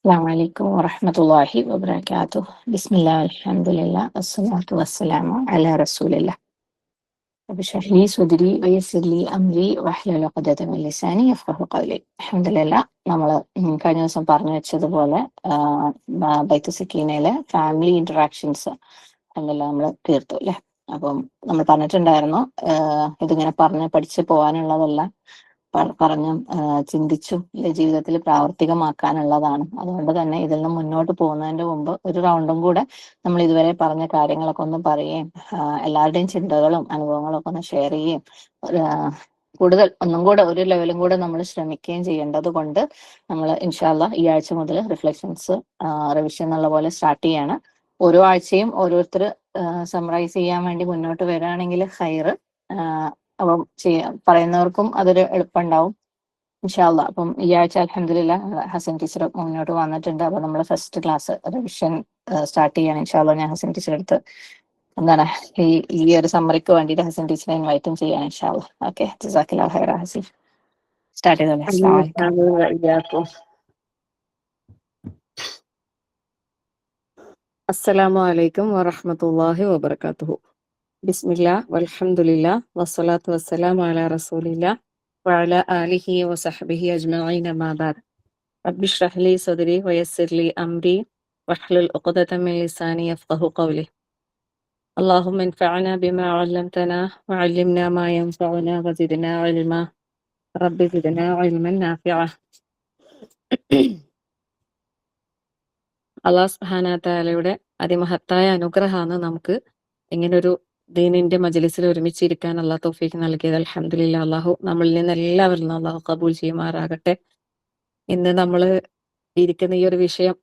السلام عليكم ورحمة الله وبركاته. بسم الله والحمد لله والصلاة والسلام على رسول الله. رب اشرح لي صدري ويسر لي أمري واحلل عقدة من لساني يفقهوا قولي. الحمد لله. നമ്മൾ കഴിഞ്ഞ ദിവസം പറഞ്ഞു വെച്ചതുപോലെ ബൈത്ത് സക്കീനയിലെ ഫാമിലി ഇന്ററാക്ഷൻസ് അതെല്ലാം നമ്മൾ തീർത്തു അല്ലേ. അപ്പം നമ്മൾ പറഞ്ഞിട്ടുണ്ടായിരുന്നു ഇതിങ്ങനെ പറഞ്ഞ് പഠിച്ച് പോകാനുള്ളതല്ല, പറഞ്ഞും ചിന്തിച്ചും ജീവിതത്തിൽ പ്രാവർത്തികമാക്കാനുള്ളതാണ്. അതുകൊണ്ട് തന്നെ ഇതിൽ നിന്ന് മുന്നോട്ട് പോകുന്നതിന്റെ മുമ്പ് ഒരു റൗണ്ടും കൂടെ നമ്മൾ ഇതുവരെ പറഞ്ഞ കാര്യങ്ങളൊക്കെ ഒന്ന് പറയുകയും എല്ലാവരുടെയും ചിന്തകളും അനുഭവങ്ങളും ഒക്കെ ഒന്ന് ഷെയർ ചെയ്യുകയും കൂടുതൽ ഒന്നും കൂടെ ഒരു ലെവലും കൂടെ നമ്മൾ ശ്രമിക്കുകയും ചെയ്യേണ്ടത് കൊണ്ട് നമ്മൾ ഇൻഷാല്ല ഈ ആഴ്ച മുതൽ റിഫ്ലക്ഷൻസ് റിവിഷൻ എന്നുള്ള പോലെ സ്റ്റാർട്ട് ചെയ്യാണ്. ഓരോ ആഴ്ചയും ഓരോരുത്തർ സമറൈസ് ചെയ്യാൻ വേണ്ടി മുന്നോട്ട് വരികയാണെങ്കിൽ ഹൈറ്. അപ്പം പറയുന്നവർക്കും അതൊരു എളുപ്പമുണ്ടാവും ഇൻഷാല്ല. അപ്പം ഈ ആഴ്ച അൽഹംദുലില്ലാഹ് ഹസൻ ടീച്ചർ മുന്നോട്ട് വന്നിട്ടുണ്ട്. അപ്പൊ നമ്മൾ ഫസ്റ്റ് ക്ലാസ് റിവിഷൻ സ്റ്റാർട്ട് ചെയ്യാണ് ഇൻഷാല്ല. ഞാൻ ഹസൻ ടീച്ചറെ അടുത്ത് എന്താണ് ഈ ഒരു സമ്മറിക്ക് വേണ്ടിയിട്ട് ഹസൻ ടീച്ചറെ ഇൻവൈറ്റും ചെയ്യാൻ ഇൻഷാല്ല. ഓക്കെ, ജസാക്കല്ലാഹു ഖൈറ. ഹസൻ സ്റ്റാർട്ട് ചെയ്തോളെ. അസ്സലാമു അലൈക്കും. അസ്സലാമു അലൈക്കും വറഹ്മത്തുള്ളാഹി വബറകാതുഹു. ബിസ്മില്ലാ വൽഹംദുലില്ലാ വസ്സലാത്തു വസ്സലാമു അലാ റസൂലില്ലാ വഅലാ ആലിഹി വസഹ്ബിഹി അജ്മഈൻ അമ്മാ ബഅദ്. റബ്ബി ഇശ്റഹ് ലി സദ്രി വയസ്സിർ ലി അംരി വഹ്ലുൽ ഉഖ്ദത മിൻ ലിസാനി യഫ്ഖഹു ഖൗലി. اللهم انفعنا بما علمتنا وعلمنا ما ينفعنا وزدنا علما. رب زدنا علما نافعا. അല്ലാഹു സുബ്ഹാനഹു വ തആലയുടെ അതിമഹത്തായ അനുഗ്രഹമാണ് നമുക്ക് ഇങ്ങനൊരു ദീനിന്റെ മജ്ലിസിൽ ഒരുമിച്ചിരിക്കാൻ അല്ലാഹു തൗഫീഖ് നൽകിയത്. അൽഹംദുലില്ലാ. അല്ലാഹു നമ്മളിൽ നിന്ന് എല്ലാവരിൽ നിന്നും അല്ലാഹു ഖബൂൽ ചെയ്യുമാറാകട്ടെ. ഇന്ന് നമ്മൾ ഇരിക്കുന്ന ഈ ഒരു വിഷയം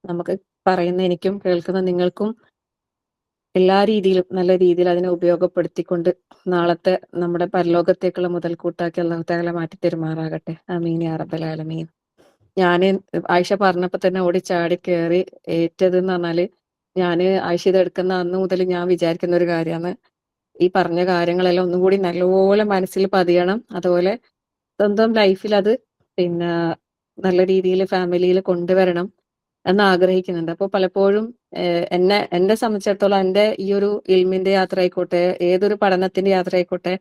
നമുക്ക് പറയുന്ന എനിക്കും കേൾക്കുന്ന നിങ്ങൾക്കും എല്ലാ രീതിയിലും നല്ല രീതിയിൽ അതിനെ ഉപയോഗപ്പെടുത്തിക്കൊണ്ട് നാളത്തെ നമ്മുടെ പരലോകത്തേക്കുള്ള മുതൽക്കൂട്ടാക്കി അല്ലാഹു തആല മാറ്റി തരുമാറാകട്ടെ. ആമീൻ യാ റബ്ബൽ ആലമീൻ. ഞാൻ ആയിഷ പറഞ്ഞപ്പോൾ തന്നെ ഓടി ചാടി കയറി ഏറ്റതെന്ന് പറഞ്ഞാല്, ഞാൻ ആയിഷ ഇതെടുക്കുന്ന അന്ന് മുതൽ ഞാൻ വിചാരിക്കുന്ന ഒരു കാര്യമാണ്, ഈ പറഞ്ഞ കാര്യങ്ങളെല്ലാം ഒന്നും കൂടി നല്ലപോലെ മനസ്സിൽ പതിയണം. അതുപോലെ സ്വന്തം ലൈഫിൽ അത് പിന്നെ നല്ല രീതിയിൽ ഫാമിലിയിൽ കൊണ്ടുവരണം എന്ന് ആഗ്രഹിക്കുന്നുണ്ട്. അപ്പോൾ പലപ്പോഴും എന്നെ സംബന്ധിച്ചിടത്തോളം എൻ്റെ ഈ ഒരു ഇൽമിന്റെ യാത്ര ആയിക്കോട്ടെ, ഏതൊരു പഠനത്തിന്റെ യാത്ര ആയിക്കോട്ടെ,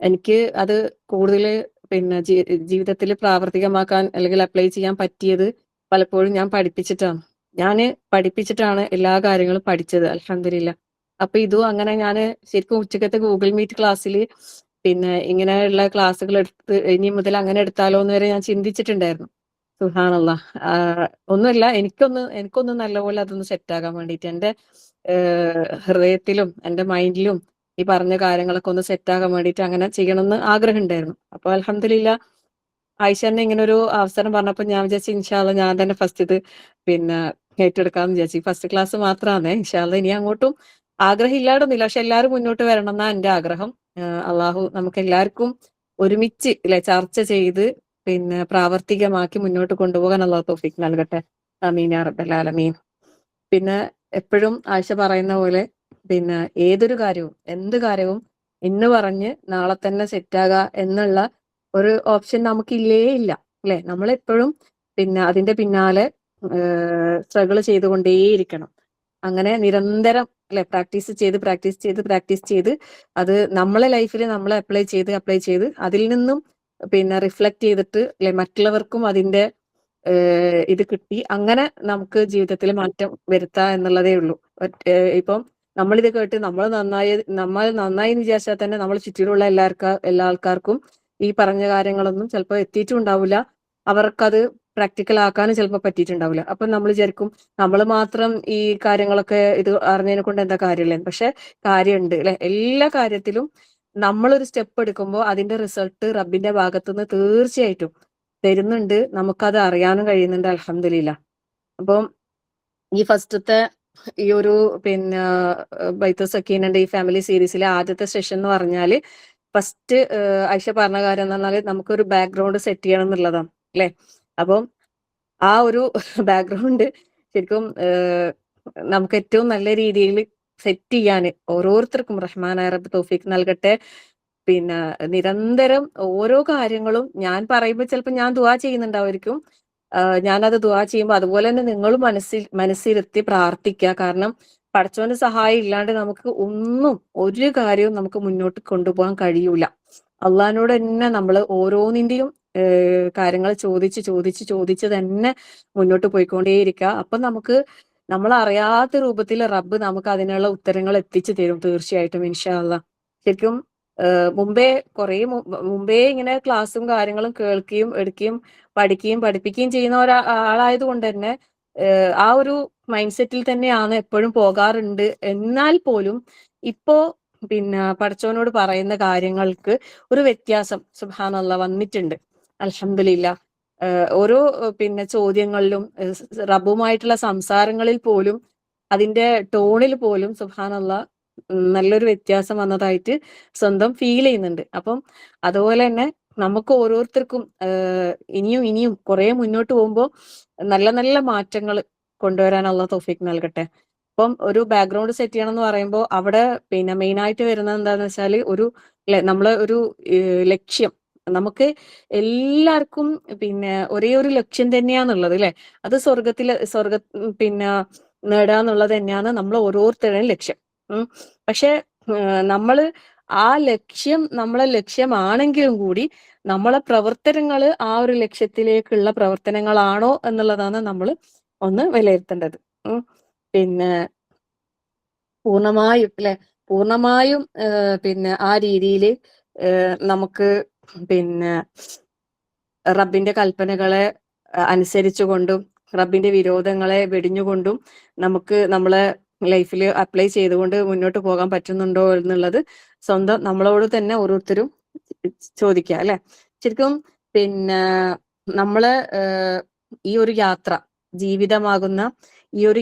എനിക്ക് അത് കൂടുതൽ പിന്നെ ജീവിതത്തിൽ പ്രാവർത്തികമാക്കാൻ അല്ലെങ്കിൽ അപ്ലൈ ചെയ്യാൻ പറ്റിയത് പലപ്പോഴും ഞാൻ പഠിപ്പിച്ചിട്ടാണ് എല്ലാ കാര്യങ്ങളും പഠിച്ചത്. അൽഹംദുലില്ലാ. അപ്പൊ ഇതും അങ്ങനെ ഞാൻ ശരിക്കും ഉച്ചക്കത്തെ ഗൂഗിൾ മീറ്റ് ക്ലാസ്സിൽ പിന്നെ ഇങ്ങനെയുള്ള ക്ലാസ്സുകൾ എടുത്ത് ഇനി മുതൽ അങ്ങനെ എടുത്താലോ എന്ന് വരെ ഞാൻ ചിന്തിച്ചിട്ടുണ്ടായിരുന്നു. സുബ്ഹാനല്ലാഹ്. ഒന്നുമില്ല, എനിക്കൊന്ന് നല്ലപോലെ അതൊന്ന് സെറ്റാകാൻ വേണ്ടിയിട്ട് എൻ്റെ ഹൃദയത്തിലും എൻ്റെ മൈൻഡിലും ഈ പറഞ്ഞ കാര്യങ്ങളൊക്കെ ഒന്ന് സെറ്റാകാൻ വേണ്ടിയിട്ട് അങ്ങനെ ചെയ്യണമെന്ന് ആഗ്രഹമുണ്ടായിരുന്നു. അപ്പോൾ അൽഹംദുലില്ലാ ആയിഷ തന്നെ ഇങ്ങനെ ഒരു അവസരം പറഞ്ഞപ്പോൾ ഞാൻ വിചാരിച്ചു ഇൻഷാ അല്ലാഹ് ഞാൻ തന്നെ ഫസ്റ്റ് ഇത് പിന്നെ ഏറ്റെടുക്കാമെന്ന് വിചാരിച്ചു. ഫസ്റ്റ് ക്ലാസ് മാത്രമാണ്. ഇൻഷാ അല്ലാഹ് ഇനി അങ്ങോട്ടും ആഗ്രഹം ഇല്ലാതൊന്നുമില്ല, പക്ഷെ എല്ലാവരും മുന്നോട്ട് വരണം എന്നാണ് എൻ്റെ ആഗ്രഹം. അള്ളാഹു നമുക്ക് എല്ലാവർക്കും ഒരുമിച്ച് ചർച്ച ചെയ്ത് പിന്നെ പ്രാവർത്തികമാക്കി മുന്നോട്ട് കൊണ്ടുപോകാൻ അള്ളാഹു തൗഫീഖ് നൽകട്ടെ. ആമീൻ യാ റബ്ബൽ ആലമീൻ. പിന്നെ എപ്പോഴും ആയിഷ പറയുന്ന പോലെ പിന്നെ ഏതൊരു കാര്യവും എന്ത് കാര്യവും ഇന്ന് പറഞ്ഞ് നാളെ തന്നെ സെറ്റാകുക എന്നുള്ള ഒരു ഓപ്ഷൻ നമുക്കില്ലേ ഇല്ല അല്ലെ. നമ്മളെപ്പോഴും പിന്നെ അതിന്റെ പിന്നാലെ സ്ട്രഗിൾ ചെയ്തുകൊണ്ടേയിരിക്കണം. അങ്ങനെ നിരന്തരം അല്ലെ പ്രാക്ടീസ് ചെയ്ത് അത് നമ്മളെ ലൈഫിൽ നമ്മൾ അപ്ലൈ ചെയ്ത് അതിൽ നിന്നും പിന്നെ റിഫ്ലക്ട് ചെയ്തിട്ട് അല്ലെ മറ്റുള്ളവർക്കും അതിന്റെ ഇത് കിട്ടി അങ്ങനെ നമുക്ക് ജീവിതത്തിൽ മാറ്റം വരുത്താം എന്നുള്ളതേ ഉള്ളൂ. ഇപ്പം നമ്മളിത് കേട്ട് നമ്മൾ നന്നായി എന്ന് വിചാരിച്ചാൽ തന്നെ നമ്മൾ ചുറ്റിലുള്ള എല്ലാ ആൾക്കാർക്കും ഈ പറഞ്ഞ കാര്യങ്ങളൊന്നും ചിലപ്പോൾ എത്തിയിട്ടും ഉണ്ടാവില്ല. അവർക്കത് പ്രാക്ടിക്കൽ ആക്കാനും ചിലപ്പോൾ പറ്റിയിട്ടുണ്ടാവില്ല. അപ്പൊ നമ്മൾ വിചാരിക്കും നമ്മൾ മാത്രം ഈ കാര്യങ്ങളൊക്കെ ഇത് അറിഞ്ഞതിനെ കൊണ്ട് എന്താ കാര്യമില്ല. പക്ഷെ കാര്യമുണ്ട് അല്ലെ. എല്ലാ കാര്യത്തിലും നമ്മളൊരു സ്റ്റെപ്പ് എടുക്കുമ്പോൾ അതിന്റെ റിസൾട്ട് റബ്ബിന്റെ ഭാഗത്തുനിന്ന് തീർച്ചയായിട്ടും തരുന്നുണ്ട്. നമുക്കത് അറിയാനും കഴിയുന്നുണ്ട്. അൽഹംദുലില്ലാ. അപ്പം ഈ ഫസ്റ്റത്തെ ഈ ഒരു പിന്നെ ബൈത്ത് സക്കീനന്റെ ഈ ഫാമിലി സീരീസിലെ ആദ്യത്തെ സെഷൻ എന്ന് പറഞ്ഞാല് ഫസ്റ്റ് ആയിഷ പറഞ്ഞ കാര്യം എന്ന് പറഞ്ഞാല് നമുക്കൊരു ബാക്ക്ഗ്രൗണ്ട് സെറ്റ് ചെയ്യണം എന്നുള്ളതാണ് അല്ലെ. അപ്പം ആ ഒരു ബാക്ക്ഗ്രൗണ്ട് ശരിക്കും നമുക്ക് ഏറ്റവും നല്ല രീതിയിൽ സെറ്റ് ചെയ്യാൻ ഓരോരുത്തർക്കും റഹ്മാനായ റബ്ബ് തൗഫീഖ് നൽകട്ടെ. പിന്നെ നിരന്തരം ഓരോ കാര്യങ്ങളും ഞാൻ പറയുമ്പോൾ ചിലപ്പോൾ ഞാൻ ദുആ ചെയ്യുന്നുണ്ടായിരിക്കും, ഞാനത് ദുആ ചെയ്യുമ്പോൾ അതുപോലെ തന്നെ നിങ്ങളും മനസ്സിരുത്തി പ്രാർത്ഥിക്കുക. കാരണം പടച്ചോന്റെ സഹായം ഇല്ലാണ്ട് നമുക്ക് ഒരു കാര്യവും നമുക്ക് മുന്നോട്ട് കൊണ്ടുപോകാൻ കഴിയൂല. അള്ളാഹിനോട് തന്നെ നമ്മൾ ഓരോന്നിന്റെയും കാര്യങ്ങൾ ചോദിച്ച് തന്നെ മുന്നോട്ട് പോയിക്കൊണ്ടേയിരിക്കുക. അപ്പൊ നമുക്ക് നമ്മളറിയാത്ത രൂപത്തിൽ റബ്ബ് നമുക്ക് അതിനുള്ള ഉത്തരങ്ങൾ എത്തിച്ചു തരും തീർച്ചയായിട്ടും ഇൻഷാ അള്ളാ. ശരിക്കും മുമ്പേ ഇങ്ങനെ ക്ലാസ്സും കാര്യങ്ങളും കേൾക്കുകയും എടുക്കുകയും പഠിപ്പിക്കുകയും ചെയ്യുന്ന ഒരാളായത് കൊണ്ട് തന്നെ ആ ഒരു മൈൻഡ് സെറ്റിൽ തന്നെയാണ് എപ്പോഴും പോകാറുണ്ട്. എന്നാൽ പോലും ഇപ്പോ പിന്നെ പടച്ചോനോട് പറയുന്ന കാര്യങ്ങൾക്ക് ഒരു വ്യത്യാസം സുബ്ഹാനല്ലാഹ് വന്നിട്ടുണ്ട്. അൽഹംദുലില്ലാ. ഓരോ പിന്നെ ചോദ്യങ്ങളിലും റബ്ബുമായിട്ടുള്ള സംസാരങ്ങളിൽ പോലും അതിന്റെ ടോണിൽ പോലും സുബ്ഹാനല്ലാഹ് നല്ലൊരു വ്യത്യാസം വന്നതായിട്ട് സ്വന്തം ഫീൽ ചെയ്യുന്നുണ്ട്. അപ്പം അതുപോലെ തന്നെ നമുക്ക് ഓരോരുത്തർക്കും ഇനിയും കുറെ മുന്നോട്ട് പോകുമ്പോൾ നല്ല നല്ല മാറ്റങ്ങൾ കൊണ്ടുവരാൻ അള്ളാഹ് തൗഫീഖ് നൽകട്ടെ. ഇപ്പം ഒരു ബാക്ക്ഗ്രൗണ്ട് സെറ്റ് ചെയ്യണം എന്ന് പറയുമ്പോൾ അവിടെ പിന്നെ മെയിൻ ആയിട്ട് വരുന്നത് എന്താന്ന് വെച്ചാൽ നമ്മളെ ഒരു ലക്ഷ്യം. നമുക്ക് എല്ലാവർക്കും പിന്നെ ഒരേ ഒരു ലക്ഷ്യം തന്നെയാന്നുള്ളത് അല്ലെ. അത് സ്വർഗ പിന്നെ നേടാന്നുള്ളത് തന്നെയാണ് നമ്മൾ ഓരോരുത്തരുടെയും ലക്ഷ്യം. പക്ഷെ നമ്മള് ആ ലക്ഷ്യം നമ്മളെ ലക്ഷ്യമാണെങ്കിലും കൂടി നമ്മളെ പ്രവർത്തനങ്ങൾ ആ ഒരു ലക്ഷ്യത്തിലേക്കുള്ള പ്രവർത്തനങ്ങളാണോ എന്നുള്ളതാണ് നമ്മൾ ഒന്ന് വിലയിരുത്തേണ്ടത്. പിന്നെ പൂർണ്ണമായും പിന്നെ ആ രീതിയിൽ നമുക്ക് പിന്നെ റബ്ബിന്റെ കൽപ്പനകളെ അനുസരിച്ചുകൊണ്ടും റബ്ബിന്റെ വിരോധങ്ങളെ വെടിഞ്ഞുകൊണ്ടും നമുക്ക് നമ്മളെ ലൈഫിൽ അപ്ലൈ ചെയ്തുകൊണ്ട് മുന്നോട്ട് പോകാൻ പറ്റുന്നുണ്ടോ എന്നുള്ളത് സ്വന്തം നമ്മളോട് തന്നെ ഓരോരുത്തരും ചോദിക്കുക അല്ലെ. ശരിക്കും പിന്നെ നമ്മള് ഈ ഒരു ജീവിതമാകുന്ന ഈ ഒരു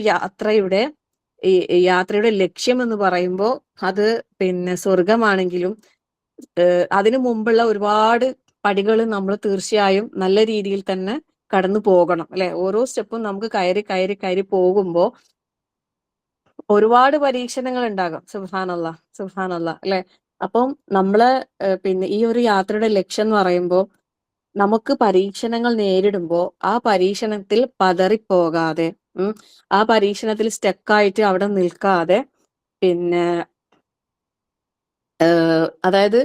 യാത്രയുടെ ലക്ഷ്യം എന്ന് പറയുമ്പോൾ അത് പിന്നെ സ്വർഗമാണെങ്കിലും അതിനു മുമ്പുള്ള ഒരുപാട് പടികൾ നമ്മൾ തീർച്ചയായും നല്ല രീതിയിൽ തന്നെ കടന്നു പോകണം അല്ലെ. ഓരോ സ്റ്റെപ്പും നമുക്ക് കയറി പോകുമ്പോൾ ഒരുപാട് പരീക്ഷണങ്ങൾ ഉണ്ടാകും. സുബ്ഹാനല്ലാഹ് അല്ലെ. അപ്പം നമ്മള് പിന്നെ ഈ ഒരു യാത്രയുടെ ലക്ഷ്യം എന്ന് പറയുമ്പോൾ നമുക്ക് പരീക്ഷണങ്ങൾ നേരിടുമ്പോൾ ആ പരീക്ഷണത്തിൽ പതറിപ്പോകാതെ ആ പരീക്ഷണത്തിൽ സ്റ്റക്കായിട്ട് അവിടെ നിൽക്കാതെ പിന്നെ അതായത്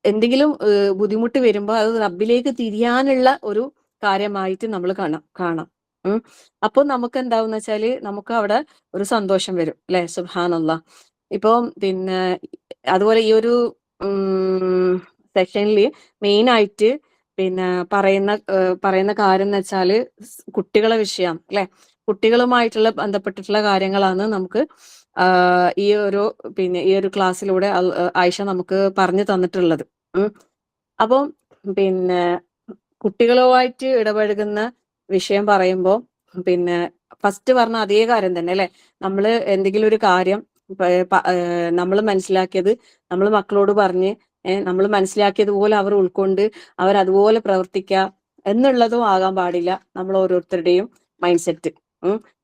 എന്തെങ്കിലും ബുദ്ധിമുട്ട് വരുമ്പോൾ അത് റബ്ബിലേക്ക് തിരിയാനുള്ള ഒരു കാര്യമായിട്ട് നമ്മൾ കാണാം. അപ്പോൾ നമുക്ക് എന്താവുന്ന വെച്ചാല് നമുക്ക് അവിടെ ഒരു സന്തോഷം വരും അല്ലെ. സുബ്ഹാനല്ലാഹ്. ഇപ്പം പിന്നെ അതുപോലെ ഈ ഒരു സെഷനിൽ മെയിൻ ആയിട്ട് പിന്നെ പറയുന്ന കാര്യം എന്ന് വെച്ചാല് കുട്ടികളെ വിഷയം അല്ലെ. കുട്ടികളുമായിട്ടുള്ള ബന്ധപ്പെട്ടിട്ടുള്ള കാര്യങ്ങളാണ് നമുക്ക് ഈ ഒരു ക്ലാസ്സിലൂടെ ആയിഷ നമുക്ക് പറഞ്ഞു തന്നിട്ടുള്ളത്. അപ്പം പിന്നെ കുട്ടികളുമായിട്ട് ഇടപഴകുന്ന വിഷയം പറയുമ്പോൾ പിന്നെ ഫസ്റ്റ് പറഞ്ഞ അതേ കാര്യം തന്നെ അല്ലെ. നമ്മൾ എന്തെങ്കിലും ഒരു കാര്യം നമ്മൾ മനസ്സിലാക്കിയത് നമ്മൾ മക്കളോട് പറഞ്ഞ് നമ്മൾ മനസ്സിലാക്കിയതുപോലെ അവർ ഉൾക്കൊണ്ട് അവർ അതുപോലെ പ്രവർത്തിക്കുക എന്നുള്ളതും ആകാൻ പാടില്ല നമ്മൾ ഓരോരുത്തരുടെയും മൈൻഡ് സെറ്റ്.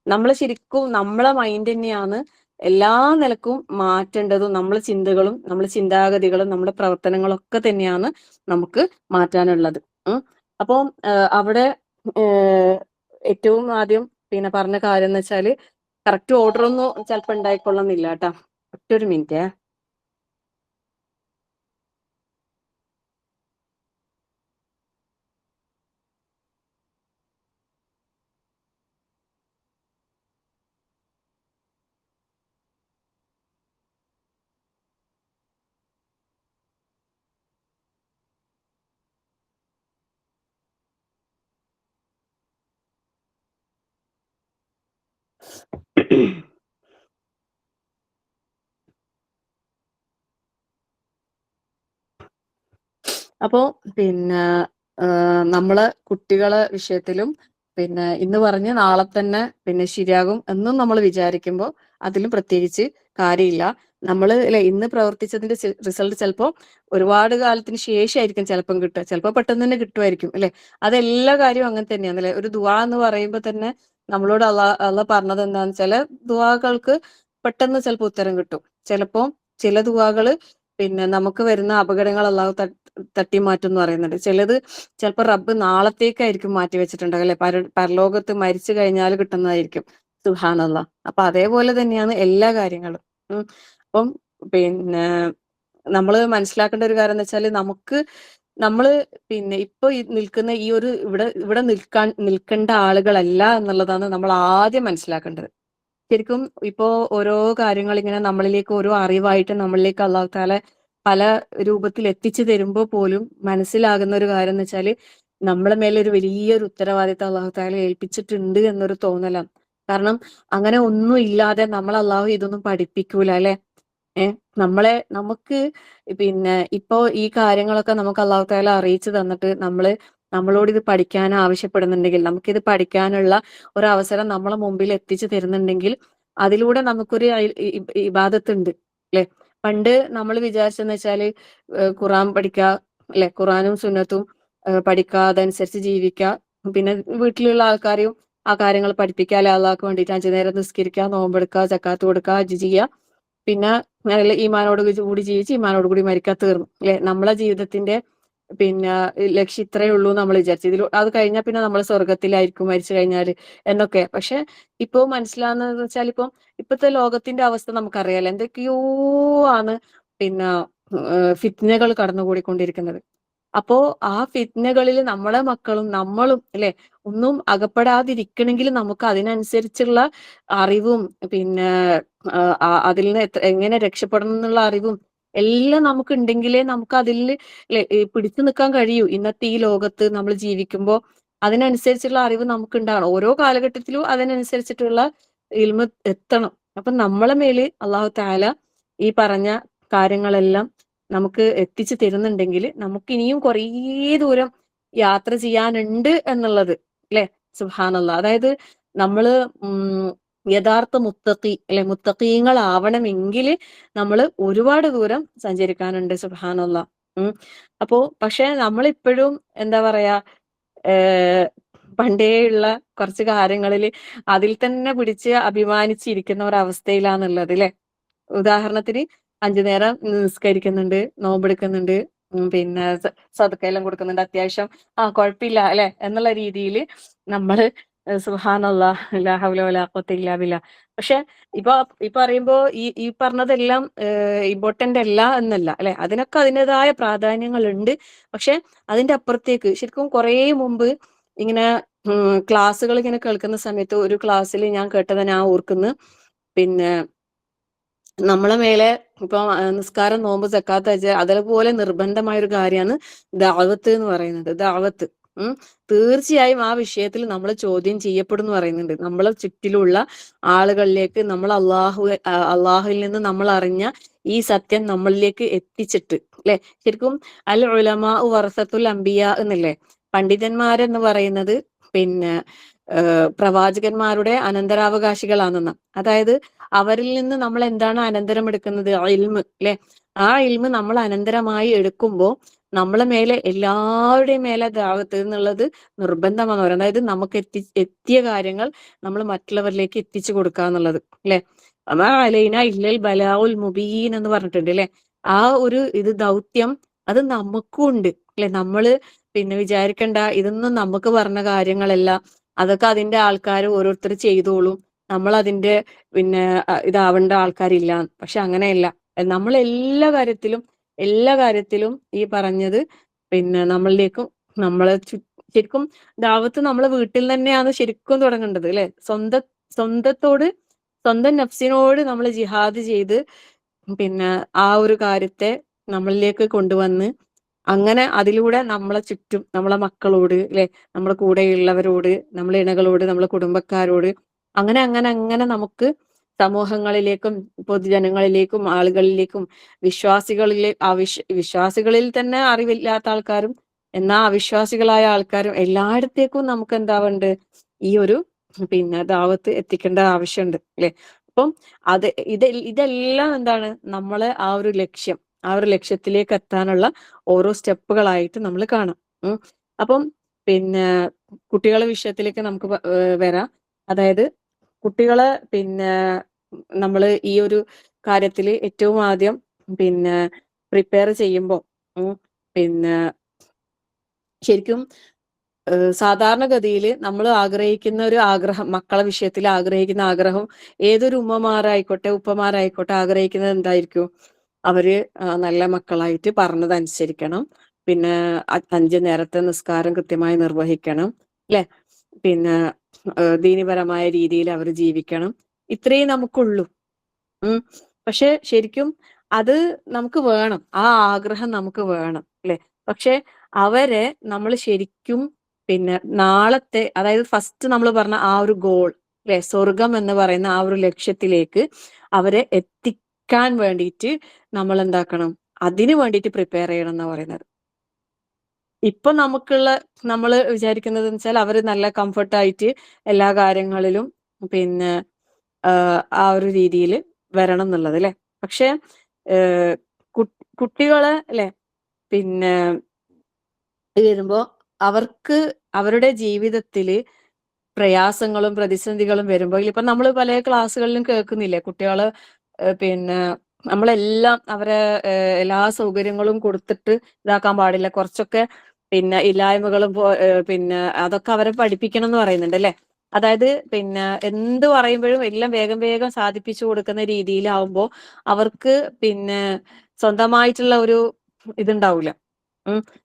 നമ്മൾ ശരിക്കും നമ്മളെ മൈൻഡ് തന്നെയാണ് എല്ലാ നിലക്കും മാറ്റേണ്ടതും. നമ്മളെ ചിന്തകളും നമ്മളെ ചിന്താഗതികളും നമ്മുടെ പ്രവർത്തനങ്ങളും ഒക്കെ തന്നെയാണ് നമുക്ക് മാറ്റാനുള്ളത്. അപ്പം അവിടെ ഏറ്റവും ആദ്യം പിന്നെ പറഞ്ഞ കാര്യം എന്ന് വെച്ചാല് കറക്റ്റ് ഓർഡർ ഒന്നും ചിലപ്പോൾ ഉണ്ടായിക്കൊള്ളുന്നില്ല കേട്ടാ. ഒറ്റൊരു മിനിറ്റേ. അപ്പോ പിന്നെ നമ്മളെ കുട്ടികളെ വിഷയത്തിലും പിന്നെ ഇന്ന് പറഞ്ഞ് നാളെ തന്നെ പിന്നെ ശരിയാകും എന്നും നമ്മൾ വിചാരിക്കുമ്പോൾ അതിലും പ്രത്യേകിച്ച് കാര്യമില്ല. നമ്മൾ ഇന്ന് പ്രവർത്തിച്ചതിന്റെ റിസൾട്ട് ചിലപ്പോൾ ഒരുപാട് കാലത്തിന് ശേഷമായിരിക്കും ചിലപ്പം കിട്ടുക. ചിലപ്പോൾ പെട്ടെന്ന് തന്നെ കിട്ടുമായിരിക്കും അല്ലെ. അതെല്ലാ കാര്യവും അങ്ങനെ തന്നെയാണ് അല്ലെ. ഒരു ദുആ എന്ന് പറയുമ്പോൾ തന്നെ നമ്മളോട് അള്ളാഹ് പറഞ്ഞത് എന്താണെന്ന് വെച്ചാല് ദുആകൾക്ക് പെട്ടെന്ന് ചിലപ്പോൾ ഉത്തരം കിട്ടും. ചിലപ്പോൾ ചില ദുആകള് പിന്നെ നമുക്ക് വരുന്ന അപകടങ്ങൾ അള്ളാഹു തട്ടി മാറ്റും എന്ന് പറയുന്നുണ്ട്. ചിലത് ചിലപ്പോൾ റബ്ബ് നാളത്തേക്കായിരിക്കും മാറ്റി വെച്ചിട്ടുണ്ടാകും അല്ലെ, പരലോകത്ത് മരിച്ചു കഴിഞ്ഞാൽ കിട്ടുന്നതായിരിക്കും. സുബ്ഹാനല്ലാഹ്. അപ്പൊ അതേപോലെ തന്നെയാണ് എല്ലാ കാര്യങ്ങളും. അപ്പം പിന്നെ നമ്മൾ മനസ്സിലാക്കേണ്ട ഒരു കാര്യം എന്ന് വെച്ചാൽ, നമ്മള് പിന്നെ ഇപ്പൊ നിൽക്കുന്ന ഈ ഒരു ഇവിടെ നിൽക്കേണ്ട ആളുകളല്ല എന്നുള്ളതാണ് നമ്മൾ ആദ്യം മനസ്സിലാക്കേണ്ടത്. ശരിക്കും ഇപ്പോ ഓരോ കാര്യങ്ങൾ ഇങ്ങനെ നമ്മളിലേക്ക് ഓരോ അറിവായിട്ട് നമ്മളിലേക്ക് അള്ളാഹു താല പല രൂപത്തിൽ എത്തിച്ചു തരുമ്പോൾ പോലും മനസ്സിലാകുന്ന ഒരു കാര്യം എന്ന് വെച്ചാല്, നമ്മളെ മേലെ ഒരു വലിയൊരു ഉത്തരവാദിത്തം അള്ളാഹു താല ഏൽപ്പിച്ചിട്ടുണ്ട് എന്നൊരു തോന്നലാണ്. കാരണം അങ്ങനെ ഒന്നും ഇല്ലാതെ നമ്മൾ അള്ളാഹു ഇതൊന്നും പഠിപ്പിക്കൂല അല്ലെ. നമുക്ക് പിന്നെ ഇപ്പോ ഈ കാര്യങ്ങളൊക്കെ നമുക്ക് അള്ളാഹു താല അറിയിച്ചു തന്നിട്ട് നമ്മളോട് ഇത് പഠിക്കാൻ ആവശ്യപ്പെടുന്നുണ്ടെങ്കിൽ, നമുക്കിത് പഠിക്കാനുള്ള ഒരു അവസരം നമ്മളെ മുമ്പിൽ എത്തിച്ചു തരുന്നുണ്ടെങ്കിൽ, അതിലൂടെ നമുക്കൊരു ഇബാദത്ത് ഉണ്ട് അല്ലെ. പണ്ട് നമ്മൾ വിചാരിച്ചെന്ന് വെച്ചാല് ഖുറാൻ പഠിക്കുക അല്ലെ, ഖുറാനും സുന്നത്തും പഠിക്കുക, അതനുസരിച്ച് ജീവിക്കുക, പിന്നെ വീട്ടിലുള്ള ആൾക്കാരെയും ആ കാര്യങ്ങൾ പഠിപ്പിക്കുക അല്ലെ, അള്ളാഹ്ക്ക് വേണ്ടിയിട്ട് 5 നേരം നിസ്കരിക്കുക, നോമ്പെടുക്കുക, സക്കാത്ത് കൊടുക്കുക, ഹജ്ജ് ചെയ്യുക, പിന്നെ ഈമാനോട് കൂടി ജീവിച്ച് ഈമാനോട് കൂടി മരിക്കുക, തീർന്നു അല്ലെ. നമ്മളെ ജീവിതത്തിന്റെ പിന്നെ ലക്ഷ്യം ഇത്രയേ ഉള്ളൂ നമ്മൾ വിചാരിച്ചു. അത് കഴിഞ്ഞാൽ പിന്നെ നമ്മൾ സ്വർഗത്തിലായിരിക്കും മരിച്ചു കഴിഞ്ഞാൽ എന്നൊക്കെ. പക്ഷെ ഇപ്പോ മനസ്സിലാവുന്നതെന്ന് വെച്ചാൽ, ഇപ്പോഴത്തെ ലോകത്തിന്റെ അവസ്ഥ നമുക്കറിയാലോ, എന്തൊക്കെയോ ആണ് പിന്നെ ഫിത്നകൾ കടന്നുകൂടിക്കൊണ്ടിരിക്കുന്നത്. അപ്പോ ആ ഫിത്നകളിൽ നമ്മളെ മക്കളും നമ്മളും അല്ലെ ഒന്നും അകപ്പെടാതിരിക്കണമെങ്കിൽ നമുക്ക് അതിനനുസരിച്ചുള്ള അറിവും പിന്നെ അതിൽ നിന്ന് എങ്ങനെ രക്ഷപ്പെടണം എന്നുള്ള അറിവും എല്ലാം നമുക്ക് ഉണ്ടെങ്കിലേ നമുക്ക് അതിൽ പിടിച്ചു നിൽക്കാൻ കഴിയൂ. ഇന്നത്തെ ഈ ലോകത്ത് നമ്മൾ ജീവിക്കുമ്പോൾ അതിനനുസരിച്ചുള്ള അറിവ് നമുക്ക് ഉണ്ടാകണം. ഓരോ കാലഘട്ടത്തിലും അതിനനുസരിച്ചിട്ടുള്ള ഇൽമ എത്തണം. അപ്പൊ നമ്മളെ മേല് അള്ളാഹു തആല ഈ പറഞ്ഞ കാര്യങ്ങളെല്ലാം നമുക്ക് എത്തിച്ചു തരുന്നുണ്ടെങ്കിൽ, നമുക്ക് ഇനിയും കുറേ ദൂരം യാത്ര ചെയ്യാനുണ്ട് എന്നുള്ളത് അല്ലെ. സുബ്ഹാനല്ലാഹ്. അതായത് നമ്മള് യഥാർത്ഥ മുത്തഖി അല്ലെ, മുത്തഖീങ്ങളാവണമെങ്കിൽ നമ്മൾ ഒരുപാട് ദൂരം സഞ്ചരിക്കാനുണ്ട്. സുബ്ഹാനല്ലാഹ്. അപ്പോ പക്ഷെ നമ്മളിപ്പോഴും എന്താ പറയാ, പണ്ടേയുള്ള കുറച്ച് കാര്യങ്ങളിൽ അതിൽ തന്നെ പിടിച്ച് അഭിമാനിച്ചിരിക്കുന്ന ഒരവസ്ഥയിലാണുള്ളത് അല്ലെ. ഉദാഹരണത്തിന് 5 നേരം നിസ്കരിക്കുന്നുണ്ട്, നോമ്പെടുക്കുന്നുണ്ട്, പിന്നെ സദക്കയെല്ലാം കൊടുക്കുന്നുണ്ട്, അത്യാവശ്യം കുഴപ്പമില്ല അല്ലെ എന്നുള്ള രീതിയിൽ നമ്മള് സുബ്ഹാനല്ലാഹ് ലാ ഹൗല വലാ ഖുവത ഇല്ലാ ബില്ലാഹ്. പക്ഷെ ഇപ്പൊ പറയുമ്പോ ഈ പറഞ്ഞതെല്ലാം ഇമ്പോർട്ടന്റ് അല്ല എന്നല്ല അല്ലെ, അതിനൊക്കെ അതിൻ്റെതായ പ്രാധാന്യങ്ങൾ ഉണ്ട്. പക്ഷെ അതിന്റെ അപ്പുറത്തേക്ക് ശരിക്കും കുറേ മുമ്പ് ഇങ്ങനെ ക്ലാസ്സുകൾ ഇങ്ങനെ കേൾക്കുന്ന സമയത്ത് ഒരു ക്ലാസ്സിൽ ഞാൻ കേട്ടത് ഞാൻ ഓർക്കുന്നു. പിന്നെ നമ്മളെ മേലെ ഇപ്പൊ നിസ്കാരം, നോമ്പ്, സക്കാത്ത്, ഹജ്ജ് അതേപോലെ നിർബന്ധമായ ഒരു കാര്യമാണ് ദഅവത്ത് എന്ന് പറയുന്നത്. ദഅവത്ത് തീർച്ചയായും ആ വിഷയത്തിൽ നമ്മൾ ചോദ്യം ചെയ്യപ്പെടും എന്ന് പറയുന്നുണ്ട്. നമ്മളെ ചുറ്റിലുള്ള ആളുകളിലേക്ക് നമ്മൾ അള്ളാഹുവിൽ നിന്ന് നമ്മൾ അറിഞ്ഞ ഈ സത്യം നമ്മളിലേക്ക് എത്തിച്ചിട്ട് അല്ലെ. ശരിക്കും അൽ ഉലമാ വറസത്തുൽ അംബിയ എന്നല്ലേ, പണ്ഡിതന്മാരെന്ന് പറയുന്നത് പിന്നെ പ്രവാചകന്മാരുടെ അനന്തരാവകാശികളാണെന്ന. അതായത് അവരിൽ നിന്ന് നമ്മൾ എന്താണ് അനന്തരം എടുക്കുന്നത്? ഇൽമ് അല്ലെ. ആ ഇൽമ് നമ്മൾ അനന്തരമായി എടുക്കുമ്പോൾ നമ്മളെ മേലെ എല്ലാവരുടെയും മേലെ ദഅവത്ത് എന്നുള്ളത് നിർബന്ധമാണ് പറയുന്നത്. അതായത് നമുക്ക് എത്തിയ കാര്യങ്ങൾ നമ്മൾ മറ്റുള്ളവരിലേക്ക് എത്തിച്ചു കൊടുക്കുക എന്നുള്ളത് അല്ലെ. വമാ അലൈന ഇല്ലൽ ബലാഉൽ മുബീൻ എന്ന് പറഞ്ഞിട്ടുണ്ട് അല്ലെ. ആ ഒരു ദൗത്യം അത് നമുക്കും ഉണ്ട് അല്ലെ. നമ്മള് പിന്നെ വിചാരിക്കണ്ട ഇതൊന്നും നമുക്ക് പറഞ്ഞ കാര്യങ്ങളല്ല, അതൊക്കെ അതിന്റെ ആൾക്കാർ ഓരോരുത്തർ ചെയ്തോളും, നമ്മൾ അതിന്റെ പിന്നെ ഇതാവേണ്ട ആൾക്കാരില്ല. പക്ഷെ അങ്ങനെയല്ല. നമ്മൾ എല്ലാ കാര്യത്തിലും ഈ പറഞ്ഞത് പിന്നെ നമ്മളിലേക്കും നമ്മളെ ശരിക്കും ദാവത്ത് നമ്മളെ വീട്ടിൽ തന്നെയാണ് ശരിക്കും തുടങ്ങേണ്ടത് അല്ലെ. സ്വന്തം നഫ്സിനോട് നമ്മൾ ജിഹാദ് ചെയ്ത് പിന്നെ ആ ഒരു കാര്യത്തെ നമ്മളിലേക്ക് കൊണ്ടുവന്ന്, അങ്ങനെ അതിലൂടെ നമ്മളെ ചുറ്റും നമ്മളെ മക്കളോട് അല്ലെ, നമ്മുടെ കൂടെയുള്ളവരോട്, നമ്മളെ ഇണകളോട്, നമ്മളെ കുടുംബക്കാരോട്, അങ്ങനെ അങ്ങനെ അങ്ങനെ നമുക്ക് സമൂഹങ്ങളിലേക്കും പൊതുജനങ്ങളിലേക്കും ആളുകളിലേക്കും വിശ്വാസികളിൽ തന്നെ അറിവില്ലാത്ത ആൾക്കാരും എന്നാ അവിശ്വാസികളായ ആൾക്കാരും എല്ലായിടത്തേക്കും നമുക്ക് എന്താവുണ്ട് ഈ ഒരു പിന്നെ ദാവത്ത് എത്തിക്കേണ്ട ആവശ്യമുണ്ട് അല്ലെ. അപ്പം ഇതെല്ലാം എന്താണ് നമ്മളെ ആ ഒരു ലക്ഷ്യത്തിലേക്ക് എത്താനുള്ള ഓരോ സ്റ്റെപ്പുകളായിട്ട് നമ്മൾ കാണാം. അപ്പം പിന്നെ കുട്ടികളെ വിഷയത്തിലേക്ക് നമുക്ക് വരാം. അതായത് കുട്ടികളെ പിന്നെ നമ്മള് ഈ ഒരു കാര്യത്തിൽ ഏറ്റവും ആദ്യം പിന്നെ പ്രിപ്പയർ ചെയ്യുമ്പോൾ പിന്നെ ശരിക്കും സാധാരണഗതിയിൽ നമ്മൾ ആഗ്രഹിക്കുന്ന ഒരു ആഗ്രഹം, മക്കളെ വിഷയത്തിൽ ആഗ്രഹിക്കുന്ന ആഗ്രഹം ഏതൊരു ഉമ്മമാരായിക്കോട്ടെ ഉപ്പമാരായിക്കോട്ടെ ആഗ്രഹിക്കുന്നത് എന്തായിരിക്കും? അവര് നല്ല മക്കളായിട്ട് പറഞ്ഞതനുസരിക്കണം, പിന്നെ 5 നേരത്തെ നിസ്കാരം കൃത്യമായി നിർവഹിക്കണം, അല്ലെ? പിന്നെ ദീനിപരമായ രീതിയിൽ അവർ ജീവിക്കണം. ഇത്രയും നമുക്കുള്ളൂ. പക്ഷെ ശരിക്കും അത് നമുക്ക് വേണം, ആ ആഗ്രഹം നമുക്ക് വേണം, അല്ലെ? പക്ഷെ അവരെ നമ്മൾ ശരിക്കും പിന്നെ നാളത്തെ, അതായത് ഫസ്റ്റ് നമ്മൾ പറഞ്ഞ ആ ഒരു ഗോൾ, അല്ലെ, സ്വർഗം എന്ന് പറയുന്ന ആ ഒരു ലക്ഷ്യത്തിലേക്ക് അവരെ എത്തിക്കാൻ വേണ്ടിയിട്ട് നമ്മൾ എന്താക്കണം? അതിനു വേണ്ടിയിട്ട് പ്രിപ്പയർ ചെയ്യണം എന്നാ പറയുന്നത്. ഇപ്പൊ നമ്മൾ വിചാരിക്കുന്നത് വെച്ചാൽ അവര് നല്ല കംഫർട്ടായിട്ട് എല്ലാ കാര്യങ്ങളിലും പിന്നെ ആ ഒരു രീതിയിൽ വരണം എന്നുള്ളത്, അല്ലെ? പക്ഷെ കുട്ടികളെ, അല്ലെ, പിന്നെ വരുമ്പോ അവർക്ക് അവരുടെ ജീവിതത്തില് പ്രയാസങ്ങളും പ്രതിസന്ധികളും വരുമ്പോൾ ഇപ്പൊ നമ്മൾ പല ക്ലാസ്സുകളിലും കേൾക്കുന്നില്ലേ, കുട്ടികള് പിന്നെ നമ്മളെല്ലാം അവരെ എല്ലാ സൗകര്യങ്ങളും കൊടുത്തിട്ട് ഇതാക്കാൻ പാടില്ല, കുറച്ചൊക്കെ പിന്നെ ഇല്ലായ്മകളും പിന്നെ അതൊക്കെ അവരെ പഠിപ്പിക്കണം എന്ന് പറയുന്നുണ്ട്, അല്ലെ? അതായത് പിന്നെ എന്ത് പറയുമ്പോഴും എല്ലാം വേഗം വേഗം സാധിപ്പിച്ചു കൊടുക്കുന്ന രീതിയിലാവുമ്പോ അവർക്ക് പിന്നെ സ്വന്തമായിട്ടുള്ള ഒരു ഇതുണ്ടാവില്ല.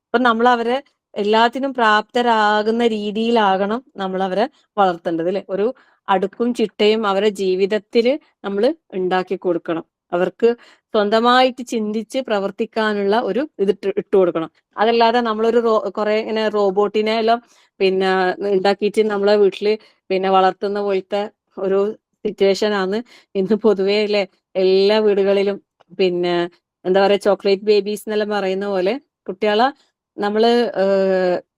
അപ്പൊ നമ്മൾ അവരെ എല്ലാത്തിനും പ്രാപ്തരാകുന്ന രീതിയിലാകണം നമ്മൾ അവരെ വളർത്തേണ്ടത്, അല്ലെ? ഒരു അടുക്കും ചിട്ടയും അവരെ ജീവിതത്തിൽ നമ്മൾ ഉണ്ടാക്കി കൊടുക്കണം. അവർക്ക് സ്വന്തമായിട്ട് ചിന്തിച്ച് പ്രവർത്തിക്കാനുള്ള ഒരു ഇത് ഇട്ട് കൊടുക്കണം. അതല്ലാതെ നമ്മളൊരു കുറെ ഇങ്ങനെ റോബോട്ടിനെ എല്ലാം പിന്നെ ഉണ്ടാക്കിയിട്ട് നമ്മളെ വീട്ടില് പിന്നെ വളർത്തുന്ന പോലത്തെ ഒരു സിറ്റുവേഷൻ ആണ് ഇന്ന് പൊതുവേ, അല്ലെ, എല്ലാ വീടുകളിലും. പിന്നെ എന്താ പറയാ, ചോക്ലേറ്റ് ബേബീസ് എന്നെല്ലാം പറയുന്ന പോലെ കുട്ടികളെ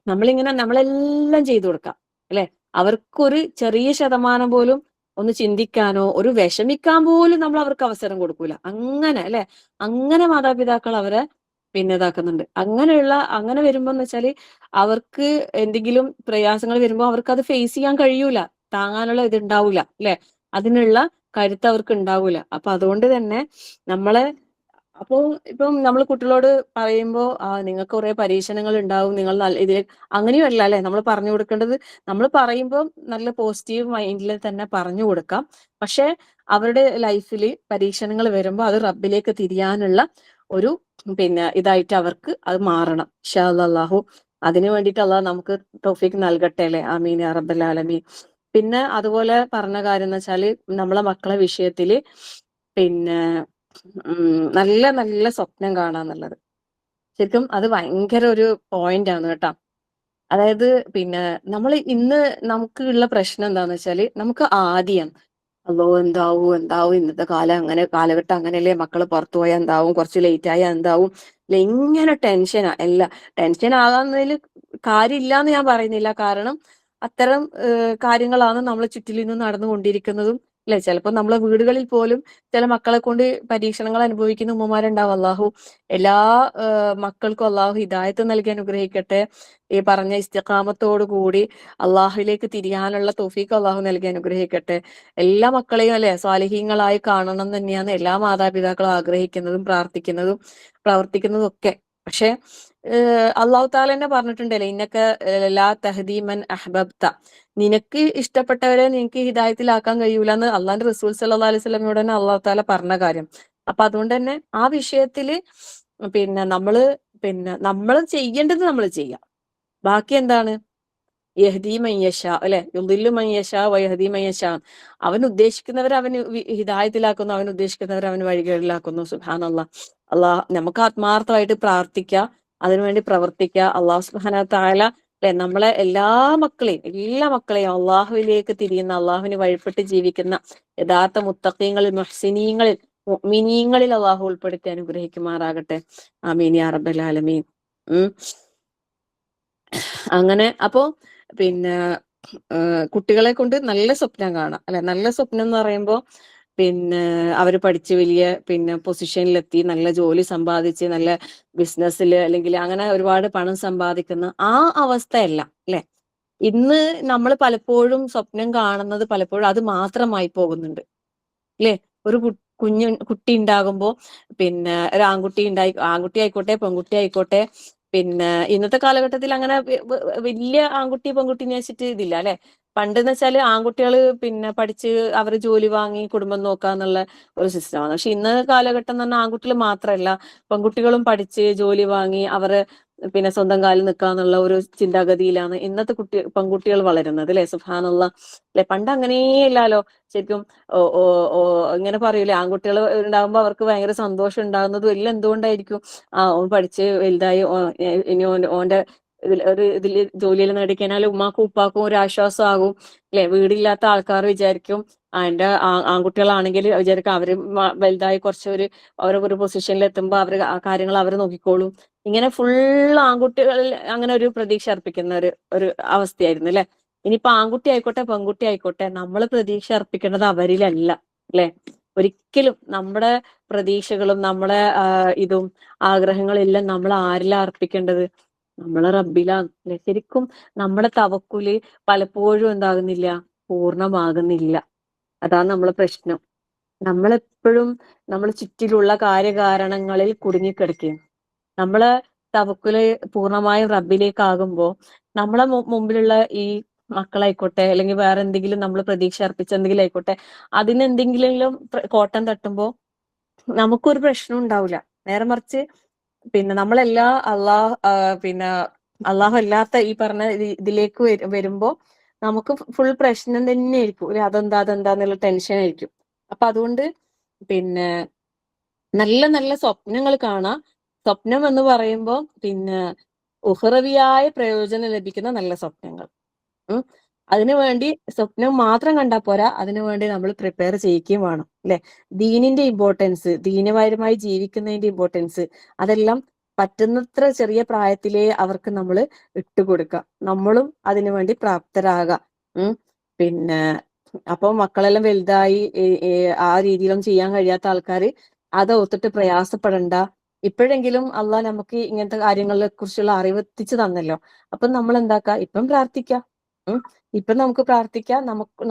നമ്മളിങ്ങനെ നമ്മളെല്ലാം ചെയ്തു കൊടുക്കാം, അല്ലെ? അവർക്കൊരു ചെറിയ ശതമാനം പോലും ഒന്ന് ചിന്തിക്കാനോ ഒരു വിഷമിക്കാൻ പോലും നമ്മൾ അവർക്ക് അവസരം കൊടുക്കൂല. അങ്ങനെ, അല്ലെ, അങ്ങനെ മാതാപിതാക്കൾ അവരെ പിന്നെ ഇതാക്കുന്നുണ്ട്. അങ്ങനെ വരുമ്പോ എന്ന് വെച്ചാല് അവർക്ക് എന്തെങ്കിലും പ്രയാസങ്ങൾ വരുമ്പോ അവർക്ക് അത് ഫേസ് ചെയ്യാൻ കഴിയൂല, താങ്ങാനുള്ള ഇത് ഉണ്ടാവൂല, അല്ലെ? അതിനുള്ള കരുത്ത് അവർക്ക് ഉണ്ടാവൂല. അപ്പൊ അതുകൊണ്ട് തന്നെ നമ്മളെ അപ്പോ ഇപ്പം നമ്മൾ കുട്ടികളോട് പറയുമ്പോ നിങ്ങൾക്ക് കുറെ പരീക്ഷണങ്ങൾ ഉണ്ടാവും, നിങ്ങൾ നല്ല ഇതിൽ അങ്ങനെയല്ല, അല്ലെ, നമ്മൾ പറഞ്ഞു കൊടുക്കേണ്ടത്. നമ്മൾ പറയുമ്പോൾ നല്ല പോസിറ്റീവ് മൈൻഡിൽ തന്നെ പറഞ്ഞു കൊടുക്കാം. പക്ഷെ അവരുടെ ലൈഫിൽ പരീക്ഷണങ്ങൾ വരുമ്പോൾ അത് റബ്ബിലേക്ക് തിരിയാനുള്ള ഒരു പിന്നെ ഇതായിട്ട് അവർക്ക് അത് മാറണം. ഇൻഷാ അല്ലാഹു അതിനു വേണ്ടിയിട്ട് അള്ളാഹ് നമുക്ക് തൗഫീഖ് നൽകട്ടെ, അല്ലെ? ആമീൻ യാ റബ്ബൽ ആലമീൻ. പിന്നെ അതുപോലെ പറഞ്ഞ കാര്യം എന്ന് വെച്ചാല് നമ്മളെ മക്കളെ വിഷയത്തില് പിന്നെ നല്ല നല്ല സ്വപ്നം കാണാന്നുള്ളത് ശരിക്കും അത് ഭയങ്കര ഒരു പോയിന്റ് ആണ് കേട്ടോ. അതായത് പിന്നെ നമ്മൾ ഇന്ന് നമുക്ക് ഉള്ള പ്രശ്നം എന്താന്ന് വെച്ചാല് നമുക്ക് ആദ്യം അല്ലോ എന്താവും എന്താവും ഇന്നത്തെ കാലഘട്ടം അങ്ങനെയല്ലേ, മക്കള് പുറത്തു പോയാൽ എന്താവും, കുറച്ച് ലേറ്റ് ആയാൽ എന്താവും, അല്ലെ? ഇങ്ങനെ ടെൻഷനാ. ടെൻഷൻ ആകാന്നതിൽ കാര്യമില്ലാന്ന് ഞാൻ പറയുന്നില്ല, കാരണം അത്തരം കാര്യങ്ങളാണ് നമ്മളെ ചുറ്റിൽ നിന്ന് നടന്നുകൊണ്ടിരിക്കുന്നതും, അല്ലെ? ചിലപ്പോൾ നമ്മളെ വീടുകളിൽ പോലും ചില മക്കളെ കൊണ്ട് പരീക്ഷണങ്ങൾ അനുഭവിക്കുന്ന ഉമ്മമാരുണ്ടാവും. അള്ളാഹു എല്ലാ മക്കൾക്കും അള്ളാഹു ഹിദായത്ത് നൽകി അനുഗ്രഹിക്കട്ടെ. ഈ പറഞ്ഞ ഇസ്തിഖാമത്തോടു കൂടി അള്ളാഹുലേക്ക് തിരിയാനുള്ള തൗഫീഖ് അള്ളാഹു നൽകി അനുഗ്രഹിക്കട്ടെ. എല്ലാ മക്കളെയും, അല്ലെ, സ്വാലിഹീങ്ങളായി കാണണം തന്നെയാണ് എല്ലാ മാതാപിതാക്കളും ആഗ്രഹിക്കുന്നതും പ്രാർത്ഥിക്കുന്നതും പ്രവർത്തിക്കുന്നതും ഒക്കെ. പക്ഷെ അള്ളാഹു താല തന്നെ പറഞ്ഞിട്ടുണ്ടല്ലേ, ഇന്നക ലാ തഹ്ദീ മൻ അഹ്ബബ്ത, നിനക്ക് ഇഷ്ടപ്പെട്ടവരെ നിനക്ക് ഹിദായത്തിലാക്കാൻ കഴിയൂല എന്ന് അള്ളാന്റെ റസൂൽ സല്ലല്ലാഹു അലൈഹി വസല്ലമയോട് തന്നെ അള്ളാഹു താല പറഞ്ഞ കാര്യം. അപ്പൊ അതുകൊണ്ട് തന്നെ ആ വിഷയത്തില് പിന്നെ നമ്മൾ ചെയ്യേണ്ടത് നമ്മൾ ചെയ്യാം. ബാക്കി എന്താണ്? യഹ്ദീ മൻ യശാ, അല്ലെ, യുദില്ലു മൻ യശാ വയഹ്ദീ മൻ യശാ. അവൻ ഉദ്ദേശിക്കുന്നവരെ അവന് ഹിദായത്തിലാക്കുന്നു, അവൻ ഉദ്ദേശിക്കുന്നവരെ അവന് വഴികളിലാക്കുന്നു. സുബ്ഹാനല്ലാഹ്. നമുക്ക് ആത്മാർത്ഥമായിട്ട് പ്രാർത്ഥിക്കാം, അതിനുവേണ്ടി പ്രവർത്തിക്കുക. അള്ളാഹു സുബ്ഹാനഹു വ തആല, അല്ലെ, നമ്മളെ എല്ലാ മക്കളെയും അള്ളാഹുവിലേക്ക് തിരിയുന്ന, അള്ളാഹുവിന് വഴിപ്പെട്ട് ജീവിക്കുന്ന യഥാർത്ഥ മുത്തഖീങ്ങളിൽ മുഹ്സിനീങ്ങളിൽ മുഅ്മിനീങ്ങളിൽ അള്ളാഹു ഉൾപ്പെടുത്തി അനുഗ്രഹിക്കുമാറാകട്ടെ. ആമീൻ യാ റബ്ബൽ ആലമീൻ. അങ്ങനെ അപ്പോ പിന്നെ കുട്ടികളെ കൊണ്ട് നല്ല സ്വപ്നം കാണാം, അല്ലെ? നല്ല സ്വപ്നം എന്ന് പറയുമ്പോൾ പിന്നെ അവര് പഠിച്ച് വലിയ പിന്നെ പൊസിഷനിലെത്തി നല്ല ജോലി സമ്പാദിച്ച് നല്ല ബിസിനസ്സിൽ അല്ലെങ്കിൽ അങ്ങനെ ഒരുപാട് പണം സമ്പാദിക്കുന്ന ആ അവസ്ഥയല്ല, അല്ലെ? ഇന്ന് നമ്മൾ പലപ്പോഴും സ്വപ്നം കാണുന്നത് പലപ്പോഴും അത് മാത്രമായി പോകുന്നുണ്ട്, അല്ലെ? ഒരു കുട്ടി ഉണ്ടാകുമ്പോ പിന്നെ ഒരു ആൺകുട്ടി ആയിക്കോട്ടെ പെൺകുട്ടി ആയിക്കോട്ടെ, പിന്നെ ഇന്നത്തെ കാലഘട്ടത്തിൽ അങ്ങനെ വലിയ ആൺകുട്ടി പെൺകുട്ടിനെ വെച്ചിട്ട് ഇതില്ല അല്ലെ. പണ്ടെന്ന് വെച്ചാല് ആൺകുട്ടികള് പിന്നെ പഠിച്ച് അവര് ജോലി വാങ്ങി കുടുംബം നോക്കാന്നുള്ള ഒരു സിസ്റ്റമാണ്. പക്ഷെ ഇന്ന് കാലഘട്ടം എന്ന് പറഞ്ഞാൽ ആൺകുട്ടികൾ മാത്രമല്ല, പെൺകുട്ടികളും പഠിച്ച് ജോലി വാങ്ങി അവര് പിന്നെ സ്വന്തം കാലിൽ നിൽക്കാന്നുള്ള ഒരു ചിന്താഗതിയിലാണ് ഇന്നത്തെ പെൺകുട്ടികൾ വളരുന്നത് അല്ലെ. സുബ്ഹാനല്ലാഹ് അല്ലെ. പണ്ട് അങ്ങനെയില്ലല്ലോ ശരിക്കും. ഓ ഓ ഓ ഇങ്ങനെ പറയൂലേ, ആൺകുട്ടികൾ ഉണ്ടാകുമ്പോൾ അവർക്ക് ഭയങ്കര സന്തോഷം ഉണ്ടാകുന്നതും എല്ലാം എന്തുകൊണ്ടായിരിക്കും? ഓൻ പഠിച്ച് വലുതായി ഇനി ഓന്റെ ഇതിൽ ജോലിയിൽ നേടിക്കഴിഞ്ഞാൽ ഉമ്മാക്കും ഉപ്പാക്കും ഒരു ആശ്വാസമാകും അല്ലെ. വീടില്ലാത്ത ആൾക്കാർ വിചാരിക്കും എന്റെ ആൺകുട്ടികളാണെങ്കിൽ വിചാരിക്കും അവര് വലുതായി കുറച്ചൊരു അവരൊരു പൊസിഷനിൽ എത്തുമ്പോൾ അവര് ആ കാര്യങ്ങൾ അവർ നോക്കിക്കോളും. ഇങ്ങനെ ഫുൾ ആൺകുട്ടികളിൽ അങ്ങനെ ഒരു പ്രതീക്ഷ അർപ്പിക്കുന്ന ഒരു അവസ്ഥയായിരുന്നു അല്ലെ. ഇനിയിപ്പോ ആൺകുട്ടി ആയിക്കോട്ടെ പെൺകുട്ടി ആയിക്കോട്ടെ, നമ്മൾ പ്രതീക്ഷ അർപ്പിക്കേണ്ടത് അവരിലല്ല അല്ലെ. ഒരിക്കലും നമ്മുടെ പ്രതീക്ഷകളും നമ്മുടെ ഇതും ആഗ്രഹങ്ങളെല്ലാം നമ്മൾ ആരിലാ അർപ്പിക്കേണ്ടത്? നമ്മളെ റബ്ബിലാണ് അല്ലെ. ശരിക്കും നമ്മുടെ തവക്കുല് പലപ്പോഴും എന്താകുന്നില്ല, പൂർണ്ണമാകുന്നില്ല. അതാണ് നമ്മളെ പ്രശ്നം. നമ്മളെപ്പോഴും നമ്മൾ ചുറ്റിലുള്ള കാര്യകാരണങ്ങളിൽ കുടുങ്ങിക്കിടക്കുകയും നമ്മളെ തവക്കുല് പൂർണ്ണമായും റബ്ബിലേക്കാകുമ്പോ നമ്മളെ മുമ്പിലുള്ള ഈ മക്കളായിക്കോട്ടെ അല്ലെങ്കിൽ വേറെ എന്തെങ്കിലും നമ്മൾ പ്രതീക്ഷ അർപ്പിച്ച എന്തെങ്കിലും ആയിക്കോട്ടെ, അതിനെന്തെങ്കിലും കോട്ടം തട്ടുമ്പോ നമുക്കൊരു പ്രശ്നം ഉണ്ടാവില്ല. നേരെ മറിച്ച് പിന്നെ നമ്മളെല്ലാ പിന്നെ അള്ളാഹു അല്ലാത്ത ഈ പറഞ്ഞ ഇതിലേക്ക് വരുമ്പോ നമുക്ക് ഫുൾ പ്രശ്നം തന്നെയായിരിക്കും. അതെന്താന്നുള്ള ടെൻഷൻ ആയിരിക്കും. അപ്പൊ അതുകൊണ്ട് പിന്നെ നല്ല നല്ല സ്വപ്നങ്ങൾ കാണാം. സ്വപ്നം എന്ന് പറയുമ്പോൾ പിന്നെ ഉഹ്റവിയായ പ്രയോജനം ലഭിക്കുന്ന നല്ല സ്വപ്നങ്ങൾ. അതിനുവേണ്ടി സ്വപ്നം മാത്രം കണ്ടാൽ പോരാ, അതിനുവേണ്ടി നമ്മൾ പ്രിപ്പയർ ചെയ്യിക്കുകയും വേണം അല്ലെ. ദീനിന്റെ ഇമ്പോർട്ടൻസ്, ദീനപരമായി ജീവിക്കുന്നതിന്റെ ഇമ്പോർട്ടൻസ്, അതെല്ലാം പറ്റുന്നത്ര ചെറിയ പ്രായത്തിലേ അവർക്ക് നമ്മൾ ഇട്ടുകൊടുക്കുക. നമ്മളും അതിനുവേണ്ടി പ്രാപ്തരാകാം. പിന്നെ അപ്പൊ മക്കളെല്ലാം വലുതായി ആ രീതിയിലൊന്നും ചെയ്യാൻ കഴിയാത്ത ആൾക്കാര് അത് ഓർത്തിട്ട് പ്രയാസപ്പെടണ്ട. ഇപ്പോഴെങ്കിലും അള്ളാഹ് നമുക്ക് ഇങ്ങനത്തെ കാര്യങ്ങളെ കുറിച്ചുള്ള അറിവ് എത്തിച്ചു തന്നല്ലോ. അപ്പൊ നമ്മൾ എന്താക്കുക, ഇപ്പം പ്രാർത്ഥിക്കാം. ഇപ്പം നമുക്ക് പ്രാർത്ഥിക്കാം,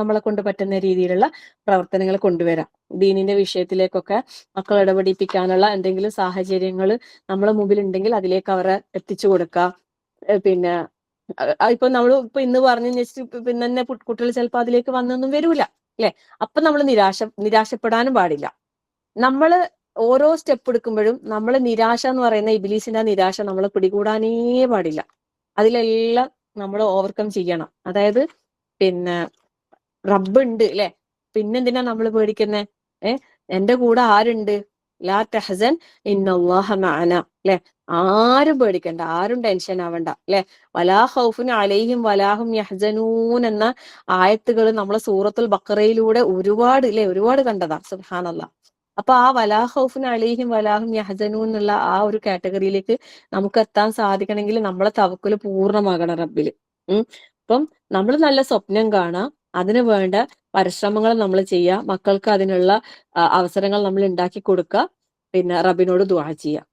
നമ്മളെ കൊണ്ട് പറ്റുന്ന രീതിയിലുള്ള പ്രവർത്തനങ്ങൾ കൊണ്ടുവരാം. ദീനിന്റെ വിഷയത്തിലേക്കൊക്കെ മക്കൾ ഇടപെടിപ്പിക്കാനുള്ള എന്തെങ്കിലും സാഹചര്യങ്ങൾ നമ്മളെ മുമ്പിൽ ഉണ്ടെങ്കിൽ അതിലേക്ക് അവരെ എത്തിച്ചു കൊടുക്കുക. പിന്നെ ഇപ്പൊ നമ്മൾ ഇപ്പൊ ഇന്ന് പറഞ്ഞു വെച്ചിട്ട് പിന്നെ തന്നെ കുട്ടികൾ ചിലപ്പോൾ അതിലേക്ക് വന്നൊന്നും വരൂല അല്ലെ. അപ്പൊ നമ്മൾ നിരാശപ്പെടാനും പാടില്ല. നമ്മള് ഓരോ സ്റ്റെപ്പ് എടുക്കുമ്പോഴും നമ്മൾ നിരാശ എന്ന് പറയുന്ന ഇബ്ലീസിന്റെ നിരാശ നമ്മളെ പിടികൂടാനേ പാടില്ല. അതിലെല്ലാം നമ്മൾ ഓവർകം ചെയ്യണം. അതായത് പിന്നെ റബ്ബുണ്ട് അല്ലെ, പിന്നെന്തിനാ നമ്മൾ പേടിക്കുന്നേ? എന്റെ കൂടെ ആരുണ്ട്? ലാ തഹ്സൻ ഇന്നല്ലാഹ മഅന അല്ലെ. ആരും പേടിക്കണ്ട, ആരും ടെൻഷൻ ആവണ്ട അല്ലെ. വലാ ഖൗഫുൻ അലൈഹിം വലാഹും യഹ്സനൂൻ എന്ന ആയത്തുകൾ നമ്മളെ സൂറത്തുൽ ബഖറയിലൂടെ ഒരുപാട് കണ്ടതാ. സുബ്ഹാനല്ലാഹ്. അപ്പൊ ആ വലാ ഖൗഫുൻ അലൈഹിം വലാഹും യഹ്സനൂൻ എന്നുള്ള ആ ഒരു കാറ്റഗറിയിലേക്ക് നമുക്ക് എത്താൻ സാധിക്കണമെങ്കിൽ നമ്മളെ തവക്കുൽ പൂർണ്ണമാകണം റബ്ബിൽ. അപ്പം നമ്മൾ നല്ല സ്വപ്നം കാണാം, അതിനു വേണ്ട പരിശ്രമങ്ങൾ നമ്മൾ ചെയ്യുക, മക്കൾക്ക് അതിനുള്ള അവസരങ്ങൾ നമ്മൾ ഉണ്ടാക്കി കൊടുക്കുക, പിന്നെ റബ്ബിനോട് ദുആ ചെയ്യുക.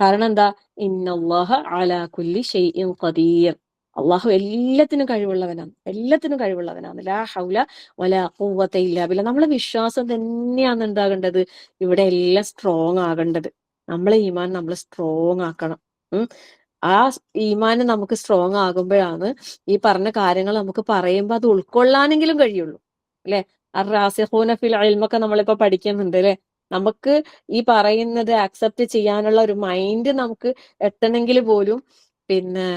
കാരണം എന്താ? ഇന്നല്ലാഹ അലാ കുല്ലി ഷൈഇൻ ഖദീർ. അള്ളാഹു എല്ലാത്തിനും കഴിവുള്ളവനാണ്. ലാ ഹൗല വലാ ഖുവത ഇല്ലാ ബില്ലാ. നമ്മളെ വിശ്വാസം തന്നെയാണ് എന്താകേണ്ടത്, ഇവിടെ എല്ലാം സ്ട്രോങ് ആകേണ്ടത്. നമ്മളെ ഈമാൻ നമ്മൾ സ്ട്രോങ് ആക്കണം. ആ ഈമാൻ നമുക്ക് സ്ട്രോങ് ആകുമ്പോഴാണ് ഈ പറഞ്ഞ കാര്യങ്ങൾ നമുക്ക് പറയുമ്പോൾ അത് ഉൾക്കൊള്ളാനെങ്കിലും കഴിയുള്ളൂ അല്ലെ. അർ-റാസിഖൂന ഫിൽ ഇൽമൊക്കെ നമ്മളിപ്പോ പഠിക്കുന്നുണ്ട് അല്ലെ. നമുക്ക് ഈ പറയുന്നത് അക്സെപ്റ്റ് ചെയ്യാനുള്ള ഒരു മൈൻഡ് നമുക്ക് എത്തണമെങ്കിൽ പോലും പിന്നെ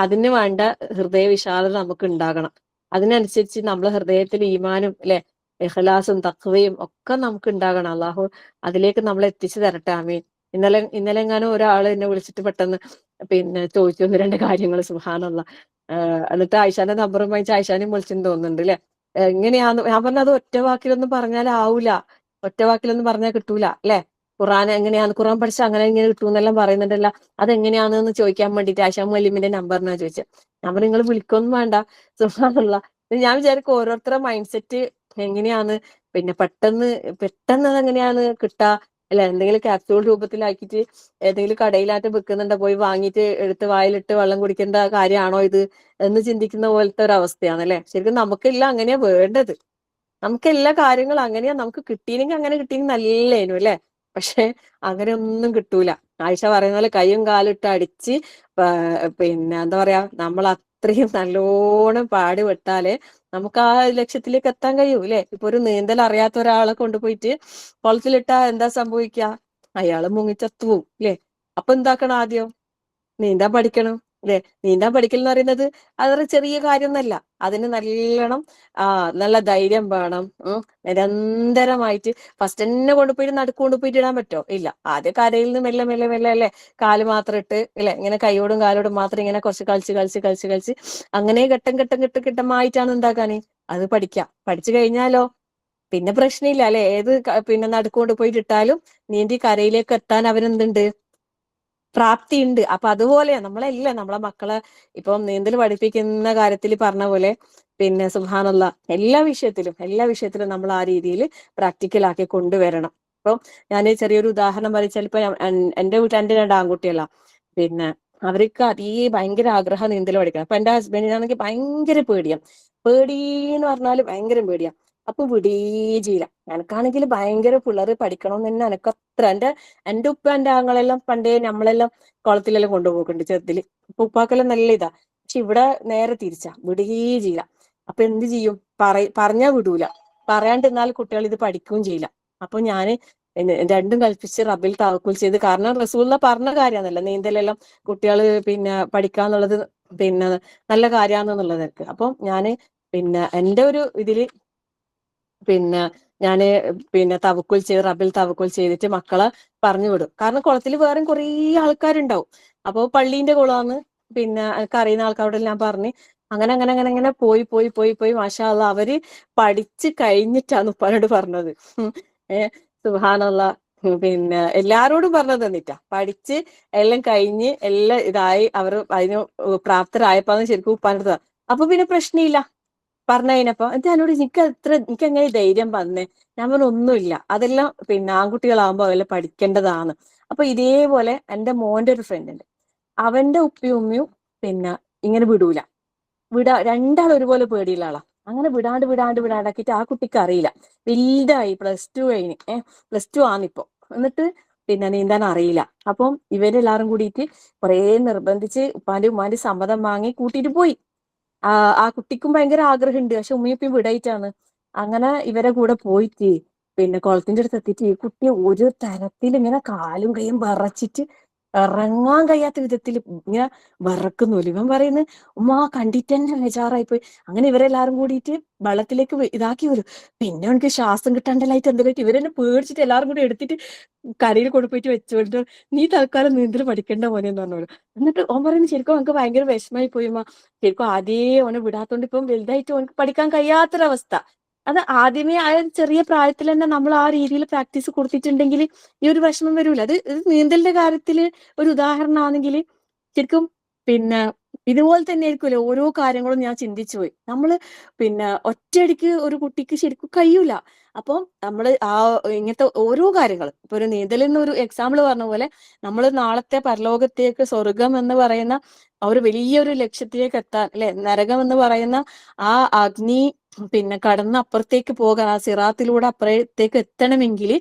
അതിന് വേണ്ട ഹൃദയ വിശാലത നമുക്ക് ഉണ്ടാകണം. അതിനനുസരിച്ച് നമ്മളെ ഹൃദയത്തിൽ ഈമാനും അല്ലെ ഇഖ്ലാസും തഖ്വയും ഒക്കെ നമുക്ക് ഉണ്ടാകണം. അള്ളാഹു അതിലേക്ക് നമ്മളെ എത്തിച്ചു തരട്ടെ. ആമീൻ. ഇന്നലെ എങ്ങാനും ഒരാൾ എന്നെ വിളിച്ചിട്ട് പെട്ടെന്ന് പിന്നെ ചോദിച്ചു 1-2 കാര്യങ്ങൾ. സുബ്ഹാനല്ലാഹ്. എന്നിട്ട് ആയിഷാന്റെ നമ്പറും വാങ്ങിച്ച് ആയിഷാനെയും വിളിച്ചെന്ന് തോന്നുന്നുണ്ട് അല്ലെ. എങ്ങനെയാന്ന് ഞാൻ പറഞ്ഞത്, അത് ഒറ്റ വാക്കിലൊന്നും പറഞ്ഞാൽ ആവൂല, ഒറ്റ വാക്കിലൊന്നും പറഞ്ഞാൽ കിട്ടൂല അല്ലെ. ഖുർആൻ എങ്ങനെയാന്ന്, ഖുർആൻ പഠിച്ചാൽ അങ്ങനെ ഇങ്ങനെ കിട്ടൂന്നെല്ലാം പറയുന്നുണ്ടല്ല, അതെങ്ങനെയാണെന്ന് ചോദിക്കാൻ വേണ്ടിയിട്ട് ആയിഷ മുഅല്ലിമിന്റെ നമ്പറിനാ ചോദിച്ചത്. ഞാൻ പറഞ്ഞു നിങ്ങൾ വിളിക്കൊന്നും വേണ്ട. സുബ്ഹാനല്ലാഹ്. ഞാൻ വിചാരിക്കും ഓരോരുത്തരുടെ മൈൻഡ് സെറ്റ് എങ്ങനെയാന്ന്, പിന്നെ പെട്ടെന്ന് അതെങ്ങനെയാന്ന് കിട്ടാ അല്ലെ. എന്തെങ്കിലും ക്യാപ്സ്യൂൾ രൂപത്തിലാക്കിയിട്ട് ഏതെങ്കിലും കടയിലായിട്ട് വിൽക്കുന്നുണ്ടോ, പോയി വാങ്ങിയിട്ട് എടുത്ത് വായിലിട്ട് വെള്ളം കുടിക്കേണ്ട കാര്യമാണോ ഇത് എന്ന് ചിന്തിക്കുന്ന പോലത്തെ ഒരു അവസ്ഥയാണ് അല്ലെ. ശരിക്കും നമുക്കെല്ലാം അങ്ങനെയാ വേണ്ടത്. നമുക്ക് എല്ലാ കാര്യങ്ങളും അങ്ങനെയാ, നമുക്ക് കിട്ടിയില്ലെങ്കിൽ അങ്ങനെ കിട്ടിയെങ്കിൽ നല്ലേനു അല്ലെ. പക്ഷെ അങ്ങനെ ഒന്നും കിട്ടൂല. ആയിഷ പറയുന്ന പോലെ കയ്യും കാലും ഇട്ട് അടിച്ച് പിന്നെ എന്താ പറയാ, നമ്മൾ അത്രയും നല്ലോണം പാടുപെട്ടാലേ നമുക്ക് ആ ലക്ഷ്യത്തിലേക്ക് എത്താൻ കഴിയൂ അല്ലെ. ഇപ്പൊ ഒരു നീന്തൽ അറിയാത്ത ഒരാളെ കൊണ്ടുപോയിട്ട് കുളത്തിലിട്ടാ എന്താ സംഭവിക്കുക? അയാള് മുങ്ങിച്ചത്തു പോവും അല്ലെ. അപ്പൊ എന്താക്കണം? ആദ്യം നീന്താൻ പഠിക്കണം അല്ലെ. നീന്താൻ പഠിക്കൽ എന്ന് പറയുന്നത് അതൊരു ചെറിയ കാര്യമൊന്നല്ല. അതിന് നല്ലോണം നല്ല ധൈര്യം വേണം. നിരന്തരമായിട്ട് ഫസ്റ്റ് തന്നെ കൊണ്ടുപോയിട്ട് നടുക്ക് കൊണ്ടുപോയിട്ട് ഇടാൻ പറ്റോ? ഇല്ല. ആദ്യം കരയിൽ നിന്ന് മെല്ലെ മെല്ലെ മെല്ലെ അല്ലെ, കാല് മാത്രം ഇട്ട് അല്ലെ, ഇങ്ങനെ കൈയോടും കാലോടും മാത്രം ഇങ്ങനെ കുറച്ച് കളിച്ച് അങ്ങനെ ഘട്ടമായിട്ടാണ് എന്താക്കാന് അത് പഠിക്കുക. പഠിച്ചു കഴിഞ്ഞാലോ പിന്നെ പ്രശ്നമില്ല അല്ലെ. ഏത് പിന്നെ നടുക്ക് കൊണ്ടുപോയിട്ട് ഇട്ടാലും നീന്തി കരയിലേക്ക് എത്താൻ അവനെന്തുണ്ട്, പ്രാപ്തിയുണ്ട്. അപ്പൊ അതുപോലെ നമ്മളെല്ലാം നമ്മളെ മക്കളെ ഇപ്പം നീന്തൽ പഠിപ്പിക്കുന്ന കാര്യത്തിൽ പറഞ്ഞ പോലെ പിന്നെ സുബ്ഹാനല്ലാഹ് എല്ലാ വിഷയത്തിലും നമ്മൾ ആ രീതിയിൽ പ്രാക്ടിക്കൽ ആക്കി കൊണ്ടുവരണം. ഇപ്പൊ ഞാൻ ചെറിയൊരു ഉദാഹരണം പറയിച്ചാൽ, ഇപ്പൊ എന്റെ വീട്ടിൽ എന്റെ 2 ആൺകുട്ടികളാ. പിന്നെ അവർക്ക് ഭയങ്കര ആഗ്രഹം നീന്തൽ പഠിക്കണം. അപ്പൊ എന്റെ ഹസ്ബൻഡിനാണെങ്കിൽ ഭയങ്കര പേടിയെന്ന് പറഞ്ഞാല് ഭയങ്കര പേടിയാ. അപ്പൊ വിടേജില്ല. എനക്കാണെങ്കിൽ ഭയങ്കര പിള്ളേർ പഠിക്കണം എന്ന് തന്നെ എനക്കത്ര. എന്റെ ഉപ്പ എന്റെ ആങ്ങളെല്ലാം പണ്ടേ നമ്മളെല്ലാം കുളത്തിലെല്ലാം കൊണ്ടുപോകുന്നുണ്ട് ചെറുതില്. അപ്പൊ ഉപ്പാക്കെല്ലാം നല്ല ഇതാ. പക്ഷെ ഇവിടെ നേരെ തിരിച്ചാ, വിടുകേജില്ല. അപ്പൊ എന്ത് ചെയ്യും? പറഞ്ഞാ വിടൂല. പറയാണ്ടിരുന്നാൽ കുട്ടികൾ ഇത് പഠിക്കുകയും ചെയ്യില്ല. അപ്പൊ ഞാന് രണ്ടും കൽപ്പിച്ച് റബ്ബിൽ തവക്കുൽ ചെയ്ത്, കാരണം റസൂലുള്ള പറഞ്ഞ കാര്യമാണല്ലോ നീന്തലെല്ലാം കുട്ടികൾ പിന്നെ പഠിക്കാന്നുള്ളത്, പിന്നെ നല്ല കാര്യമാണെന്നുള്ളത് എനിക്ക്. അപ്പം ഞാന് പിന്നെ എന്റെ ഒരു ഇതില് പിന്നെ ഞാന് പിന്നെ റബ്ബിൽ തവക്കുൽ ചെയ്തിട്ട് മക്കളെ പറഞ്ഞു വിടും. കാരണം കുളത്തിൽ വേറെ കുറേ ആൾക്കാരുണ്ടാവും. അപ്പൊ പള്ളീന്റെ കുളമാണ്, പിന്നെ എനിക്ക് അറിയുന്ന ആൾക്കാരോട് ഞാൻ പറഞ്ഞ് അങ്ങനെ പോയി മാഷാ അല്ലാഹ് അവര് പഠിച്ച് കഴിഞ്ഞിട്ടാണ് ഉപ്പാനോട് പറഞ്ഞത്. സുബ്ഹാനല്ലാഹ്. പിന്നെ എല്ലാരോടും പറഞ്ഞത് തന്നിട്ടാ. പഠിച്ച് എല്ലാം കഴിഞ്ഞ് എല്ലാം ഇതായി അവർ അതിന് പ്രാപ്തരായപ്പോന്ന് ശരിക്കും ഉപ്പാനോട്. അപ്പൊ പിന്നെ പ്രശ്നമില്ല. പറഞ്ഞു കഴിഞ്ഞപ്പോ എന്നോട് എനിക്ക് എങ്ങനെ ധൈര്യം വന്നേ? ഞാൻ പറഞ്ഞു ഒന്നുമില്ല, അതെല്ലാം പിന്നെ ആൺകുട്ടികളാകുമ്പോ അതെല്ലാം പഠിക്കേണ്ടതാണ്. അപ്പൊ ഇതേപോലെ എന്റെ മോന്റെ ഒരു ഫ്രണ്ട് ഉണ്ട്. അവന്റെ ഉപ്പയും ഉമ്മയും പിന്നെ ഇങ്ങനെ രണ്ടാൾ ഒരുപോലെ പേടിയുള്ള ആളാ. അങ്ങനെ വിടാണ്ടാക്കിയിട്ട് ആ കുട്ടിക്ക് അറിയില്ല. വലുതായി +2 ആണിപ്പോ. എന്നിട്ട് പിന്നെ നീന്താൻ അറിയില്ല. അപ്പം ഇവരെല്ലാരും കൂടിയിട്ട് കുറെ നിർബന്ധിച്ച് ഉപ്പാന്റെ ഉമ്മാന്റെ സമ്മതം വാങ്ങി കൂട്ടിയിട്ട് പോയി. ആ കുട്ടിക്കും ഭയങ്കര ആഗ്രഹമുണ്ട്. പക്ഷെ ഉമ്മയും ഉപ്പയും വിടായിട്ടാണ്. അങ്ങനെ ഇവരെ കൂടെ പോയിട്ട് പിന്നെ കുളത്തിന്റെ അടുത്ത് എത്തിയിട്ട് ഈ കുട്ടി ഒരു തരത്തിൽ ഇങ്ങനെ കാലും കൈയും വിറച്ചിട്ട് ഇറങ്ങാൻ കഴിയാത്ത വിധത്തിൽ ഇങ്ങനെ വിറക്കുന്നു. ഇവൻ പറയുന്നത് ഉമ്മ കണ്ടിട്ട് തന്നെ ബേജാറായി പോയി. അങ്ങനെ ഇവരെല്ലാരും കൂടിയിട്ട് വെള്ളത്തിലേക്ക് ഇതാക്കി വരും. പിന്നെ അവനക്ക് ശ്വാസം കിട്ടാണ്ടല്ലായിട്ട് എന്തെങ്കിലും ഇവരെന്നെ പേടിച്ചിട്ട് എല്ലാരും കൂടി എടുത്തിട്ട് കരയിൽ കൊണ്ടുപോയിട്ട് വെച്ചോണ്ട്, നീ തൽക്കാലം നീന്തൽ പഠിക്കേണ്ട മോനെ എന്ന് പറഞ്ഞോളൂ. എന്നിട്ട് ഓൻ പറയുന്നത് ശരിക്കും അവനക്ക് ഭയങ്കര വിഷമായി പോയി. ശരിക്കും ആദ്യമേ ഓനെ വിടാത്തോണ്ട് ഇപ്പം വലുതായിട്ട് ഓനക്ക് പഠിക്കാൻ കഴിയാത്തൊരവസ്ഥ. അത് ആദ്യമേ ആ ചെറിയ പ്രായത്തിൽ തന്നെ നമ്മൾ ആ രീതിയിൽ പ്രാക്ടീസ് കൊടുത്തിട്ടുണ്ടെങ്കിൽ ഈ ഒരു വിഷമം വരൂല. അത് നീന്തലിന്റെ കാര്യത്തിൽ ഒരു ഉദാഹരണമാണെങ്കിൽ ശരിക്കും പിന്നെ ഇതുപോലെ തന്നെ ആയിരിക്കുമല്ലോ ഓരോ കാര്യങ്ങളും. ഞാൻ ചിന്തിച്ചു പോയി, നമ്മള് പിന്നെ ഒറ്റയടിക്ക് ഒരു കുട്ടിക്ക് ശരിക്കും കഴിയൂല. അപ്പം നമ്മള് ഇങ്ങനത്തെ ഓരോ കാര്യങ്ങൾ, ഇപ്പൊ ഒരു നീന്തലിന് ഒരു എക്സാമ്പിൾ പറഞ്ഞ പോലെ നമ്മൾ നാളത്തെ പരലോകത്തേക്ക് സ്വർഗം എന്ന് പറയുന്ന ഒരു വലിയൊരു ലക്ഷ്യത്തിലേക്ക് എത്താൻ അല്ലെ, നരകം എന്ന് പറയുന്ന ആ അഗ്നി പിന്നെ കടന്ന് അപ്പുറത്തേക്ക് പോകാൻ, ആ സിറാത്തിലൂടെ അപ്പുറത്തേക്ക് എത്തണമെങ്കിൽ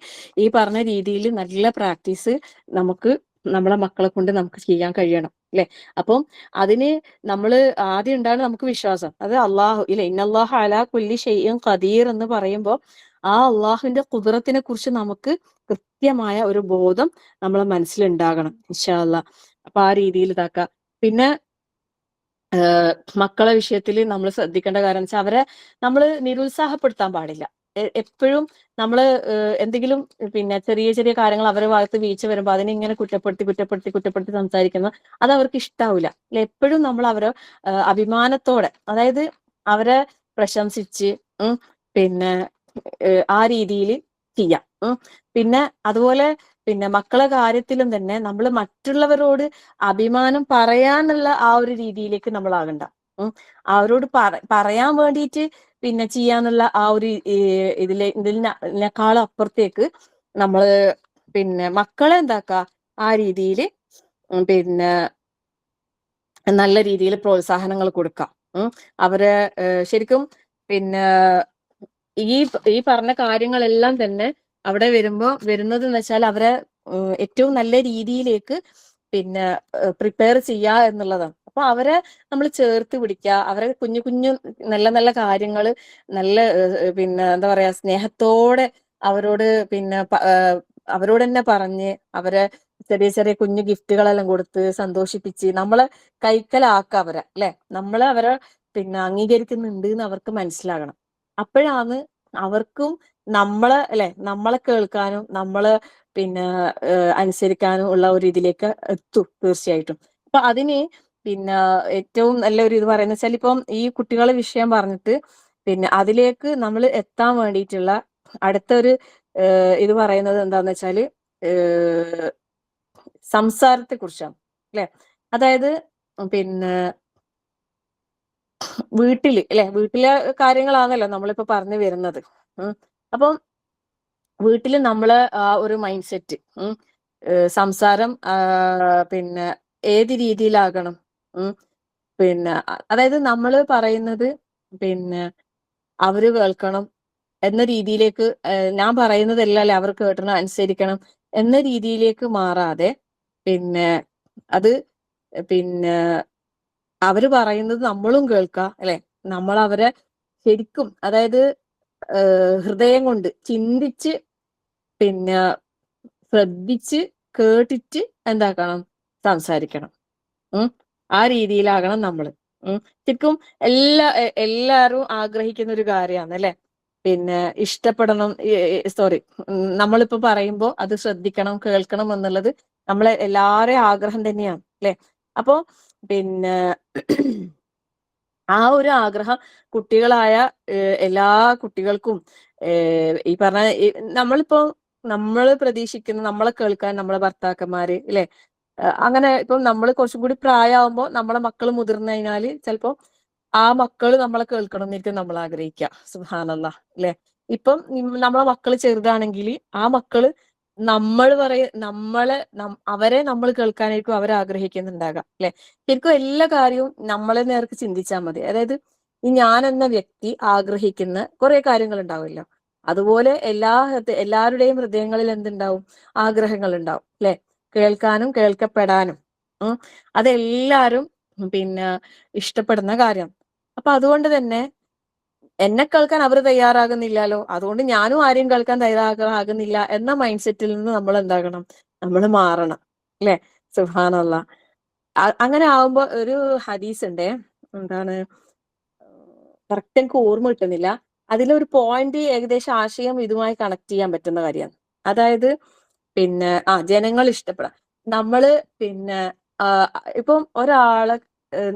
ഈ പറഞ്ഞ രീതിയിൽ നല്ല പ്രാക്ടീസ് നമുക്ക് നമ്മളെ മക്കളെ കൊണ്ട് നമുക്ക് ചെയ്യാൻ കഴിയണം അല്ലെ. അപ്പം അതിന് നമ്മള് ആദ്യം ഉണ്ടാകുന്ന നമുക്ക് വിശ്വാസം, അത് അള്ളാഹു ഇല്ല, ഇന്നല്ലാഹു അലാ കുല്ലി ഷൈഇൻ ഖദീർ എന്ന് പറയുമ്പോൾ ആ അള്ളാഹുവിന്റെ ഖുദ്റത്തിനെ കുറിച്ച് നമുക്ക് കൃത്യമായ ഒരു ബോധം നമ്മളെ മനസ്സിലുണ്ടാകണം ഇൻഷാ അല്ലാഹ്. അപ്പൊ ആ രീതിയിൽ ഇതാക്കാം. പിന്നെ മക്കളെ വിഷയത്തിൽ നമ്മൾ ശ്രദ്ധിക്കേണ്ട കാര്യം വെച്ചാൽ അവരെ നമ്മൾ നിരുത്സാഹപ്പെടുത്താൻ പാടില്ല. എപ്പോഴും നമ്മൾ എന്തെങ്കിലും പിന്നെ ചെറിയ ചെറിയ കാര്യങ്ങൾ അവരുടെ ഭാഗത്ത് വീഴ്ച വരുമ്പോൾ അതിനെ ഇങ്ങനെ കുറ്റപ്പെടുത്തി സംസാരിക്കുന്ന അത് അവർക്ക് ഇഷ്ടാവില്ല അല്ലെ. എപ്പോഴും നമ്മൾ അവരെ അഭിമാനത്തോടെ, അതായത് അവരെ പ്രശംസിച്ച് പിന്നെ ആ രീതിയിൽ ചെയ്യാം. പിന്നെ അതുപോലെ പിന്നെ മക്കളെ കാര്യത്തിലും തന്നെ നമ്മൾ മറ്റുള്ളവരോട് അഭിമാനം പറയാനുള്ള ആ ഒരു രീതിയിലേക്ക് നമ്മൾ ആകണ്ട. അവരോട് പറയാൻ വേണ്ടിയിട്ട് പിന്നെ ചെയ്യാന്നുള്ള ആ ഒരു ഇതിനേക്കാളും അപ്പുറത്തേക്ക് നമ്മള് പിന്നെ മക്കളെ എന്താക്ക ആ രീതിയിൽ പിന്നെ നല്ല രീതിയിൽ പ്രോത്സാഹനങ്ങൾ കൊടുക്കാം. അവരെ ശരിക്കും പിന്നെ ഈ പറഞ്ഞ കാര്യങ്ങളെല്ലാം തന്നെ അവിടെ വരുന്നത് എന്ന് വെച്ചാൽ അവരെ ഏറ്റവും നല്ല രീതിയിലേക്ക് പിന്നെ പ്രിപ്പയർ ചെയ്യുക എന്നുള്ളതാണ്. അപ്പൊ അവരെ നമ്മൾ ചേർത്ത് പിടിക്കുക, അവരെ കുഞ്ഞു കുഞ്ഞു നല്ല നല്ല കാര്യങ്ങൾ നല്ല പിന്നെ എന്താ പറയാ സ്നേഹത്തോടെ അവരോട് പിന്നെ അവരോട് തന്നെ പറഞ്ഞ് അവരെ ചെറിയ ചെറിയ കുഞ്ഞു ഗിഫ്റ്റുകളെല്ലാം കൊടുത്ത് സന്തോഷിപ്പിച്ച് നമ്മളെ കൈക്കലാക്ക അവരെ അല്ലെ, നമ്മളെ അവരെ പിന്നെ അംഗീകരിക്കുന്നുണ്ട് എന്ന് അവർക്ക് മനസ്സിലാകണം. അപ്പോഴാണ് അവർക്കും നമ്മളെ കേൾക്കാനും നമ്മളെ പിന്നെ അനുസരിക്കാനും ഉള്ള ഒരു ഇതിലേക്ക് എത്തും തീർച്ചയായിട്ടും. അപ്പൊ അതിന് പിന്നെ ഏറ്റവും നല്ലൊരു ഇത് പറയുന്ന വെച്ചാൽ ഇപ്പം ഈ കുട്ടികളെ വിഷയം പറഞ്ഞിട്ട് പിന്നെ അതിലേക്ക് നമ്മൾ എത്താൻ വേണ്ടിയിട്ടുള്ള അടുത്തൊരു ഇത് പറയുന്നത് എന്താന്ന് വെച്ചാല് സംസാരത്തെ കുറിച്ചാണ് അല്ലെ. അതായത് പിന്നെ വീട്ടിലെ കാര്യങ്ങളാണല്ലോ നമ്മളിപ്പോ പറഞ്ഞു വരുന്നത്. അപ്പം വീട്ടില് നമ്മള് ആ ഒരു മൈൻഡ് സെറ്റ് സംസാരം പിന്നെ ഏത് രീതിയിലാകണം, പിന്നെ അതായത് നമ്മള് പറയുന്നത് പിന്നെ അവര് കേൾക്കണം എന്ന രീതിയിലേക്ക്, ഞാൻ പറയുന്നതല്ലേ അവർ കേട്ടണം അനുസരിക്കണം എന്ന രീതിയിലേക്ക് മാറാതെ പിന്നെ അത് പിന്നെ അവര് പറയുന്നത് നമ്മളും കേൾക്കാം അല്ലെ, നമ്മൾ അവരെ ശരിക്കും അതായത് ഹൃദയം കൊണ്ട് ചിന്തിച്ച് പിന്നെ ശ്രദ്ധിച്ച് കേട്ടിട്ട് എന്താക്കണം സംസാരിക്കണം. ആ രീതിയിലാകണം നമ്മള്. ശരിക്കും എല്ലാരും ആഗ്രഹിക്കുന്ന ഒരു കാര്യമാണ് അല്ലെ, പിന്നെ ഇഷ്ടപ്പെടണം, സോറി നമ്മളിപ്പോ പറയുമ്പോ അത് ശ്രദ്ധിക്കണം കേൾക്കണം എന്നുള്ളത് നമ്മളെ എല്ലാവരെയും ആഗ്രഹം തന്നെയാണ് അല്ലെ. അപ്പോ പിന്നെ ആ ഒരു ആഗ്രഹം കുട്ടികളായ എല്ലാ കുട്ടികൾക്കും ഈ പറഞ്ഞ നമ്മളിപ്പോ നമ്മൾ പ്രതീക്ഷിക്കുന്ന നമ്മളെ കേൾക്കാൻ നമ്മളെ ഭർത്താക്കന്മാര് ഇല്ലെ, അങ്ങനെ ഇപ്പം നമ്മൾ കുറച്ചും കൂടി പ്രായമാകുമ്പോൾ നമ്മളെ മക്കൾ മുതിർന്നു കഴിഞ്ഞാല് ചിലപ്പോ ആ മക്കള് നമ്മളെ കേൾക്കണം എന്നിരിക്കും നമ്മൾ ആഗ്രഹിക്കുക. സുബ്ഹാനല്ലാഹ് അല്ലെ. ഇപ്പം നമ്മളെ മക്കള് ചെറുതാണെങ്കിൽ ആ മക്കള് അവരെ നമ്മൾ കേൾക്കാനായിരിക്കും അവർ ആഗ്രഹിക്കുന്നുണ്ടാകാം അല്ലെ. ശരിക്കും എല്ലാ കാര്യവും നമ്മളെ നേർക്ക് ചിന്തിച്ചാൽ മതി. അതായത് ഈ ഞാൻ എന്ന വ്യക്തി ആഗ്രഹിക്കുന്ന കുറെ കാര്യങ്ങൾ ഉണ്ടാവുമല്ലോ, അതുപോലെ എല്ലാവരുടെയും ഹൃദയങ്ങളിൽ എന്തുണ്ടാവും, ആഗ്രഹങ്ങൾ ഉണ്ടാവും അല്ലെ, കേൾക്കാനും കേൾക്കപ്പെടാനും. അതെല്ലാരും പിന്നെ ഇഷ്ടപ്പെടുന്ന കാര്യം. അപ്പൊ അതുകൊണ്ട് തന്നെ എന്നെ കേൾക്കാൻ അവർ തയ്യാറാകുന്നില്ലല്ലോ, അതുകൊണ്ട് ഞാനും ആരെയും കേൾക്കാൻ തയ്യാറാകുന്നില്ല എന്ന മൈൻഡ് സെറ്റിൽ നിന്ന് നമ്മൾ എന്താകണം, നമ്മൾ മാറണം അല്ലെ. സുബ്ഹാനല്ലാഹ്. അങ്ങനെ ആവുമ്പോ ഒരു ഹദീസ് ഉണ്ടേ, എന്താണ് കറക്റ്റ് എനിക്ക് ഓർമ്മ കിട്ടുന്നില്ല, അതിലൊരു പോയിന്റ് ഏകദേശം ആശയം ഇതുമായി കണക്ട് ചെയ്യാൻ പറ്റുന്ന കാര്യമാണ്. അതായത് പിന്നെ ജനങ്ങൾ ഇഷ്ടപ്പെടാം നമ്മള് പിന്നെ ഇപ്പം ഒരാളെ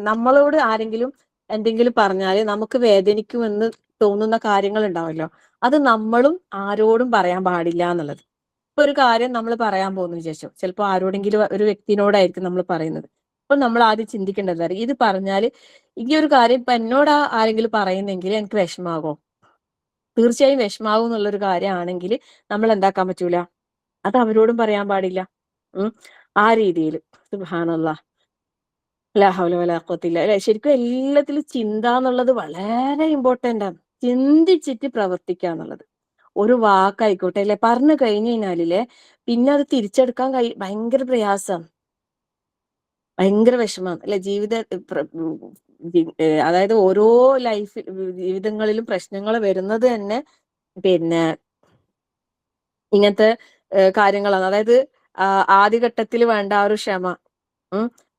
നമ്മളോട് ആരെങ്കിലും എന്തെങ്കിലും പറഞ്ഞാല് നമുക്ക് വേദനിക്കുമെന്ന് തോന്നുന്ന കാര്യങ്ങൾ ഉണ്ടാവല്ലോ, അത് നമ്മളും ആരോടും പറയാൻ പാടില്ല എന്നുള്ളത്. ഇപ്പൊ ഒരു കാര്യം നമ്മൾ പറയാൻ പോകുന്നു വിചാരിച്ചു, ചിലപ്പോൾ ആരോടെങ്കിലും ഒരു വ്യക്തിനോടായിരിക്കും നമ്മൾ പറയുന്നത്. അപ്പൊ നമ്മൾ ആദ്യം ചിന്തിക്കേണ്ടത് ഇത് പറഞ്ഞാല് ഈ ഒരു കാര്യം ഇപ്പൊ എന്നോട് ആരെങ്കിലും പറയുന്നെങ്കിൽ എനിക്ക് വിഷമാകോ, തീർച്ചയായും വിഷമാവും എന്നുള്ളൊരു കാര്യമാണെങ്കിൽ നമ്മൾ എന്താക്കാൻ പറ്റൂല, അത് അവരോടും പറയാൻ പാടില്ല. ആ രീതിയിൽ സുബ്ഹാനല്ലാഹ് ലാ ഹൗല വലാ ഖുവത ഇല്ല അല്ലെ. ശരിക്കും എല്ലാത്തിലും ചിന്ത എന്നുള്ളത് വളരെ ഇമ്പോർട്ടന്റ് ആണ്. ചിന്തിച്ചിട്ട് പ്രവർത്തിക്കുക എന്നുള്ളത്. ഒരു വാക്കായിക്കോട്ടെ അല്ലെ, പറഞ്ഞു കഴിഞ്ഞു കഴിഞ്ഞാലില്ലേ പിന്നെ അത് തിരിച്ചെടുക്കാൻ ഭയങ്കര പ്രയാസം, ഭയങ്കര വിഷമം അല്ലെ. അതായത് ഓരോ ജീവിതങ്ങളിലും പ്രശ്നങ്ങൾ വരുന്നത് തന്നെ പിന്നെ ഇങ്ങനത്തെ കാര്യങ്ങളാണ്. അതായത് ആദ്യഘട്ടത്തിൽ വേണ്ട ആ ഒരു ക്ഷമ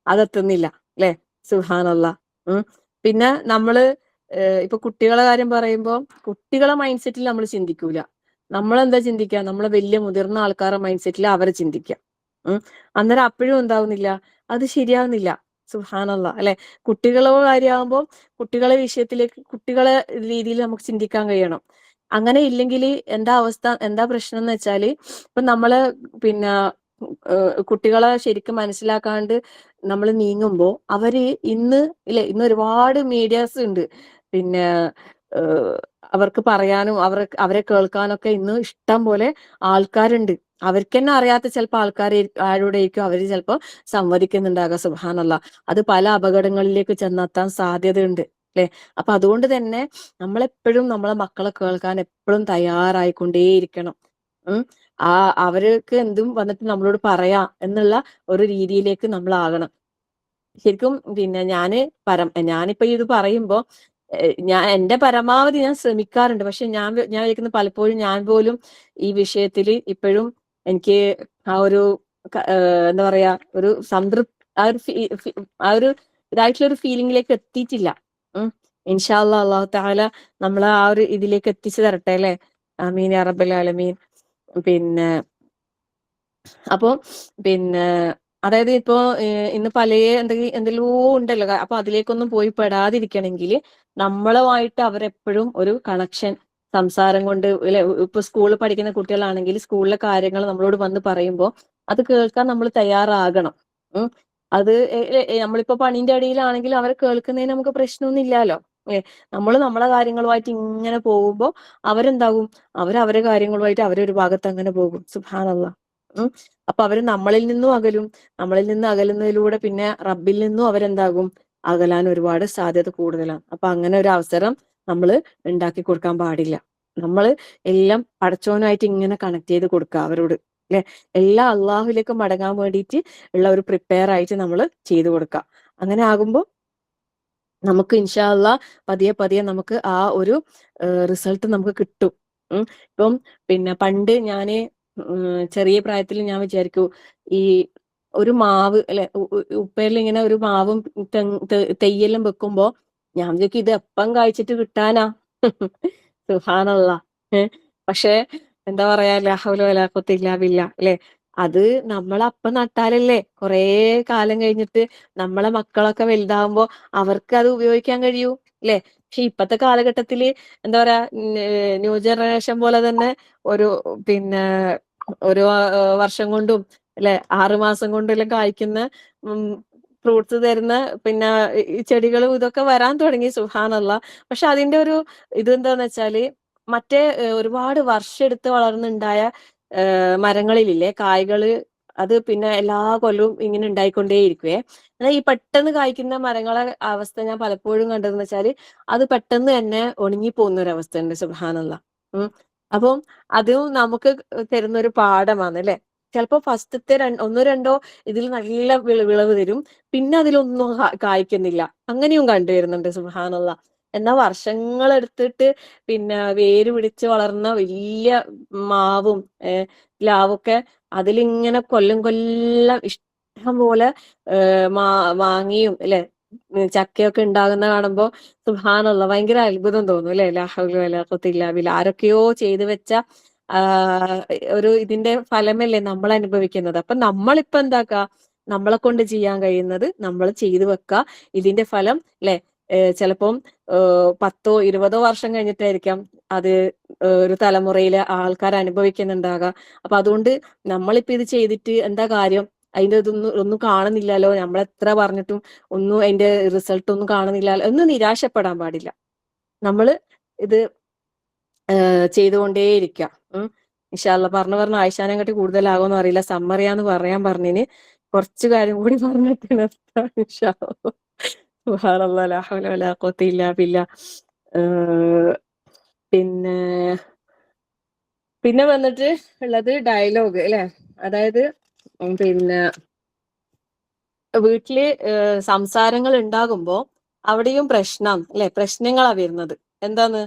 അതെത്തുന്നില്ല അല്ലെ. സുബ്ഹാനല്ലാഹ്. പിന്നെ നമ്മള് ഇപ്പൊ കുട്ടികളെ കാര്യം പറയുമ്പോൾ കുട്ടികളെ മൈൻഡ് സെറ്റിൽ നമ്മൾ ചിന്തിക്കൂല, നമ്മളെന്താ ചിന്തിക്കുക, നമ്മളെ വലിയ മുതിർന്ന ആൾക്കാരുടെ മൈൻഡ് സെറ്റിൽ അവരെ ചിന്തിക്കുക. അന്നേരം അപ്പോഴും എന്താവുന്നില്ല, അത് ശരിയാവുന്നില്ല. സുബ്ഹാനല്ലാഹ് അല്ലെ. കുട്ടികളെ കാര്യമാകുമ്പോൾ കുട്ടികളെ വിഷയത്തിലേക്ക് കുട്ടികളെ രീതിയിൽ നമുക്ക് ചിന്തിക്കാൻ കഴിയണം. അങ്ങനെ ഇല്ലെങ്കിൽ എന്താ അവസ്ഥ, എന്താ പ്രശ്നം എന്ന് വെച്ചാല് ഇപ്പൊ നമ്മള് പിന്നെ കുട്ടികളെ ശരിക്കും മനസ്സിലാക്കാണ്ട് നമ്മൾ നീങ്ങുമ്പോ അവര് ഇന്ന് ഒരുപാട് മീഡിയാസ് ഉണ്ട്, പിന്നെ അവർക്ക് പറയാനും അവരെ കേൾക്കാനൊക്കെ ഇന്ന് ഇഷ്ടം പോലെ ആൾക്കാരുണ്ട്. അവർക്ക് തന്നെ അറിയാത്ത ചിലപ്പോൾ ആരോടായിരിക്കും അവര് ചിലപ്പോ സംവദിക്കുന്നുണ്ടാകാം. സുബ്ഹാനല്ലാഹ്. അത് പല അപകടങ്ങളിലേക്ക് ചെന്നെത്താൻ സാധ്യതയുണ്ട് ല്ലേ? അപ്പൊ അതുകൊണ്ട് തന്നെ നമ്മളെപ്പോഴും നമ്മളെ മക്കളെ കേൾക്കാൻ എപ്പോഴും തയ്യാറായിക്കൊണ്ടേയിരിക്കണം. ഉം. അവർക്ക് എന്തും വന്നിട്ട് നമ്മളോട് പറയാം എന്നുള്ള ഒരു രീതിയിലേക്ക് നമ്മളാകണം. ശരിക്കും പിന്നെ ഞാനിപ്പോ ഇത് പറയുമ്പോ ഞാൻ എന്റെ പരമാവധി ഞാൻ ശ്രമിക്കാറുണ്ട്. പക്ഷെ ഞാൻ വിചാരിക്കുന്നത് പലപ്പോഴും ഞാൻ പോലും ഈ വിഷയത്തില് ഇപ്പോഴും എനിക്ക് ആ ഒരു എന്താ പറയാ ഒരു ആ ഒരു ആ ഒരു ഇതായിട്ടുള്ള ഒരു ഫീലിംഗിലേക്ക് എത്തിയിട്ടില്ല. ഉം. ഇൻഷാ അല്ലാഹ് അല്ലാഹു തആല നമ്മളെ ആ ഒരു ഇതിലേക്ക് എത്തിച്ചു തരട്ടെ അല്ലെ. ആമീൻ യാ റബ്ബൽ ആലമീൻ. പിന്നെ അപ്പൊ പിന്നെ അതായത് ഇപ്പോ ഇന്ന് എന്തെല്ലോ ഉണ്ടല്ലോ. അപ്പൊ അതിലേക്കൊന്നും പോയി പെടാതിരിക്കണമെങ്കിൽ നമ്മളുമായിട്ട് അവരെപ്പോഴും ഒരു കണക്ഷൻ സംസാരം കൊണ്ട് ഇപ്പൊ സ്കൂളിൽ പഠിക്കുന്ന കുട്ടികളാണെങ്കിൽ സ്കൂളിലെ കാര്യങ്ങൾ നമ്മളോട് വന്ന് പറയുമ്പോൾ അത് കേൾക്കാൻ നമ്മൾ തയ്യാറാകണം. ഉം. അത് നമ്മളിപ്പോ പണിന്റെ ഇടയിലാണെങ്കിൽ അവരെ കേൾക്കുന്നതിന് നമുക്ക് പ്രശ്നമൊന്നും ഇല്ലാലോ. നമ്മൾ നമ്മളെ കാര്യങ്ങളുമായിട്ട് ഇങ്ങനെ പോകുമ്പോ അവരെന്താകും, അവരെ കാര്യങ്ങളുമായിട്ട് അവരൊരു ഭാഗത്ത് അങ്ങനെ പോകും. സുബ്ഹാനല്ലാഹ്. അപ്പൊ അവര് നമ്മളിൽ നിന്നും അകലും. നമ്മളിൽ നിന്ന് അകലുന്നതിലൂടെ പിന്നെ റബ്ബിൽ നിന്നും അവരെന്താകും, അകലാൻ ഒരുപാട് സാധ്യത കൂടുതലാണ്. അപ്പൊ അങ്ങനെ ഒരു അവസരം നമ്മൾ ഉണ്ടാക്കി കൊടുക്കാൻ പാടില്ല. നമ്മൾ എല്ലാം പടച്ചോനായിട്ട് ഇങ്ങനെ കണക്ട് ചെയ്ത് കൊടുക്കുക അവരോട്, അല്ലെ? എല്ലാം അള്ളാഹുലേക്ക് മടങ്ങാൻ വേണ്ടിയിട്ട് ഉള്ള ഒരു പ്രിപ്പയർ ആയിട്ട് നമ്മൾ ചെയ്തു കൊടുക്കുക. അങ്ങനെ ആകുമ്പോ നമുക്ക് ഇൻഷാ അല്ലാഹ് പതിയെ പതിയെ നമുക്ക് ആ ഒരു റിസൾട്ട് നമുക്ക് കിട്ടും. ഇപ്പം പിന്നെ പണ്ട് ഞാന് ചെറിയ പ്രായത്തിൽ ഞാൻ വിചാരിക്കൂ, ഈ ഒരു മാവ് അല്ലെ, ഉപ്പേരിൽ ഇങ്ങനെ ഒരു മാവും തെയ്യെല്ലാം വെക്കുമ്പോ ഞാൻ വിചാരിക്കും ഇത് എപ്പം കഴിച്ചിട്ട് കിട്ടാനാ. സുബ്ഹാനല്ലാഹ്. പക്ഷെ എന്താ പറയാ, ലാ ഹൗല വലാ ഖുവത ഇല്ലാ ബില്ലാ, അല്ലെ? അത് നമ്മൾ അപ്പം നട്ടാലല്ലേ കുറേ കാലം കഴിഞ്ഞിട്ട് നമ്മളെ മക്കളൊക്കെ വലുതാവുമ്പോ അവർക്ക് അത് ഉപയോഗിക്കാൻ കഴിയൂ, അല്ലെ? പക്ഷെ ഇപ്പത്തെ കാലഘട്ടത്തില് എന്താ പറയാ, ന്യൂ ജനറേഷൻ പോലെ തന്നെ ഒരു പിന്നെ ഒരു വർഷം കൊണ്ടും അല്ലെ 6 മാസം കൊണ്ടെല്ലാം കായ്ക്കുന്ന ഫ്രൂട്ട്സ് തരുന്ന പിന്നെ ഈ ചെടികളും ഇതൊക്കെ വരാൻ തുടങ്ങി. സുബ്ഹാനല്ലാഹ്. പക്ഷെ അതിന്റെ ഒരു ഇതെന്താന്ന് വെച്ചാല് മറ്റേ ഒരുപാട് വർഷം എടുത്ത് വളർന്നുണ്ടായ മരങ്ങളിലില്ലേ കായ്കള്, അത് പിന്നെ എല്ലാ കൊല്ലവും ഇങ്ങനെ ഉണ്ടായിക്കൊണ്ടേയിരിക്കുവേ. എന്നാൽ ഈ പെട്ടെന്ന് കായ്ക്കുന്ന മരങ്ങളെ അവസ്ഥ ഞാൻ പലപ്പോഴും കണ്ടതെന്ന് വെച്ചാല് അത് പെട്ടെന്ന് തന്നെ ഉണങ്ങി പോകുന്ന ഒരു അവസ്ഥയുണ്ട്. സുബ്ഹാനല്ലാഹ്. അപ്പം അതും നമുക്ക് തരുന്ന ഒരു പാഠമാണ്, അല്ലെ? ചിലപ്പോ ഫസ്റ്റത്തെ ഒന്നോ രണ്ടോ ഇതിൽ നല്ല വിളവ് തരും, പിന്നെ അതിലൊന്നും കായ്ക്കുന്നില്ല. അങ്ങനെയും കണ്ടുവരുന്നുണ്ട്. സുബ്ഹാനല്ലാഹ്. എന്നാൽ വർഷങ്ങൾ എടുത്തിട്ട് പിന്നെ വേര് പിടിച്ച് വളർന്ന വലിയ മാവും പ്ലാവൊക്കെ അതിലിങ്ങനെ കൊല്ലം കൊല്ലം ഇഷ്ടം പോലെ മാങ്ങയും അല്ലെ ചക്കയൊക്കെ ഉണ്ടാകുന്ന കാണുമ്പോ സുബ്ഹാനല്ലാഹ് ഭയങ്കര അത്ഭുതം തോന്നും, അല്ലെ? ലാ ഹൗല വലാ ഖുവത ഇല്ലാ ബില്ലാ. ആരൊക്കെയോ ചെയ്തു വെച്ച ആ ഒരു ഇതിന്റെ ഫലമല്ലേ നമ്മൾ അനുഭവിക്കുന്നത്. അപ്പൊ നമ്മളിപ്പോ എന്താക്കാ, നമ്മളെ കൊണ്ട് ചെയ്യാൻ കഴിയുന്നത് നമ്മൾ ചെയ്തു വെക്കുക. ഇതിന്റെ ഫലം അല്ലെ ചിലപ്പം 10-20 വർഷം കഴിഞ്ഞിട്ടായിരിക്കാം അത് ഒരു തലമുറയിലെ ആൾക്കാർ അനുഭവിക്കുന്നുണ്ടാകാം. അപ്പൊ അതുകൊണ്ട് നമ്മളിപ്പോ ഇത് ചെയ്തിട്ട് എന്താ കാര്യം? അതിന്റെ ഒന്നും കാണുന്നില്ലല്ലോ, നമ്മളെത്ര പറഞ്ഞിട്ടും ഒന്നും അതിന്റെ റിസൾട്ട് ഒന്നും കാണുന്നില്ലല്ലോ എന്ന് നിരാശപ്പെടാൻ പാടില്ല. നമ്മള് ഇത് ചെയ്തുകൊണ്ടേയിരിക്കുക. ഇൻഷാ അല്ലാഹ്. പറഞ്ഞ ആയിഷാനെ കാട്ടി കൂടുതലാകുമെന്ന് അറിയില്ല. സമ്മറിയാന്ന് പറയാൻ പറഞ്ഞിന് കുറച്ച് കാര്യം കൂടി പറഞ്ഞിട്ട് നിർത്താം ഇൻഷാ അല്ലാഹ്. സുബ്ഹാനല്ലാഹ്. ലാ ഹൗല വലാ ഖുവത ഇല്ലാ ബില്ലാ. പിന്നെ പിന്നെ വന്നിട്ട് ഉള്ളത് ഡയലോഗ്, അല്ലെ? അതായത് പിന്നെ വീട്ടില് സംസാരങ്ങൾ ഉണ്ടാകുമ്പോ അവിടെയും പ്രശ്നം, അല്ലെ? പ്രശ്നങ്ങളാ വരുന്നത്. എന്താന്ന്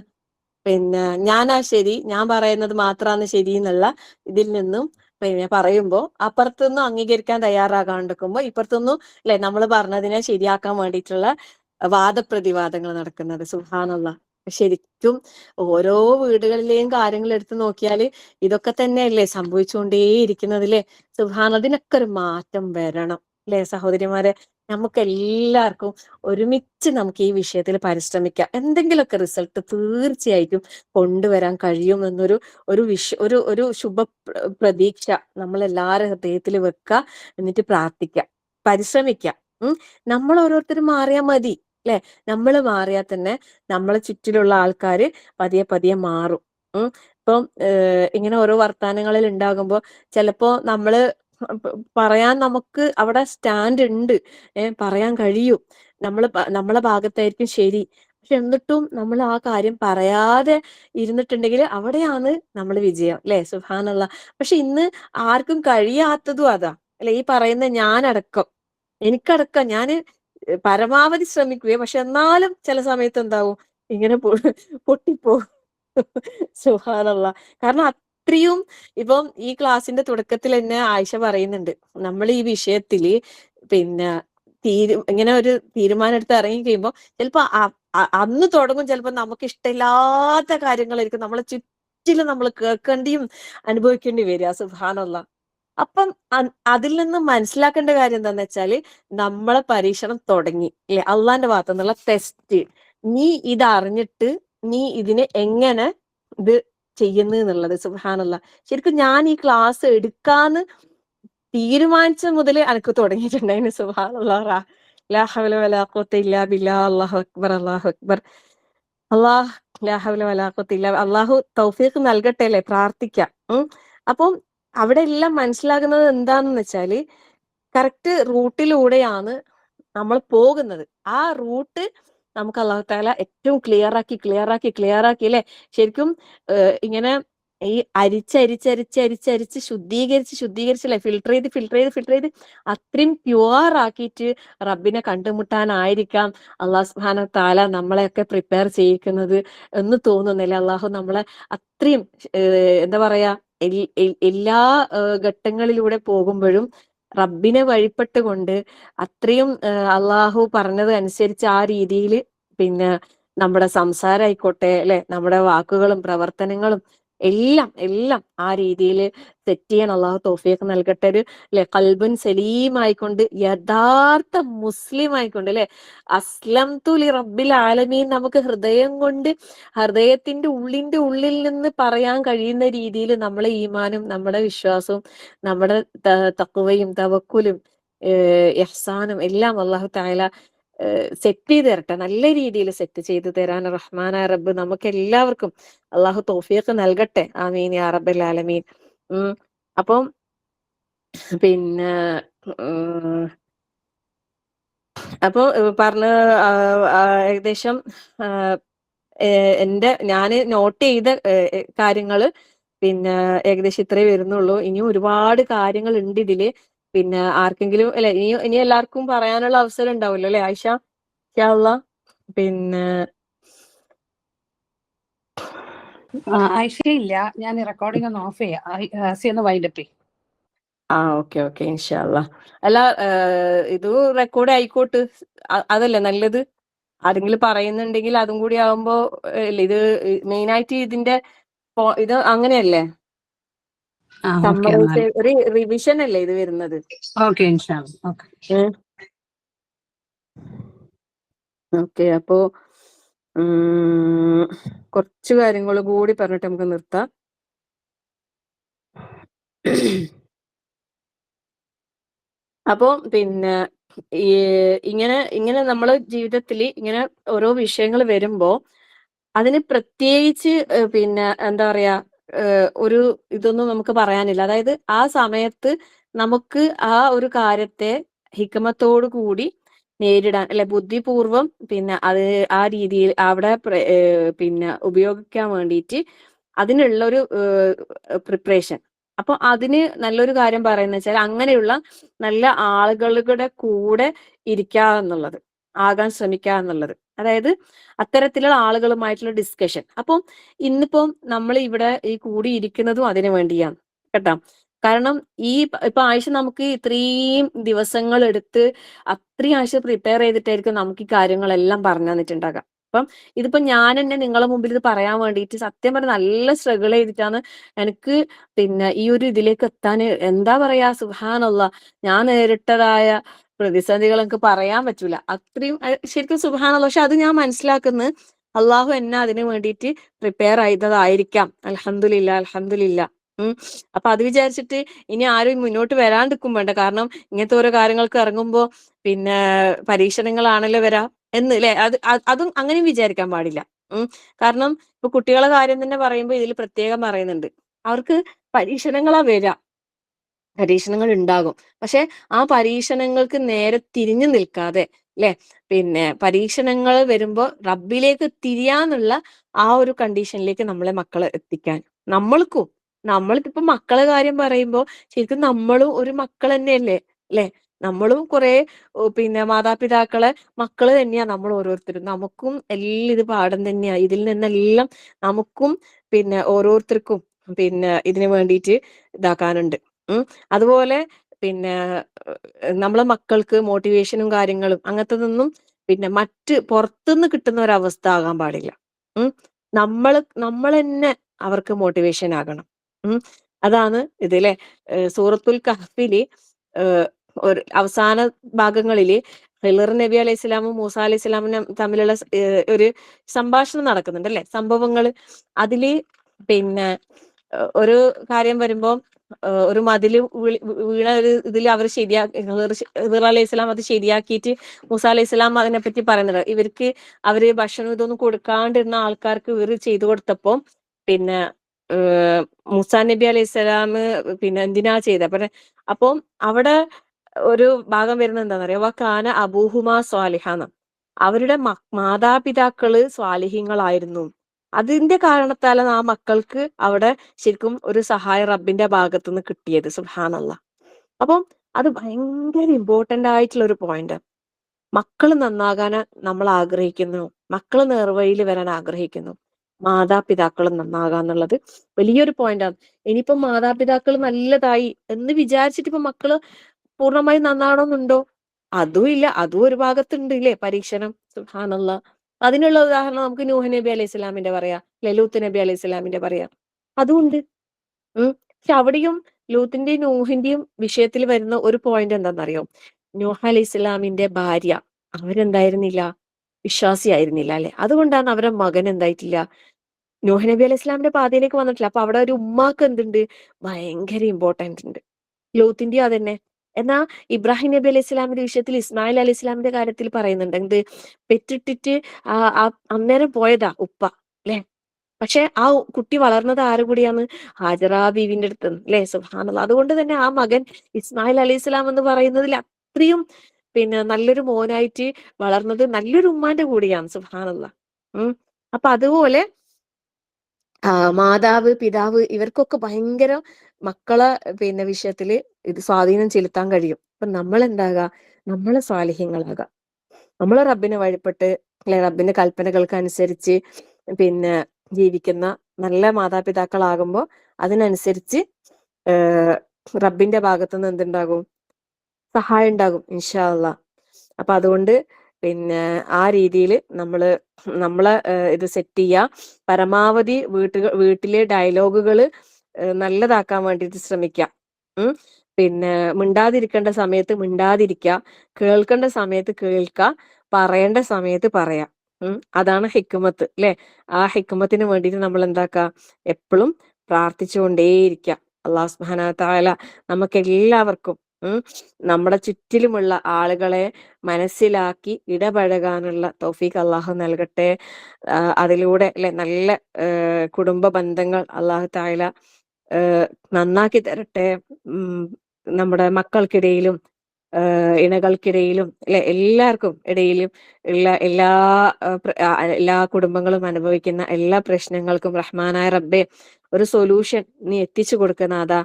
പിന്നെ ഞാനാ ശരി, ഞാൻ പറയുന്നത് മാത്രമാണ് ശരി എന്നുള്ള ഇതിൽ നിന്നും പിന്നെ പറയുമ്പോ അപ്പുറത്തുനിന്നും അംഗീകരിക്കാൻ തയ്യാറാകാണ്ടിരിക്കുമ്പോ ഇപ്പുറത്തുനിന്നും അല്ലെ നമ്മൾ പറഞ്ഞതിനെ ശരിയാക്കാൻ വേണ്ടിയിട്ടുള്ള വാദപ്രതിവാദങ്ങൾ നടക്കുന്നത്. സുബ്ഹാനല്ലാഹ്. ശരിക്കും ഓരോ വീടുകളിലെയും കാര്യങ്ങൾ എടുത്തു നോക്കിയാൽ ഇതൊക്കെ തന്നെയല്ലേ സംഭവിച്ചുകൊണ്ടേയിരിക്കുന്നത്, അല്ലേ? സുബ്ഹാനല്ലാഹ്. ഇതിനൊക്കെ ഒരു മാറ്റം വരണം, അല്ലെ സഹോദരിമാരെ? നമുക്ക് എല്ലാവർക്കും ഒരുമിച്ച് നമുക്ക് ഈ വിഷയത്തിൽ പരിശ്രമിക്കാം. എന്തെങ്കിലുമൊക്കെ റിസൾട്ട് തീർച്ചയായിട്ടും കൊണ്ടുവരാൻ കഴിയും എന്നൊരു ഒരു ശുഭ പ്രതീക്ഷ നമ്മൾ എല്ലാവരും ഹൃദയത്തിൽ വെക്കുക. എന്നിട്ട് പ്രാർത്ഥിക്കുക, പരിശ്രമിക്കുക. നമ്മൾ ഓരോരുത്തരും മാറിയാൽ മതി, അല്ലെ? നമ്മൾ മാറിയാൽ തന്നെ നമ്മളെ ചുറ്റിലുള്ള ആൾക്കാര് പതിയെ പതിയെ മാറും. ഇപ്പം ഇങ്ങനെ ഓരോ വർത്താനങ്ങളിൽ ഉണ്ടാകുമ്പോ ചിലപ്പോ നമ്മള് പറയാൻ നമുക്ക് അവിടെ സ്റ്റാൻഡ് ഉണ്ട്, പറയാൻ കഴിയും, നമ്മളെ ഭാഗത്തായിരിക്കും ശരി. പക്ഷെ എന്നിട്ടും നമ്മൾ ആ കാര്യം പറയാതെ ഇരുന്നിട്ടുണ്ടെങ്കിൽ അവിടെയാണ് നമ്മൾ വിജയം, അല്ലെ? സുബ്ഹാനല്ലാഹ്. പക്ഷെ ഇന്ന് ആർക്കും കഴിയാത്തതും അതാ, അല്ലെ? ഈ പറയുന്ന ഞാനടക്കം, എനിക്കടക്കം, ഞാന് പരമാവധി ശ്രമിക്കുകയെ, പക്ഷെ എന്നാലും ചില സമയത്ത് എന്താവും, ഇങ്ങനെ പൊട്ടിപ്പോവും. സുബ്ഹാനല്ലാഹ്. കാരണം അത്രയും, ഇപ്പം ഈ ക്ലാസ്സിന്റെ തുടക്കത്തിൽ തന്നെ ആയിഷ പറയുന്നുണ്ട്, നമ്മൾ ഈ വിഷയത്തില് പിന്നെ ഇങ്ങനെ ഒരു തീരുമാനം എടുത്ത് ഇറങ്ങി കഴിയുമ്പോൾ ചിലപ്പോ അന്ന് തുടങ്ങും, ചിലപ്പോ നമുക്ക് ഇഷ്ടമില്ലാത്ത കാര്യങ്ങളായിരിക്കും നമ്മളെ ചുറ്റിലും നമ്മൾ കേൾക്കേണ്ടിയും അനുഭവിക്കേണ്ടി വരിക. സുബ്ഹാനല്ലാഹ്. അപ്പം അതിൽ നിന്ന് മനസ്സിലാക്കേണ്ട കാര്യം എന്താന്ന് വെച്ചാല്, നമ്മളെ പരീക്ഷണം തുടങ്ങി, അല്ലെ? അള്ളാന്റെ ഭാഗത്തു നിന്നുള്ള ടെസ്റ്റ്. നീ ഇത് അറിഞ്ഞിട്ട് നീ ഇതിനെ എങ്ങനെ ഇത് ചെയ്യുന്നു എന്നുള്ളത്. സുബ്ഹാനല്ലാഹ്. ശരിക്കും ഞാൻ ഈ ക്ലാസ് എടുക്കാന്ന് തീരുമാനിച്ച മുതൽ എനിക്ക് തുടങ്ങിയിട്ടുണ്ടായിരുന്നു. സുബ്ഹാനല്ലാഹ്. ലാ ഹൗല വലാ ഖുവത ഇല്ലാ ബില്ലാഹ്. അല്ലാഹു അക്ബർ, അല്ലാഹു അക്ബർ. അല്ലാഹ്, ലാ ഹൗല വലാ ഖുവത ഇല്ലാ, അല്ലാഹു തൗഫീഖ് നൽകട്ടെ, അല്ലേ? പ്രാർത്ഥിക്കാം. അപ്പം അവിടെ എല്ലാം മനസ്സിലാകുന്നത് എന്താണെന്ന് വെച്ചാല്, കറക്റ്റ് റൂട്ടിലൂടെയാണ് നമ്മൾ പോകുന്നത്. ആ റൂട്ട് നമുക്ക് അല്ലാഹു തആല ഏറ്റവും ക്ലിയർ ആക്കി അല്ലെ? ശരിക്കും ഇങ്ങനെ ഈ അരിച്ച് ശുദ്ധീകരിച്ചല്ലേ, ഫിൽട്ടർ ചെയ്ത് അത്രയും പ്യുവർ ആക്കിയിട്ട് റബ്ബിനെ കണ്ടുമുട്ടാനായിരിക്കാം അല്ലാഹു സുബ്ഹാനഹു വ തആല നമ്മളെയൊക്കെ പ്രിപ്പയർ ചെയ്യിക്കുന്നത് എന്ന് തോന്നുന്നില്ല. അല്ലാഹു നമ്മളെ അത്രയും എന്താ പറയാ, എല്ലാ ഘട്ടങ്ങളിലൂടെ പോകുമ്പോഴും റബ്ബിനെ വഴിപ്പെട്ടുകൊണ്ട് അത്രയും അള്ളാഹു പറഞ്ഞത് അനുസരിച്ച് ആ രീതിയിൽ, പിന്നെ നമ്മുടെ സംസാരം ആയിക്കോട്ടെ, അല്ലെ, നമ്മുടെ വാക്കുകളും പ്രവർത്തനങ്ങളും എല്ലാം ആ രീതിയിൽ സെറ്റ് ചെയ്യാൻ അള്ളാഹു തൗഫീഖ് നൽകട്ടെ. ഒരു, അല്ലെ, ഖൽബുൻ സലീം ആയിക്കൊണ്ട്, യഥാർത്ഥ മുസ്ലിം ആയിക്കൊണ്ട്, അല്ലെ, അസ്ലംതു ലി റബ്ബിൽ ആലമീൻ, നമുക്ക് ഹൃദയം കൊണ്ട്, ഹൃദയത്തിന്റെ ഉള്ളിൽ നിന്ന് പറയാൻ കഴിയുന്ന രീതിയിൽ നമ്മളെ ഈമാനും നമ്മുടെ വിശ്വാസവും നമ്മുടെ തഖ്വയും തവക്കുലും ഇഹ്സാനും എല്ലാം അല്ലാഹു തആല സെറ്റ് ചെയ്ത് തരട്ടെ. നല്ല രീതിയിൽ സെറ്റ് ചെയ്ത് തരാൻ റഹ്മാനായ റബ്ബ് നമുക്ക് എല്ലാവർക്കും അല്ലാഹു തൗഫീഖ് നൽകട്ടെ. ആമീൻ യാ റബ്ബൽ ആലമീൻ. അപ്പം പിന്നെ അപ്പൊ പറഞ്ഞ ഏകദേശം ഞാന് നോട്ട് ചെയ്ത കാര്യങ്ങള് പിന്നെ ഏകദേശം ഇത്രേ വരുന്നുള്ളൂ. ഇനിയും ഒരുപാട് കാര്യങ്ങൾ ഉണ്ട് ഇതില്. പിന്നെ ആർക്കെങ്കിലും, അല്ലെ, ഇനി എല്ലാവർക്കും പറയാനുള്ള അവസരം ഉണ്ടാവുമല്ലോ, അല്ലെ ആയിഷ? ഇൻഷാ അല്ലാഹ്. പിന്നെ ആയിഷ ഇല്ല, ഞാൻ റെക്കോർഡിംഗ് ഒന്ന് ഓഫ് ചെയ്യാം. വൈൻഡപ്പ്. ഓക്കെ ഇൻഷാ അല്ലാഹ്. അല്ല, ഇത് റെക്കോർഡ് ആയിക്കോട്ട്, അതല്ലേ നല്ലത്. ആരെങ്കിലും പറയുന്നുണ്ടെങ്കിൽ അതും കൂടി ആവുമ്പോ, ഇത് മെയിൻ ആയിട്ട് ഇതിന്റെ ഇത് അങ്ങനെയല്ലേ, സമ്മറൈസ്, ഒരു റിവിഷൻ അല്ലേ ഇത് വരുന്നത്. ഓക്കെ. അപ്പോ കുറച്ച് കാര്യങ്ങൾ കൂടി പറഞ്ഞിട്ട് നമുക്ക് നിർത്താം. അപ്പോ പിന്നെ ഇങ്ങനെ നമ്മള് ജീവിതത്തിൽ ഇങ്ങനെ ഓരോ വിഷയങ്ങൾ വരുമ്പോ അതിന് പ്രത്യേകിച്ച് പിന്നെ എന്താ പറയാ, ഒരു ഇതൊന്നും നമുക്ക് പറയാനില്ല. അതായത് ആ സമയത്ത് നമുക്ക് ആ ഒരു കാര്യത്തെ ഹിക്മത്തോടു കൂടി നേരിടാൻ, അല്ലെ, ബുദ്ധിപൂർവം, പിന്നെ അത് ആ രീതിയിൽ അവിടെ പിന്നെ ഉപയോഗിക്കാൻ വേണ്ടിയിട്ട് അതിനുള്ള ഒരു പ്രിപ്പറേഷൻ. അപ്പൊ അതിന് നല്ലൊരു കാര്യം പറയുന്ന വെച്ചാൽ, അങ്ങനെയുള്ള നല്ല ആളുകളുടെ കൂടെ ഇരിക്കുക എന്നുള്ളത്, ആകാൻ ശ്രമിക്കുക എന്നുള്ളത്. അതായത് അത്തരത്തിലുള്ള ആളുകളുമായിട്ടുള്ള ഡിസ്കഷൻ. അപ്പം ഇന്നിപ്പം നമ്മൾ ഇവിടെ ഈ കൂടിയിരിക്കുന്നതും അതിനു വേണ്ടിയാണ് കേട്ടോ. കാരണം ഇപ്പൊ ആയിഷ നമുക്ക് ഇത്രയും ദിവസങ്ങൾ എടുത്ത് അത്രയും ആയിഷ പ്രിപ്പയർ ചെയ്തിട്ടായിരിക്കും നമുക്ക് ഈ കാര്യങ്ങളെല്ലാം പറഞ്ഞു തന്നിട്ടുണ്ടാകാം. അപ്പം ഇതിപ്പോ ഞാൻ തന്നെ നിങ്ങളെ മുമ്പിൽ ഇത് പറയാൻ വേണ്ടിയിട്ട് സത്യം പറഞ്ഞ നല്ല സ്ട്രഗിൾ ചെയ്തിട്ടാണ് എനിക്ക് പിന്നെ ഈ ഒരു ഇതിലേക്ക് എത്താൻ, എന്താ പറയാ, സുബ്ഹാനല്ലാഹ്, ഞാൻ നേരിട്ടതായ പ്രതിസന്ധികൾ എനിക്ക് പറയാൻ പറ്റൂല. അത്രയും ശരിക്കും സുബ്ഹാനല്ലാഹ്. പക്ഷെ അത് ഞാൻ മനസ്സിലാക്കുന്നത് അള്ളാഹു എന്നെ അതിനു വേണ്ടിയിട്ട് പ്രിപ്പയർ ചെയ്തതായിരിക്കാം. അൽഹംദുലില്ലാ. അപ്പൊ അത് വിചാരിച്ചിട്ട് ഇനി ആരും മുന്നോട്ട് വരാണ്ടിരിക്കും വേണ്ട. കാരണം ഇങ്ങനത്തെ ഓരോ കാര്യങ്ങൾക്ക് ഇറങ്ങുമ്പോ പിന്നെ പരീക്ഷണങ്ങളാണല്ലോ വരാ എന്ന്, അല്ലെ? അതും അങ്ങനെയും വിചാരിക്കാൻ പാടില്ല. കാരണം ഇപ്പൊ കുട്ടികളെ കാര്യം തന്നെ പറയുമ്പോ ഇതിൽ പ്രത്യേകം പറയുന്നുണ്ട്, അവർക്ക് പരീക്ഷണങ്ങളാ വരാ, പരീക്ഷണങ്ങൾ ഉണ്ടാകും. പക്ഷെ ആ പരീക്ഷണങ്ങൾക്ക് നേരെ തിരിഞ്ഞു നിൽക്കാതെ അല്ലെ? പിന്നെ പരീക്ഷണങ്ങൾ വരുമ്പോ റബ്ബിലേക്ക് തിരിയാന്നുള്ള ആ ഒരു കണ്ടീഷനിലേക്ക് നമ്മളെ മക്കളെ എത്തിക്കാൻ നമ്മൾക്കിപ്പോ മക്കളെ കാര്യം പറയുമ്പോ ശരിക്കും നമ്മളും ഒരു മക്കൾ തന്നെയല്ലേ, അല്ലെ? നമ്മളും കുറെ പിന്നെ മാതാപിതാക്കളെ മക്കള് തന്നെയാ നമ്മൾ ഓരോരുത്തരും. നമുക്കും എല്ലാം ഇത് പാഠം തന്നെയാ. ഇതിൽ നിന്നെല്ലാം നമുക്കും പിന്നെ ഓരോരുത്തർക്കും പിന്നെ ഇതിന് വേണ്ടിയിട്ട് ഇതാക്കാനുണ്ട്. അതുപോലെ പിന്നെ നമ്മളെ മക്കൾക്ക് മോട്ടിവേഷനും കാര്യങ്ങളും അങ്ങനത്തതൊന്നും പിന്നെ മറ്റ് പുറത്തുനിന്ന് കിട്ടുന്ന ഒരവസ്ഥ ആകാൻ പാടില്ല. നമ്മൾ തന്നെ അവർക്ക് മോട്ടിവേഷൻ ആകണം. അതാണ് ഇതിലെ സൂറത്തുൽ കഹ്ഫില് ഒരു അവസാന ഭാഗങ്ങളില് ഖിളിർ നബി അലൈഹി സ്വലാമും മൂസ അലൈഹി സ്വലാമിനും തമ്മിലുള്ള ഒരു സംഭാഷണം നടക്കുന്നുണ്ട്, അല്ലെ? സംഭവങ്ങള് അതില് പിന്നെ ഒരു കാര്യം വരുമ്പോ ഒരു മതില് വീണ ഒരു ഇതിൽ അവർ ഖിളിർ അലൈഹി സ്വലാം അത് ശരിയാക്കിയിട്ട് മൂസ അലൈഹി സ്വലാം അതിനെപ്പറ്റി പറയുന്നത് ഇവർക്ക് അവര് ഭക്ഷണം ഇതൊന്നും കൊടുക്കാണ്ടിരുന്ന ആൾക്കാർക്ക് ഇവർ ചെയ്തു കൊടുത്തപ്പോ പിന്നെ മൂസ നബി അലൈഹി സ്വലാം പിന്നെ എന്തിനാ ചെയ്തത്? അപ്പം അവിടെ ഒരു ഭാഗം വരുന്നത് എന്താണെന്ന് അറിയാം, വകാന അബൂഹുമാ സ്വാലിഹാന്ന്. അവരുടെ മാതാപിതാക്കള് സ്വാലിഹീങ്ങളായിരുന്നു. അതിന്റെ കാരണത്താലാണ് ആ മക്കൾക്ക് അവിടെ ശരിക്കും ഒരു സഹായം റബ്ബിന്റെ ഭാഗത്തുനിന്ന് കിട്ടിയത്. സുബ്ഹാനല്ലാഹ്. അപ്പം അത് ഭയങ്കര ഇമ്പോർട്ടന്റ് ആയിട്ടുള്ള ഒരു പോയിന്റ്. മക്കൾ നന്നാകാൻ നമ്മൾ ആഗ്രഹിക്കുന്നു, മക്കൾ നേർവഴിയിൽ വരാൻ ആഗ്രഹിക്കുന്നു, മാതാപിതാക്കൾ നന്നാകാന്നുള്ളത് വലിയൊരു പോയിന്റാണ്. ഇനിയിപ്പോ മാതാപിതാക്കൾ നല്ലതായി എന്ന് വിചാരിച്ചിട്ട് ഇപ്പൊ മക്കള് പൂർണ്ണമായി നന്നാവണമെന്നുണ്ടോ? അതും ഇല്ല. അതും ഒരു ഭാഗത്തുണ്ട് ഇല്ലേ പരീക്ഷണം. സുബ്ഹാനല്ലാഹ്. അതിനുള്ള ഉദാഹരണം നമുക്ക് നൂഹ് നബി അലൈഹി സ്വലാമിന്റെ പറയാം, ലൂത്ത് നബി അലൈഹി സ്വലാമിന്റെ പറയാം. അതുമുണ്ട്. പക്ഷെ അവിടെയും ലൂത്തിന്റെയും നൂഹിന്റെയും വിഷയത്തിൽ വരുന്ന ഒരു പോയിന്റ് എന്താണെന്നറിയോ? നൂഹ് അലൈഹി സ്വലാമിന്റെ ഭാര്യ അവരെന്തായിരുന്നില്ല, വിശ്വാസിയായിരുന്നില്ല, അല്ലെ? അതുകൊണ്ടാണ് അവരുടെ മകൻ എന്തായിട്ടില്ല, നൂഹ് നബി അലൈഹി സ്വലാമിന്റെ പാതയിലേക്ക് വന്നിട്ടില്ല. അപ്പൊ അവിടെ ഒരു ഉമ്മാക്ക് എന്തുണ്ട്, ഭയങ്കര ഇമ്പോർട്ടന്റ് ഉണ്ട്. ലൂത്തിന്റെയും അതന്നെ. എന്നാ ഇബ്രാഹിം നബി അലൈഹി സ്വലാമിന്റെ വിഷയത്തിൽ ഇസ്മായിൽ അലൈഹി സ്വലാമിന്റെ കാര്യത്തിൽ പറയുന്നുണ്ട് എന്ത്, പെറ്റിട്ടിട്ട് അന്നേരം പോയതാ ഉപ്പ, അല്ലെ? പക്ഷെ ആ കുട്ടി വളർന്നത് ആരു കൂടിയാണ്? ഹാജറ ബീവിന്റെ അടുത്ത്, അല്ലെ? സുബ്ഹാനല്ലാഹ്. അതുകൊണ്ട് തന്നെ ആ മകൻ ഇസ്മായിൽ അലൈഹി സ്വലാം എന്ന് പറയുന്നതിൽ അത്രയും പിന്നെ നല്ലൊരു മോനായിട്ട് വളർന്നത് നല്ലൊരു ഉമ്മാന്റെ കൂടിയാണ്. സുബ്ഹാനല്ലാഹ്. അപ്പൊ അതുപോലെ മാതാവ് പിതാവ് ഇവർക്കൊക്കെ ഭയങ്കര മക്കളെ പിന്നെ വിഷയത്തില് ഇത് സ്വാധീനം ചെലുത്താൻ കഴിയും. അപ്പൊ നമ്മൾ എന്താകാ, നമ്മളെ സ്വാലിഹ്യങ്ങളാകാം, നമ്മളെ റബ്ബിനെ വഴിപ്പെട്ട് അല്ലെ റബ്ബിന്റെ കൽപ്പനകൾക്ക് അനുസരിച്ച് പിന്നെ ജീവിക്കുന്ന നല്ല മാതാപിതാക്കളാകുമ്പോ അതിനനുസരിച്ച് റബ്ബിന്റെ ഭാഗത്തുനിന്ന് എന്തുണ്ടാകും, സഹായം ഉണ്ടാകും ഇൻഷാ അല്ലാഹ്. അപ്പൊ അതുകൊണ്ട് പിന്നെ ആ രീതിയിൽ നമ്മളെ ഇത് സെറ്റ് ചെയ്യുക. പരമാവധി വീട്ടിലെ ഡയലോഗുകൾ നല്ലതാക്കാൻ വേണ്ടിയിട്ട് ശ്രമിക്കാം. പിന്നെ മിണ്ടാതിരിക്കേണ്ട സമയത്ത് മിണ്ടാതിരിക്കുക, കേൾക്കേണ്ട സമയത്ത് കേൾക്കുക, പറയേണ്ട സമയത്ത് പറയാം. അതാണ് ഹിക്മത്ത്, അല്ലെ? ആ ഹിക്മത്തിന് വേണ്ടിയിട്ട് നമ്മൾ എന്താക്കുക, എപ്പോഴും പ്രാർത്ഥിച്ചുകൊണ്ടേയിരിക്കുക. അല്ലാഹു സുബ്ഹാനഹു വ തആല നമുക്ക് എല്ലാവർക്കും നമ്മുടെ ചുറ്റിലുമുള്ള ആളുകളെ മനസ്സിലാക്കി ഇടപഴകാനുള്ള തൗഫീഖ് അള്ളാഹു നൽകട്ടെ. അതിലൂടെ അല്ലെ നല്ല കുടുംബ ബന്ധങ്ങൾ അള്ളാഹു തആല നന്നാക്കി തരട്ടെ. നമ്മുടെ മക്കൾക്കിടയിലും ഇണകൾക്കിടയിലും അല്ലെ എല്ലാവർക്കും ഇടയിലും ഉള്ള എല്ലാ കുടുംബങ്ങളും അനുഭവിക്കുന്ന എല്ലാ പ്രശ്നങ്ങൾക്കും റഹ്മാനായ റബ്ബേ ഒരു സൊല്യൂഷൻ നീ എത്തിച്ചു കൊടുക്കുന്നതാ.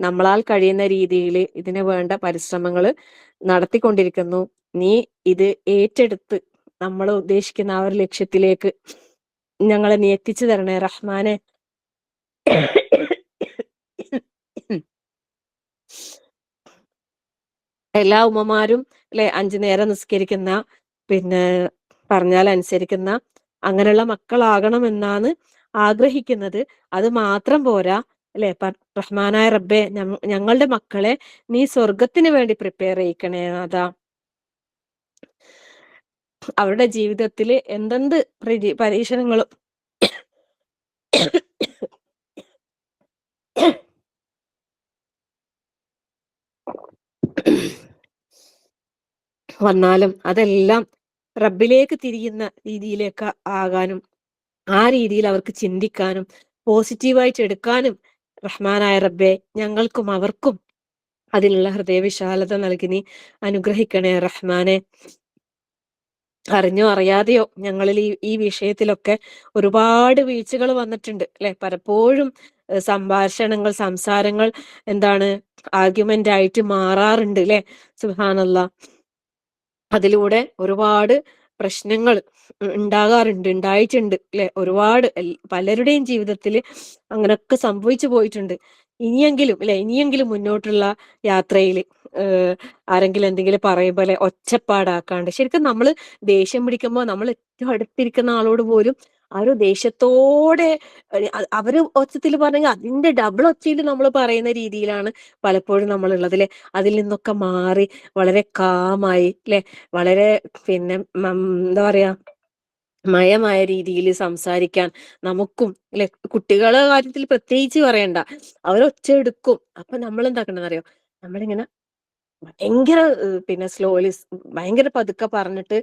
നമ്മളാൽ കഴിയുന്ന രീതിയിൽ ഇതിനു വേണ്ട പരിശ്രമങ്ങൾ നടത്തിക്കൊണ്ടിരിക്കുന്നു. നീ ഇത് ഏറ്റെടുത്ത് നമ്മൾ ഉദ്ദേശിക്കുന്ന ആ ഒരു ലക്ഷ്യത്തിലേക്ക് ഞങ്ങളെ നീ എത്തിച്ചു തരണേ റഹ്മാനെ. എല്ലാ ഉമ്മമാരും അല്ലെ 5 നേരം നിസ്കരിക്കുന്ന, പിന്നെ പറഞ്ഞാൽ അനുസരിക്കുന്ന അങ്ങനെയുള്ള മക്കളാകണമെന്നാണ് ആഗ്രഹിക്കുന്നത്. അത് മാത്രം പോരാ, അല്ലെ? റഹ്മാനായ റബ്ബെ ഞങ്ങളുടെ മക്കളെ നീ സ്വർഗത്തിന് വേണ്ടി പ്രിപ്പയർ ചെയ്യിക്കണേ. അതാ അവരുടെ ജീവിതത്തിൽ എന്തെന്ത് പരീക്ഷണങ്ങളും വന്നാലും അതെല്ലാം റബ്ബിലേക്ക് തിരിയുന്ന രീതിയിലേക്ക് ആകാനും ആ രീതിയിൽ അവർക്ക് ചിന്തിക്കാനും പോസിറ്റീവായിട്ട് എടുക്കാനും റഹ്മാനായ റബ്ബെ ഞങ്ങൾക്കും അവർക്കും അതിനുള്ള ഹൃദയവിശാലത നൽകി നീ അനുഗ്രഹിക്കണേ റഹ്മാനെ. അറിഞ്ഞോ അറിയാതെയോ ഞങ്ങളിൽ ഈ വിഷയത്തിലൊക്കെ ഒരുപാട് വീഴ്ചകൾ വന്നിട്ടുണ്ട് അല്ലെ. പലപ്പോഴും സംഭാഷണങ്ങൾ, സംസാരങ്ങൾ എന്താണ് ആർഗ്യുമെന്റ് ആയിട്ട് മാറാറുണ്ട് അല്ലെ. സുബ്ഹാനല്ലാഹ്. അതിലൂടെ ഒരുപാട് പ്രശ്നങ്ങൾ ഉണ്ടാകാറുണ്ട്, ഉണ്ടായിട്ടുണ്ട് അല്ലെ. ഒരുപാട് പലരുടെയും ജീവിതത്തിൽ അങ്ങനൊക്കെ സംഭവിച്ചു പോയിട്ടുണ്ട്. ഇനിയെങ്കിലും മുന്നോട്ടുള്ള യാത്രയിൽ ആരെങ്കിലും എന്തെങ്കിലും പറയുമ്പോൾ ഒച്ചപ്പാടാക്കാണ്ട്, ശരിക്കും നമ്മൾ ദേഷ്യം പിടിക്കുമ്പോൾ നമ്മൾ ഏറ്റവും അടുത്തിരിക്കുന്ന ആളോട് പോലും ആ ഒരു ദേഷ്യത്തോടെ അവര് ഒച്ചത്തിൽ പറഞ്ഞെങ്കിൽ അതിന്റെ ഡബിൾ ഒച്ചയിൽ നമ്മൾ പറയുന്ന രീതിയിലാണ് പലപ്പോഴും നമ്മൾ ഉള്ളത് അല്ലെ. അതിൽ നിന്നൊക്കെ മാറി വളരെ കാമായി അല്ലെ, വളരെ പിന്നെ എന്താ പറയാ മയമായ രീതിയിൽ സംസാരിക്കാൻ നമുക്കും അല്ലെ. കുട്ടികളെ കാര്യത്തിൽ പ്രത്യേകിച്ച് പറയണ്ട, അവരൊച്ച എടുക്കും. അപ്പൊ നമ്മൾ എന്താക്കണ്ടെന്നറിയോ, നമ്മളിങ്ങനെ ഭയങ്കര പിന്നെ സ്ലോലി ഭയങ്കര പതുക്കെ പറഞ്ഞിട്ട്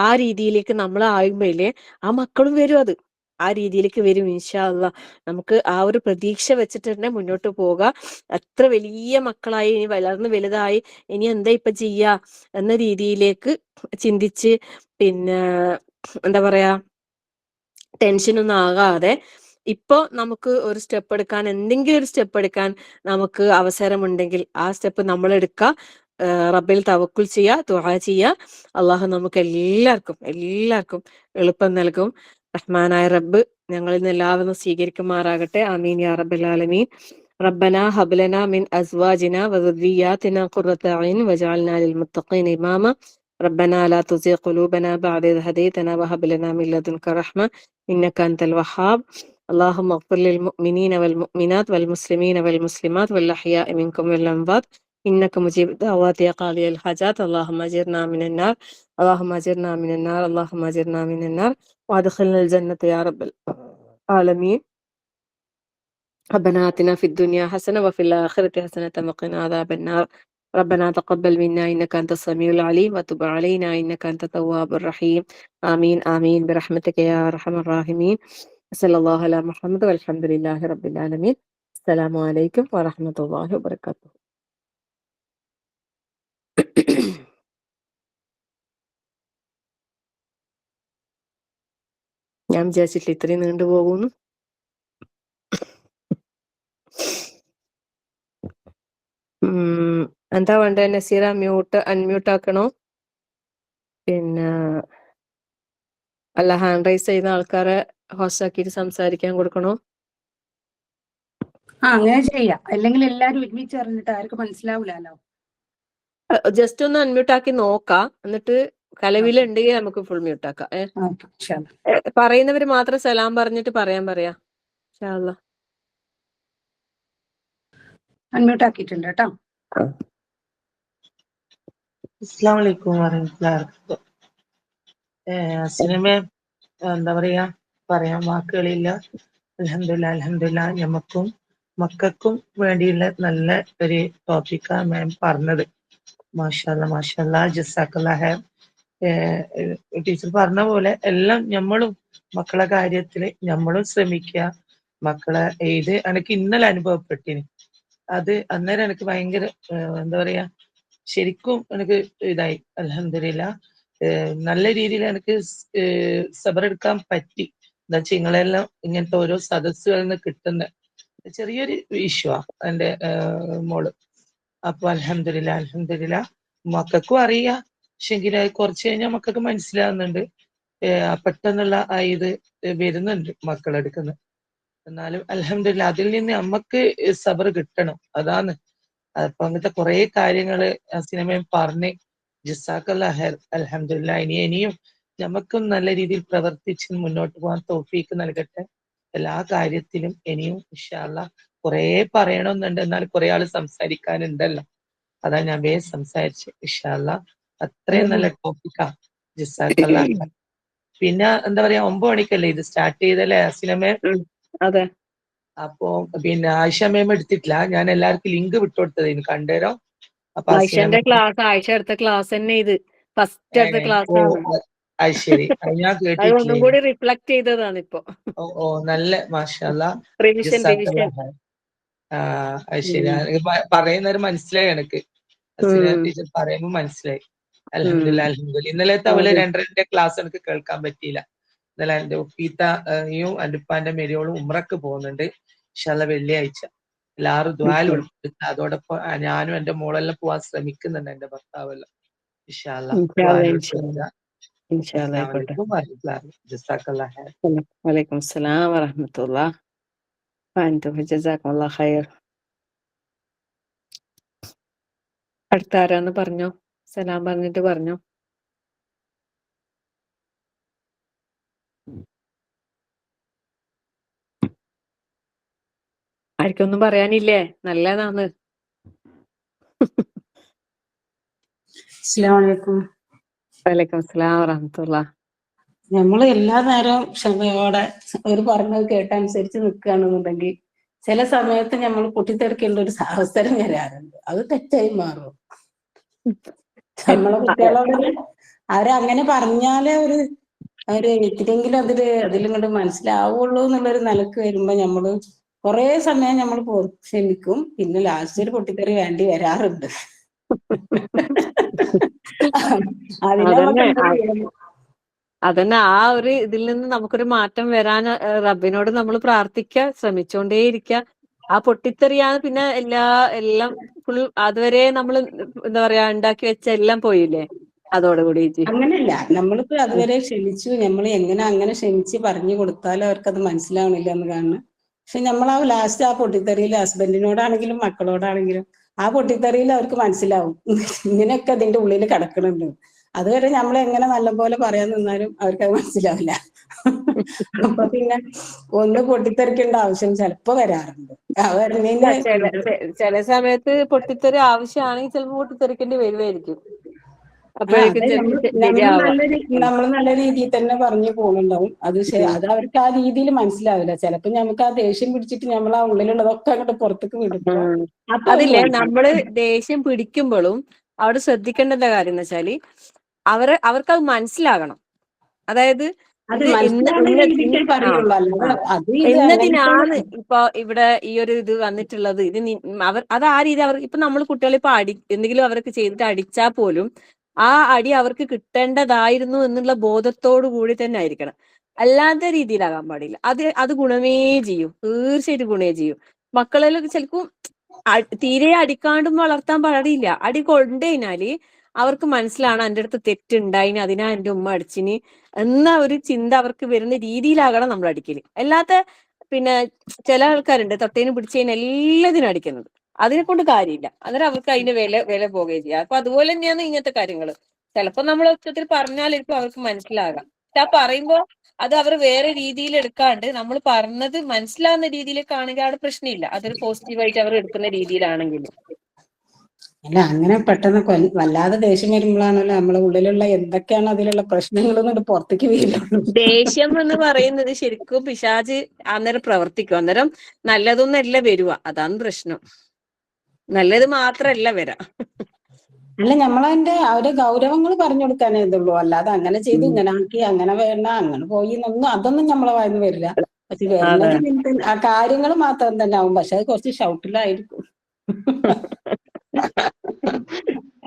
ആ രീതിയിലേക്ക് നമ്മൾ ആയുമ്പോഴേ ആ മക്കളും വരും, അത് ആ രീതിയിലേക്ക് വരും. ഇൻഷാ അല്ലാഹ് നമുക്ക് ആ ഒരു പ്രതീക്ഷ വെച്ചിട്ട് തന്നെ മുന്നോട്ട് പോകാം. എത്ര വലിയ മക്കളായി, ഇനി വളർന്ന് വലുതായി, ഇനി എന്താ ഇപ്പൊ ചെയ്യാ എന്ന രീതിയിലേക്ക് ചിന്തിച്ച് പിന്നെ എന്താ പറയാ ടെൻഷനൊന്നും ആകാതെ ഇപ്പൊ നമുക്ക് ഒരു സ്റ്റെപ്പ് എടുക്കാൻ, എന്തെങ്കിലും ഒരു സ്റ്റെപ്പ് എടുക്കാൻ നമുക്ക് അവസരമുണ്ടെങ്കിൽ ആ സ്റ്റെപ്പ് നമ്മൾ എടുക്കുക. റബ്ബിൽ തവക്കുൽ ചെയ്യുക, ദുആ ചെയ്യുക. അള്ളാഹു നമുക്ക് എല്ലാവർക്കും എളുപ്പം നൽകും. റഹ്മാനായ റബ്ബ് ഞങ്ങളിൽ നിന്ന് എല്ലാവരും സ്വീകരിക്കുമാറാകട്ടെ. ആമീൻ യാ റബ്ബൽ ആലമീൻ. ربنا هب لنا من أزواجنا وذرياتنا قرة أعين واجعلنا للمتقين إماما. ربنا لا تزغ قلوبنا بعد إذ هديتنا وهب لنا من لدنك رحمة إنك أنت الوهاب. اللهم اغفر للمؤمنين والمؤمنات والمسلمين والمسلمات والأحياء منكم والأموات إنك مجيب الدعوات يا قاضي الحاجات. اللهم أجرنا من النار، اللهم أجرنا من النار، اللهم أجرنا من النار وأدخلنا الجنة يا رب العالمين. ربنا آتنا في الدنيا حسنة وفي الآخرة حسنة وقنا عذاب النار. ربنا تقبل منا إنك أنت السميع العليم وتب علينا إنك أنت التواب الرحيم. آمين آمين برحمتك يا أرحم الراحمين. صلى الله على محمد والحمد لله رب العالمين. السلام عليكم ورحمة الله وبركاته. ഞാൻ വിചാരിച്ചിട്ടില്ല ഇത്രയും നീണ്ടുപോകുന്നു. എന്താ വേണ്ടേ നസീറ? അൺമ്യൂട്ട് ആക്കണോ? പിന്നെ അല്ല, ഹാൻഡ് റൈസ് ചെയ്യുന്ന ആൾക്കാരെ ഹോസ്റ്റ് ആക്കിയിട്ട് സംസാരിക്കാൻ കൊടുക്കണോ? അങ്ങനെ ചെയ്യാം, അല്ലെങ്കിൽ എല്ലാരും ഒരുമിച്ച് പറഞ്ഞിട്ട് ആർക്കും മനസ്സിലാവൂലോ. ജസ്റ്റ് ഒന്ന് അൺമ്യൂട്ട് ആക്കി നോക്കാം, എന്നിട്ട് കലവിലുണ്ടെങ്കിൽ നമുക്ക് ഫുൾ മ്യൂട്ട് ആക്കാം. പറയുന്നവര് മാത്രം സലാം പറഞ്ഞിട്ട് പറയാ. ഇൻഷാ അല്ലാഹ്. അൺമ്യൂട്ട് ആക്കിയിട്ടുണ്ട് കേട്ടോ. അസ്സലാമു അലൈക്കും വറഹ്മത്തുള്ളാഹി വബറകാതുഹു. സിനിമ എന്താ പറയാൻ വാക്കുകളില്ല. അൽഹംദുലില്ലാഹ് ഞമ്മക്കും മക്കൾക്കും വേണ്ടിയുള്ള നല്ല ഒരു ടോപ്പിക്കാണ് മാം പറഞ്ഞത്. മാഷാഅല്ലാഹ് ജസാക്കല്ലാഹ് ഖൈർ. ടീച്ചർ പറഞ്ഞ പോലെ എല്ലാം നമ്മളും മക്കളെ കാര്യത്തിൽ നമ്മളും ശ്രമിക്കുക. മക്കളെ ഇത് എനിക്ക് ഇന്നലെ അനുഭവപ്പെട്ടിന്. അത് അന്നേരം എനിക്ക് ഭയങ്കര എന്താ പറയാ, ശരിക്കും എനിക്ക് ഇതായി. അൽഹംദുലില്ലാഹ് നല്ല രീതിയിൽ എനിക്ക് സബറെടുക്കാൻ പറ്റി. എന്താ വെച്ചാൽ നിങ്ങളെല്ലാം ഇങ്ങനത്തെ ഓരോ സദസ്സുകളിൽ നിന്ന് കിട്ടുന്ന ചെറിയൊരു ഇഷ്യൂ എൻ്റെ മോള്. അപ്പൊ അൽഹംദുലില്ലാഹ് മക്കൾക്കും അറിയാം. പക്ഷെങ്കിൽ കുറച്ച് കഴിഞ്ഞാൽ മക്കൾക്ക് മനസ്സിലാവുന്നുണ്ട്. പെട്ടെന്നുള്ള ഇത് വരുന്നുണ്ട് മക്കളെടുക്കുന്നത്. എന്നാലും അൽഹംദുലില്ലാഹ് അതിൽ നിന്ന് നമ്മക്ക് സബർ കിട്ടണം, അതാണ്. അപ്പൊ അങ്ങനത്തെ കുറെ കാര്യങ്ങള് സിനിമയും പറഞ്ഞ് ജസാക്കല്ലാഹ് ഖൈർ. അൽഹംദുലില്ലാഹ് ഇനിയും നമുക്കും നല്ല രീതിയിൽ പ്രവർത്തിച്ച് മുന്നോട്ട് പോകാൻ തൗഫീക്ക് നൽകട്ടെ. എല്ലാ കാര്യത്തിലും ഇനിയും ഇൻഷാ അല്ലാഹ് കുറെ പറയണമെന്നുണ്ട്, എന്നാൽ കുറെ ആള് സംസാരിക്കാനുണ്ടല്ലോ, അതാ ഞാൻ വേഗം സംസാരിച്ച്. ഇൻഷാ അല്ലാഹ് അത്രയും നല്ല ടോപ്പിക്കാ. ജസാക്കല്ലാഹ് ഖൈർ. പിന്നെ എന്താ പറയാ, 9 മണിക്കല്ലേ ഇത് സ്റ്റാർട്ട് ചെയ്തല്ലേ സിനിമ? അതെ. അപ്പൊ പിന്നെ ആയിഷ മേം എടുത്തിട്ടില്ല, ഞാൻ എല്ലാവർക്കും ലിങ്ക് വിട്ടുകൊടുത്തത് കണ്ടേരോ. അപ്പൊ ആയിഷന്റെ ക്ലാസ്, ആയിഷ എടുത്ത ക്ലാസ് തന്നെ ഇത് ഫസ്റ്റ് എടുത്ത ക്ലാസ് ആണ്. അത് ശരി, ഞാൻ അത് കേട്ടിട്ടില്ല. ഒന്നും കൂടി റിഫ്ലക്ട് ചെയ്തതാണ് ഇപ്പൊ. ഓ നല്ല മാഷാഅല്ലാഹ്. റിവിഷൻ. അത് ശരി, പറയുന്നവര് മനസ്സിലായി എനിക്ക്. ടീച്ചർ പറയുമ്പോ മനസ്സിലായി. അൽഹംദുലില്ലാ അൽഹംദുലില്ലാ. ഇന്നലത്തെ പോലെ അതെ. 2:30 ക്ലാസ് എനിക്ക് കേൾക്കാൻ പറ്റിയില്ല. ഇന്നലെ എന്റെ ഉപ്പീത്തയും എന്റെ ഉപ്പാന്റെ മെരിയോളും ഉംറക്ക് പോകുന്നുണ്ട്. ഇൻഷാ അല്ലാഹ് വെള്ളിയാഴ്ച. എല്ലാവരും ദുആയിൽ ഉൾപ്പെടുത്തുക. അതോടൊപ്പം ഞാനും എന്റെ മോളെല്ലാം പോവാൻ ശ്രമിക്കുന്നുണ്ട്, എന്റെ ഭർത്താവെല്ലാം. ഇൻഷാ അല്ലാഹ് ദുആയിൽ ഉൾപ്പെടുത്തുക. ഇൻഷാല്ലാ അസ്സലാമു ആയിക്കോട്ടെ. അലൈക്കും വറഹ്മത്തുള്ളാഹി ജസാക്കല്ലാഹ് ഖൈർ. വലൈക്കും സലാം വറഹ്മത്തുള്ളാഹ്. ഫഅൻതും ജസാക്കല്ലാഹു ഖൈർ. അടുത്ത ആരാന്ന് പറഞ്ഞോ? സലാം പറഞ്ഞിട്ട് പറഞ്ഞോ. ആർക്കൊന്നും പറയാനില്ലേ? നല്ലതാന്ന്. അസ്സലാമു അലൈക്കും. വലൈക്കും സലാം വറഹ്മത്തുള്ളാഹ്. നമ്മള് എല്ലാ നേരവും ക്ഷമയോടെ ഒരു പറഞ്ഞത് കേട്ടനുസരിച്ച് നിൽക്കുകയാണെന്നുണ്ടെങ്കിൽ ചില സമയത്ത് നമ്മൾ പൊട്ടിത്തെറിക്കേണ്ട ഒരു അവസരം വരാറുണ്ട്. അത് തെറ്റായി മാറും. നമ്മളെ കുട്ടികളോട് അവരങ്ങനെ പറഞ്ഞാലേ ഒരു ഇത്തിരിയെങ്കിലും അതിലിങ്ങോട്ട് മനസ്സിലാവുള്ളൂ എന്നുള്ളൊരു നിലക്ക് വരുമ്പോ നമ്മള് കുറേ സമയം നമ്മൾ ക്ഷമിക്കും. പിന്നെ ലാസ്റ്റ് ഒരു പൊട്ടിത്തെറി വേണ്ടി വരാറുണ്ട്. അതിനെ നമുക്ക് അതന്നെ എന്താ ചെയ്യണം? അതന്നെ ആ ഒരു ഇതിൽ നിന്ന് നമുക്കൊരു മാറ്റം വരാൻ റബ്ബിനോട് നമ്മൾ പ്രാർത്ഥിക്കുക, ശ്രമിച്ചുകൊണ്ടേയിരിക്കുക. ആ പൊട്ടിത്തെറിയാണ് പിന്നെ എല്ലാം ഫുൾ അതുവരെ നമ്മൾ എന്താ പറയാ ഉണ്ടാക്കി വെച്ച എല്ലാം പോയില്ലേ അതോടുകൂടിയിട്ട്. അങ്ങനെയല്ല, നമ്മളിപ്പോ അതുവരെ ക്ഷമിച്ചു, നമ്മൾ എങ്ങനെ അങ്ങനെ ക്ഷമിച്ച് പറഞ്ഞു കൊടുത്താലും അവർക്കത് മനസ്സിലാവണില്ല എന്ന് കാണുന്നു. പക്ഷെ നമ്മൾ ആ ലാസ്റ്റ് ആ പൊട്ടിത്തെറിയിൽ ഹസ്ബൻഡിനോടാണെങ്കിലും മക്കളോടാണെങ്കിലും ആ പൊട്ടിത്തെറിയിൽ അവർക്ക് മനസ്സിലാവും ഇങ്ങനെയൊക്കെ അതിന്റെ ഉള്ളിൽ കിടക്കണുണ്ട്. അതുവരെ നമ്മൾ എങ്ങനെ നല്ലപോലെ പറയാൻ നിന്നാലും അവർക്ക് അത് മനസ്സിലാവില്ല. അപ്പൊ പിന്നെ ഒന്ന് പൊട്ടിത്തെറിക്കേണ്ട ആവശ്യം ചിലപ്പോ വരാറുണ്ട്. ഇല്ല, ചില സമയത്ത് പൊട്ടിത്തെറി ആവശ്യമാണെങ്കിൽ ചിലപ്പോൾ പൊട്ടിത്തെറിക്കേണ്ടി വരുമായിരിക്കും. അപ്പോഴേക്കും അതെ, ചിലപ്പോൾ ശരിയാവാം. നമ്മൾ നല്ല രീതിയിൽ തന്നെ പറഞ്ഞു പോകുന്നുണ്ടാവും. അത് അവർക്ക് ആ രീതിയിൽ മനസ്സിലാവില്ല. ചിലപ്പോ നമുക്ക് ആ ദേഷ്യം പിടിച്ചിട്ട് നമ്മൾ ആ ഉള്ളിലുള്ളതൊക്കെ അങ്ങോട്ട് പുറത്തേക്ക് വിടുമ്പോ അപ്പൊ അവർക്ക് അതില്ലേ മനസ്സിലാവും. നമ്മള് ദേഷ്യം പിടിക്കുമ്പോഴും അവിടെ ശ്രദ്ധിക്കേണ്ട കാര്യം എന്ന് വെച്ചാല് അവർക്കത് മനസ്സിലാകണം. അതായത് അത് ഇത് മനസ്സിലാവുന്ന രീതിക്കേ പറയുള്ളൂ. അല്ലാതെ അത് ഇത് അങ്ങനത്തെ എന്നതിനാണ് ഇപ്പൊ ഇവിടെ ഈ ഒരു ഇത് വന്നിട്ടുള്ളത്. അത് ആ രീതി അവർ ഇപ്പൊ നമ്മൾ കുട്ടികളെ ഇപ്പൊ എന്തെങ്കിലും അവർക്ക് ചെയ്തിട്ട് അടിച്ചാൽ പോലും ആ അടി അവർക്ക് കിട്ടേണ്ടതായിരുന്നു എന്നുള്ള ബോധത്തോടു കൂടി തന്നെ ആയിരിക്കണം. അല്ലാത്ത രീതിയിലാകാൻ പാടില്ല. അത് ഗുണമേ ചെയ്യും, തീർച്ചയായിട്ടും ഗുണമേ ചെയ്യും. മക്കളെല്ലാം ചിലപ്പോൾ തീരെ അടിക്കാണ്ടും വളർത്താൻ പാടില്ല. അടി കൊണ്ടുകഴിഞ്ഞാല് അവർക്ക് മനസ്സിലാണ് എൻ്റെ അടുത്ത് തെറ്റുണ്ടായിന്, അതിനാ എൻ്റെ ഉമ്മ അടിച്ചിന് എന്ന ഒരു ചിന്ത അവർക്ക് വരുന്ന രീതിയിലാകണം നമ്മൾ അടിക്കല്. അല്ലാത്ത പിന്നെ ചില ആൾക്കാരുണ്ട് തൊട്ടേനും പിടിച്ചതിന് എല്ലാത്തിനും അടിക്കുന്നത്. അതിനെ കൊണ്ട് കാര്യമില്ല. അന്നേരം അവർക്ക് അതിന്റെ വില പോകുകയും ചെയ്യാം. അപ്പൊ അതുപോലെ തന്നെയാണ് ഇങ്ങനത്തെ കാര്യങ്ങൾ. ചിലപ്പോൾ നമ്മൾ ഒച്ചത്തിൽ പറഞ്ഞാലിരിക്കും അവർക്ക് മനസ്സിലാകാം. പക്ഷെ ആ പറയുമ്പോ അത് അവർ വേറെ രീതിയിൽ എടുക്കാണ്ട് നമ്മൾ പറഞ്ഞത് മനസ്സിലാവുന്ന രീതിയിലേക്ക് ആണെങ്കിൽ അവിടെ പ്രശ്നമില്ല. അതൊരു പോസിറ്റീവായിട്ട് അവർ എടുക്കുന്ന രീതിയിലാണെങ്കിൽ. അല്ല, അങ്ങനെ പെട്ടെന്ന് വല്ലാതെ ദേഷ്യം വരുമ്പോഴാണല്ലോ നമ്മളെ ഉള്ളിലുള്ള എന്തൊക്കെയാണ് അതിലുള്ള പ്രശ്നങ്ങൾ എന്നിട്ട് പുറത്തേക്ക് വീഴുള്ളൂ. ദേഷ്യം എന്ന് പറയുന്നത് ശരിക്കും പിശാച് അന്നേരം പ്രവർത്തിക്കും. അന്നേരം നല്ലതൊന്നല്ല വരുക. അതാണ് പ്രശ്നം. നല്ലത് മാത്രല്ല വരാ. അല്ല, നമ്മളതിന്റെ അവരെ ഗൗരവങ്ങൾ പറഞ്ഞു കൊടുക്കാനേ ഇതുള്ളൂ. അല്ലാതെ അങ്ങനെ ചെയ്ത് ഇങ്ങനെ ആക്കി അങ്ങനെ വേണ്ട അങ്ങനെ പോയി എന്നൊന്നും അതൊന്നും നമ്മളെ വായിന്ന് വരില്ല. പക്ഷെ വരുന്നത് ആ കാര്യങ്ങൾ മാത്രം തന്നെ ആവും. പക്ഷെ അത് കുറച്ച് ഷൗട്ടിലായിരിക്കും.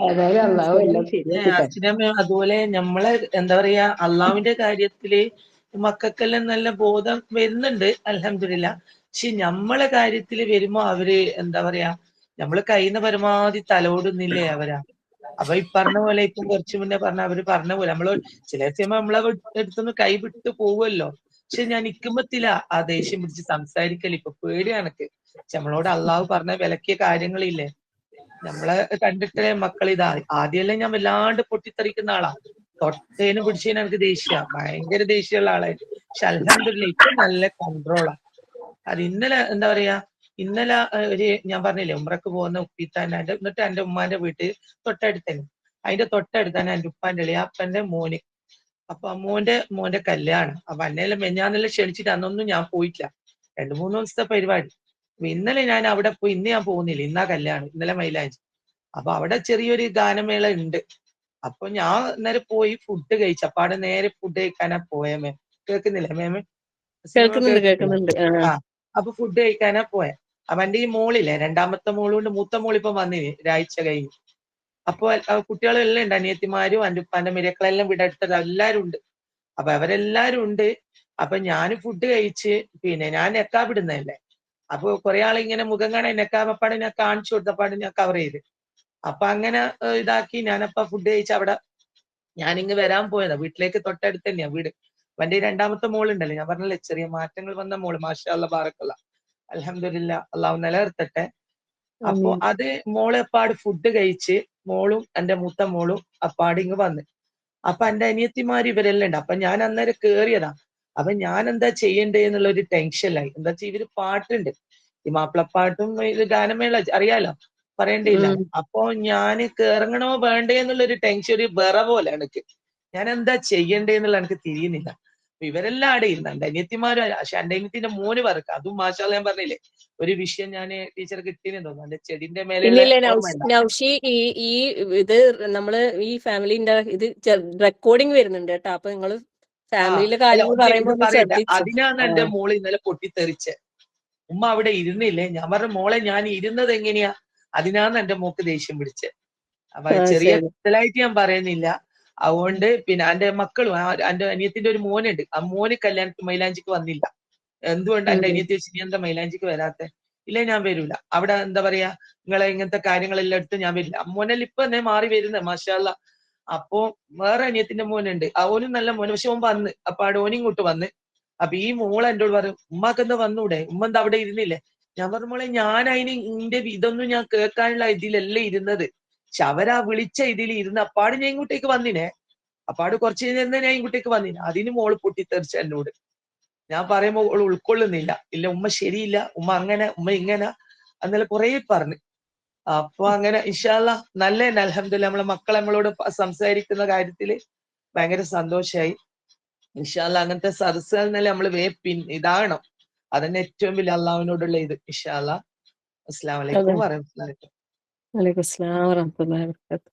ഏതായാലും അള്ളാഹു എല്ലാം ശരിയാക്കി തരും. അച്ഛനമ്മ അതുപോലെ നമ്മളെ എന്താ പറയാ അള്ളാഹുവിന്റെ കാര്യത്തില് മക്കൾക്കെല്ലാം നല്ല ബോധം വരുന്നുണ്ട് അൽഹംദുലില്ലാ. പക്ഷെ നമ്മളെ കാര്യത്തില് വരുമ്പോ അവര് എന്താ പറയാ നമ്മള് കഴിയുന്ന പരമാവധി തലോടുന്നില്ലേ അവരാ. അപ്പൊ ഈ പറഞ്ഞ പോലെ ഇപ്പം കുറച്ചു മുന്നേ അവര് പറഞ്ഞ പോലെ നമ്മള് ചില സമയം നമ്മളെ അടുത്തുനിന്ന് കൈ വിട്ട് പോവുമല്ലോ. പക്ഷെ ഞാൻ നിക്കുമ്പത്തില്ല ആ ദേഷ്യം പിടിച്ച് സംസാരിക്കല്. ഇപ്പൊ പേടിയാണ് എനിക്ക്. നമ്മളോട് അള്ളാഹു പറഞ്ഞ വിലക്കിയ കാര്യങ്ങളില്ലേ, നമ്മളെ കണ്ടിട്ട് മക്കൾ ഇതാ. ആദ്യമെല്ലാം ഞാൻ വല്ലാണ്ട് പൊട്ടിത്തെറിക്കുന്ന ആളാ. തൊട്ടേന് പിടിച്ചതിന് എനിക്ക് ഭയങ്കര ദേഷ്യമുള്ള ആളായിരുന്നു. പക്ഷെ അൽഹംദുലില്ലാ ഇപ്പൊ നല്ല കൺട്രോളാ. അത് ഇന്നലെ എന്താ പറയാ ഇന്നലെ ഞാൻ പറഞ്ഞില്ലേ ഉംറക്ക് പോകുന്ന ഉപ്പിത്താൻ്റെ എന്നിട്ട് എന്റെ ഉമ്മാന്റെ വീട്ട് തൊട്ടടുത്തന്നെ. അതിന്റെ തൊട്ടടുത്താണ് എന്റെ ഉപ്പാന്റെ ഇളയാപ്പന്റെ മോന്. അപ്പൊ മോന്റെ കല്യാണം. അപ്പൊ എന്നെല്ലാം മെഞ്ഞാന്നെല്ലാം ക്ഷണിച്ചിട്ട് അന്നൊന്നും ഞാൻ പോയിട്ടില്ല. 2-3 ദിവസത്തെ പരിപാടി. അപ്പൊ ഇന്നലെ ഞാൻ അവിടെ പോയി. ഇന്ന് ഞാൻ പോകുന്നില്ല, ഇന്നാ കല്യാണം, ഇന്നലെ മൈലാഞ്ചി. അപ്പൊ അവിടെ ചെറിയൊരു ഗാനമേള ഉണ്ട്. അപ്പൊ ഞാൻ നേരെ പോയി ഫുഡ് കഴിച്ചു. അപ്പൊ അവിടെ നേരെ ഫുഡ് കഴിക്കാനാ പോയ മേം. കേൾക്കുന്നില്ലേ മേമ? കേൾക്കുന്നുണ്ട്. ആ, അപ്പൊ ഫുഡ് കഴിക്കാനാ പോയെ. അപ്പൊ എന്റെ ഈ മോളില്ലേ, രണ്ടാമത്തെ മോളുണ്ട്, മൂത്ത മോളിപ്പം വന്നിന് ഒരാഴ്ച കഴിഞ്ഞു. അപ്പൊ കുട്ടികളെല്ലാം ഉണ്ട്, അനിയത്തിമാരും എൻ്റെ ഉപ്പാന്റെ മരുക്കളെല്ലാം ഇവിടെ അടുത്തത് എല്ലാരും ഉണ്ട്. അപ്പൊ അവരെല്ലാരും ഉണ്ട്. അപ്പൊ ഞാൻ ഫുഡ് കഴിച്ച് പിന്നെ ഞാൻ നെക്കാബിടുന്നതല്ലേ. അപ്പൊ കുറെ ആളിങ്ങനെ മുഖം കാണാൻ നെക്കാബപ്പാട് ഞാൻ കാണിച്ചു കൊടുത്തപ്പാട് ഞാൻ കവർ ചെയ്ത്. അപ്പൊ അങ്ങനെ ഇതാക്കി ഞാനപ്പ ഫുഡ് കഴിച്ച് അവിടെ ഞാനിങ്ങ് വരാൻ പോയതാ. വീട്ടിലേക്ക് തൊട്ടടുത്ത് തന്നെയാ വീട്. എന്റെ രണ്ടാമത്തെ മോളുണ്ടല്ലോ, ഞാൻ പറഞ്ഞല്ലേ ചെറിയ മാറ്റങ്ങൾ വന്ന മോള്, മാഷാ അല്ലാ ബാറക്കല്ലാ, അൽഹംദുലില്ലാ, അള്ളാഹു നിലനിർത്തട്ടെ. അപ്പൊ ആമീൻ. അത് മോള് അപ്പാട് ഫുഡ് കഴിച്ച് മോളും എന്റെ മൂത്ത മോളും അപ്പാട് ഇങ്ങ് വന്ന്. അപ്പൊ എന്റെ അനിയത്തിമാര് ഇവരെല്ലാം ഉണ്ട്. അപ്പൊ ഞാൻ അന്നേരം കേറിയതാ. അപ്പൊ ഞാൻ എന്താ ചെയ്യണ്ടേ എന്നുള്ള ഒരു ടെൻഷനിലായി. എന്താ വെച്ചാൽ ഇവര് പാട്ടുണ്ട്, ഈ മാപ്പിളപ്പാട്ടും ഇത് ഗാനമേള അറിയാലോ, പറയേണ്ടിയില്ല. ഉം. അപ്പൊ ഞാന് ഇറങ്ങണോ വേണ്ടേ എന്നുള്ളൊരു ടെൻഷൻ, ഒരു ബെറ പോലെ എനിക്ക്. ഞാൻ എന്താ ചെയ്യണ്ടേ എന്നുള്ള എനിക്ക് തിരിയുന്നില്ല. അപ്പൊ ഇവരെല്ലാം അവിടെ ഇരുന്ന് എന്റെ അനിയത്തിമാരും, പക്ഷെ എന്റെ അനിയത്തിന്റെ മോന് പറക്ക അതും മാഷാഅല്ലാ, ഞാൻ പറഞ്ഞില്ലേ ഒരു വിഷയം ഞാൻ ടീച്ചർ കിട്ടിയെന്ന് തോന്നുന്നു, എന്റെ ചെടിന്റെ മേലെയുള്ള ഇല്ലില്ല ഓർമ്മയുണ്ട. നൗഷി, ഈ ഈ ഇത് നമ്മള് ഈ ഫാമിലിന്റെ ഇത് റെക്കോർഡിംഗ് വരുന്നുണ്ട് കേട്ടോ. അപ്പൊ നിങ്ങള് ആ ഫാമിലിയിലെ അല്ല, കാര്യങ്ങൾ ഇത് പറയുമ്പോ ഒന്ന് പറയട്ടെ, ശ്രദ്ധിച്ചു. അതിനാണ് ആ എന്റെ മോള് ഇന്നലെ പൊട്ടിത്തെറിച്ച്. ഉമ്മ അവിടെ ഇരുന്നില്ലേ, ഞാൻ പറഞ്ഞു മോളെ ഞാൻ ഇരുന്നത് എങ്ങനെയാ, അതിനാണ് എന്റെ മോക്ക് ദേഷ്യം പിടിച്ച്. അപ്പൊ ആ, ചെറിയ ശരി. കൂടുതലായിട്ട് ഞാൻ പറയുന്നില്ല. അതുകൊണ്ട് പിന്നെ എന്റെ മക്കളും എന്റെ അനിയത്തിന്റെ ഒരു മോനുണ്ട്, ആ മോന് കല്യാണത്തിന് മൈലാഞ്ചിക്ക് വന്നില്ല. എന്തുകൊണ്ട് എന്റെ ഉം. അനിയത്തി വെച്ച് നീ എന്താ മൈലാഞ്ചിക്ക് വരാത്തെ? ഇല്ല ഞാൻ വരൂല, അവിടെ എന്താ പറയാ നിങ്ങളെ ഇങ്ങനത്തെ കാര്യങ്ങളെല്ലാം എടുത്ത് ഞാൻ വരില്ല. മോനെല്ലാം ഇപ്പൊ തന്നെ മാറി വരുന്നത് മാഷാ അല്ലാ. അപ്പൊ വേറെ അനിയത്തിന്റെ മോനുണ്ട്, അവനും നല്ല മോന്, പക്ഷെ ഓൻ വന്ന് അപ്പൊ ഓൻ ഇങ്ങോട്ട് വന്ന്. അപ്പൊ ഈ മോള് എന്നോട് പറയും ഉമ്മാക്ക് എന്താ വന്നൂടെ, ഉമ്മ എന്താ അവിടെ ഇരുന്നില്ലേ? ഞാൻ പറഞ്ഞു മോളെ ഞാൻ അതിന് ഇന്റെ ഇതൊന്നും ഞാൻ കേൾക്കാനുള്ള ഇതിലല്ല ഇരുന്നത്, പക്ഷെ അവരാ വിളിച്ച ഇതിൽ ഇരുന്ന് അപ്പാട് ഞാൻ ഇങ്ങോട്ടേക്ക് വന്നിനെ. അപ്പാട് കുറച്ച് കഴിഞ്ഞാൽ ഞാൻ ഇങ്ങോട്ടേക്ക് വന്നിനെ. അതിന് മോള് പൊട്ടിത്തെറിച്ച എന്നോട്. ഞാൻ പറയുമ്പോ ഓള് ഉൾക്കൊള്ളുന്നില്ല. ഇല്ല ഉമ്മ ശരിയില്ല, ഉമ്മ അങ്ങനെ ഉമ്മ ഇങ്ങനെ അന്നേരം കുറെ പറഞ്ഞു. അപ്പൊ അങ്ങനെ ഇൻഷാ അല്ലാ നല്ല തന്നെ അൽഹംദുലില്ലാ, നമ്മളെ മക്കൾ നമ്മളോട് സംസാരിക്കുന്ന കാര്യത്തില് ഭയങ്കര സന്തോഷായി. ഇൻഷാ അല്ലാ അങ്ങനത്തെ സദസ്സുകൾ തന്നെ നമ്മള് ഇതാകണം. അതന്നെ ഏറ്റവും വലിയ അള്ളാഹുവിനോടുള്ള ഇത്. ഇൻഷാ അല്ലാ. അസ്സലാമു അതെ. അലൈക്കും വറഹ്മത്തുള്ളാഹി. വലൈക്കും അസ്സലാം വറഹ്മത്തുള്ളാഹി വബറകാതുഹു.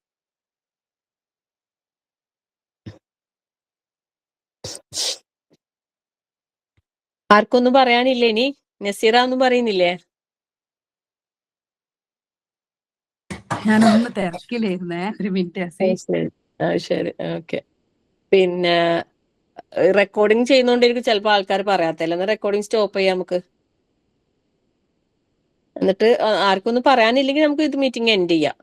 ആർക്കൊന്നും പറയാനില്ലേ ഇനി? നസീറ ഒന്നും പറയുന്നില്ലേ? ഞാനൊന്ന് തിരക്കിലായിരുന്നേ, ഒരു മിനിറ്റ് അത് ശരി. ശരി, ഓക്കെ. പിന്നെ റെക്കോർഡിംഗ് ചെയ്യുന്നോണ്ടിരിക്കും ചിലപ്പോ ആൾക്കാർ പറയാത്തല്ല. എന്നാൽ റെക്കോർഡിംഗ് സ്റ്റോപ്പ് ചെയ്യാം നമുക്ക്. എന്നിട്ട് ആർക്കൊന്നും പറയാനില്ലെങ്കിൽ നമുക്ക് ഇത് മീറ്റിംഗ് എൻഡ് ചെയ്യാം.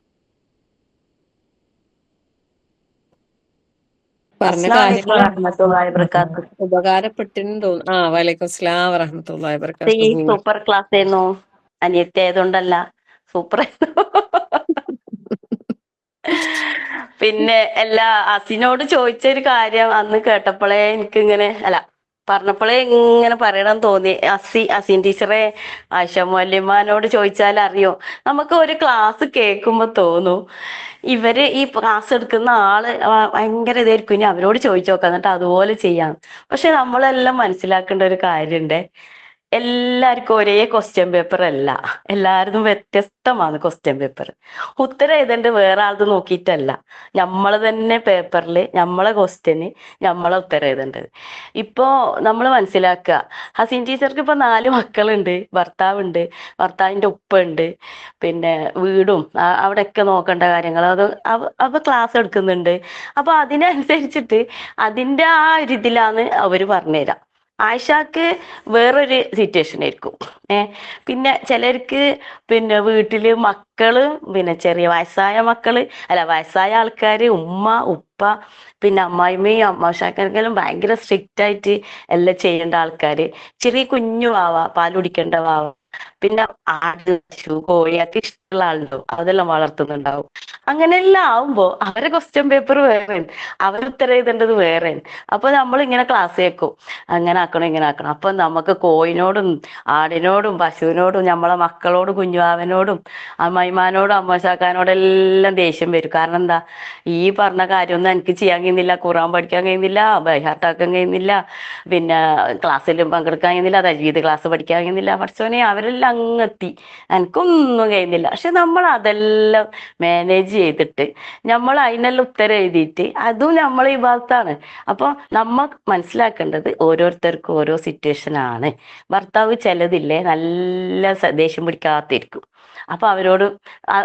പറഞ്ഞ അസ്സലാമു അലൈക്കും കാര്യങ്ങൾ വറഹ്മത്തുള്ളാഹി വബറകാതുഹു. ഉപകാരപ്പെട്ടെന്ന് തോന്നുന്നു. വലൈക്കും സ്ലാം വറഹ്മത്തുള്ളാഹി ഈ വബറകാതുഹു. സൂപ്പർ ക്ലാസ് ആയിരുന്നു. അനിയത്തി ആയതുകൊണ്ടല്ല, സൂപ്പർ. പിന്നെ എല്ലാ അസിനോട് ചോദിച്ചൊരു കാര്യം അന്ന് കേട്ടപ്പോഴേ എനിക്ക് ഇങ്ങനെ പറഞ്ഞപ്പോഴേ ഇങ്ങനെ പറയണം തോന്നി. അസീൻ ടീച്ചറെ, ആയിഷ മൊല്ലിമാനോട് ചോദിച്ചാൽ അറിയോ, നമുക്ക് ഒരു ക്ലാസ് കേൾക്കുമ്പോ തോന്നും ഇവര് ഈ ക്ലാസ് എടുക്കുന്ന ആള് ഭയങ്കര ഇതായിരിക്കും, ഇനി അവരോട് ചോദിച്ചു നോക്കാം എന്നിട്ട് അതുപോലെ ചെയ്യാം. പക്ഷെ നമ്മളെല്ലാം മനസ്സിലാക്കേണ്ട ഒരു കാര്യമുണ്ട്, എല്ലാവർക്കും ഒരേ ക്വസ്റ്റ്യൻ പേപ്പർ അല്ല, എല്ലാവരും വ്യത്യസ്തമാണ് ക്വസ്റ്റ്യൻ പേപ്പർ. ഉത്തരം എഴുതേണ്ടത് വേറെ ആളത് നോക്കിയിട്ടല്ല, നമ്മളെ തന്നെ പേപ്പറിൽ നമ്മളെ ക്വസ്റ്റ്യന് നമ്മളെ ഉത്തരം എഴുതേണ്ടത്. ഇപ്പോ നമ്മൾ മനസ്സിലാക്കുക, ഹസീൻ ടീച്ചർക്ക് ഇപ്പൊ 4 മക്കളുണ്ട്, ഭർത്താവുണ്ട്, ഭർത്താവിന്റെ ഉപ്പ ഉണ്ട്, പിന്നെ വീടും അവിടെയൊക്കെ നോക്കേണ്ട കാര്യങ്ങൾ അത് ക്ലാസ് എടുക്കുന്നുണ്ട്. അപ്പൊ അതിനനുസരിച്ചിട്ട് അതിന്റെ ആ ഒരു ഇതിലാണ് അവര് പറഞ്ഞുതരാം. ആയിഷക്ക് വേറൊരു സിറ്റുവേഷൻ ആയിരിക്കും. പിന്നെ ചിലർക്ക് പിന്നെ വീട്ടില് മക്കള്, പിന്നെ ചെറിയ വയസ്സായ ആൾക്കാര്, ഉമ്മ ഉപ്പ, പിന്നെ അമ്മായിമ്മയും അമ്മാശാക്കെങ്കിലും ഭയങ്കര സ്ട്രിക്റ്റ് ആയിട്ട് എല്ലാം ചെയ്യേണ്ട ആൾക്കാര്, ചെറിയ കുഞ്ഞു വാവ, പാൽ കുടിക്കേണ്ട വാവ, പിന്നെ ആട്, പശു, കോഴിയൊക്കെ ഇഷ്ടമുള്ള ആളുണ്ടാവും, അതെല്ലാം വളർത്തുന്നുണ്ടാവും. അങ്ങനെയെല്ലാം ആവുമ്പോ അവരെ ക്വസ്റ്റ്യൻ പേപ്പർ വേറെ, അവര് ഉത്തരം എഴുതേണ്ടത് വേറെ. അപ്പൊ നമ്മൾ ഇങ്ങനെ ക്ലാസ് കേൾക്കും, അങ്ങനെ ആക്കണം ഇങ്ങനെ ആക്കണം. അപ്പൊ നമുക്ക് കോഴിനോടും ആടിനോടും പശുവിനോടും നമ്മളെ മക്കളോടും കുഞ്ഞുവാവനോടും അമ്മായിമാനോടും അമ്മശാക്കാനോടും എല്ലാം ദേഷ്യം വരും. കാരണം എന്താ, ഈ പറഞ്ഞ കാര്യമൊന്നും എനിക്ക് ചെയ്യാൻ കഴിയുന്നില്ല, ഖുർആൻ പഠിക്കാൻ കഴിയുന്നില്ല, ബൈഹാർട്ടാക്കാൻ കഴിയുന്നില്ല, പിന്നെ ക്ലാസ്സിലും പങ്കെടുക്കാൻ കഴിയുന്നില്ല, തജ്വീദ് ക്ലാസ് പഠിക്കാൻ കഴിയുന്നില്ല. പഠിച്ചോനെ അവരെല്ലാം അങ്ങെത്തി, എനിക്കൊന്നും കഴിയുന്നില്ല. പക്ഷെ നമ്മൾ അതെല്ലാം മാനേജ് ചെയ്തിട്ട് നമ്മൾ അതിനെല്ലാം ഉത്തരം എഴുതിയിട്ട് അതും നമ്മൾ ഈ ഭാഗത്താണ്. അപ്പോൾ നമ്മൾ മനസ്സിലാക്കേണ്ടത് ഓരോരുത്തർക്കും ഓരോ സിറ്റുവേഷൻ ആണ്. ഭർത്താവ് ചിലതില്ലേ നല്ല ദേഷ്യം പിടിക്കാത്തിരിക്കും. അപ്പൊ അവരോട്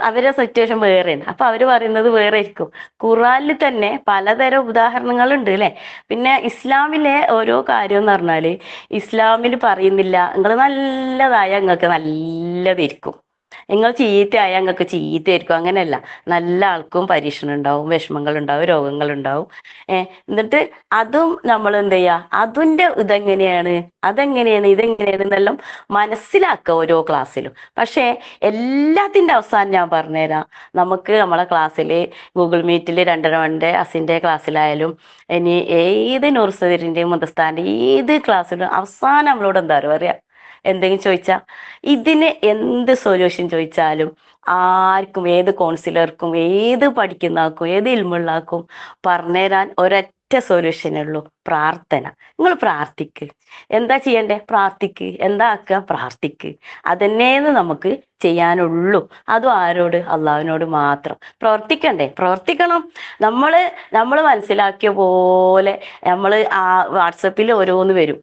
അവരുടെ സിറ്റുവേഷൻ വേറെയാണ്. അപ്പൊ അവര് പറയുന്നത് വേറെ ആയിരിക്കും. ഖുറാനിൽ തന്നെ പലതരം ഉദാഹരണങ്ങളുണ്ട് അല്ലെ. പിന്നെ ഇസ്ലാമിലെ ഓരോ കാര്യം എന്ന് പറഞ്ഞാല് ഇസ്ലാമിൽ പറയുന്നില്ല നിങ്ങൾ നല്ലതായ നിങ്ങൾക്ക് നല്ലതിരിക്കും, നിങ്ങൾ ചീത്തയായ നിങ്ങൾക്ക് ചീത്തയായിരിക്കും. അങ്ങനെയല്ല, നല്ല ആൾക്കും പരീക്ഷണം ഉണ്ടാവും, വിഷമങ്ങൾ ഉണ്ടാവും, രോഗങ്ങൾ ഉണ്ടാവും. എന്നിട്ട് അതും നമ്മൾ എന്ത് ചെയ്യുക, അതിന്റെ ഇതെങ്ങനെയാണ്, ഇതെങ്ങനെയാണ് എന്നെല്ലാം മനസ്സിലാക്കുക ഓരോ ക്ലാസ്സിലും. പക്ഷേ എല്ലാത്തിന്റെ അവസാനം ഞാൻ പറഞ്ഞുതരാം. നമുക്ക് നമ്മളെ ക്ലാസ്സിൽ ഗൂഗിൾ മീറ്റിൽ 2:30 അസിന്റെ ക്ലാസ്സിലായാലും ഇനി ഏത് നൂർസദീറിന്റെയും മുതസ്ഥാന്റെ ഏത് ക്ലാസ്സിലും അവസാനം നമ്മളോട് എന്താ പറയാ, എന്തെങ്കിലും ചോദിച്ചാൽ ഇതിന് എന്ത് സൊല്യൂഷൻ ചോദിച്ചാലും ആർക്കും, ഏത് കൗൺസിലർക്കും, ഏത് പഠിക്കുന്ന ആൾക്കും, ഏത് ഇൽമുള്ള ആൾക്കും പറഞ്ഞുതരാൻ ഒരൊറ്റ സൊല്യൂഷനേ ഉള്ളൂ: പ്രാർത്ഥന. നിങ്ങൾ പ്രാർത്ഥിക്ക്. എന്താ ചെയ്യണ്ടേ? പ്രാർത്ഥിക്ക്. എന്താ ആക്കുക? പ്രാർത്ഥിക്ക്. അതന്നേന്ന് നമുക്ക് ചെയ്യാനുള്ളൂ. അതും ആരോട്? അള്ളാഹുവിനോട് മാത്രം. പ്രവർത്തിക്കണം. നമ്മൾ മനസ്സിലാക്കിയ പോലെ നമ്മൾ ആ വാട്സപ്പിൽ ഓരോന്ന് വരും,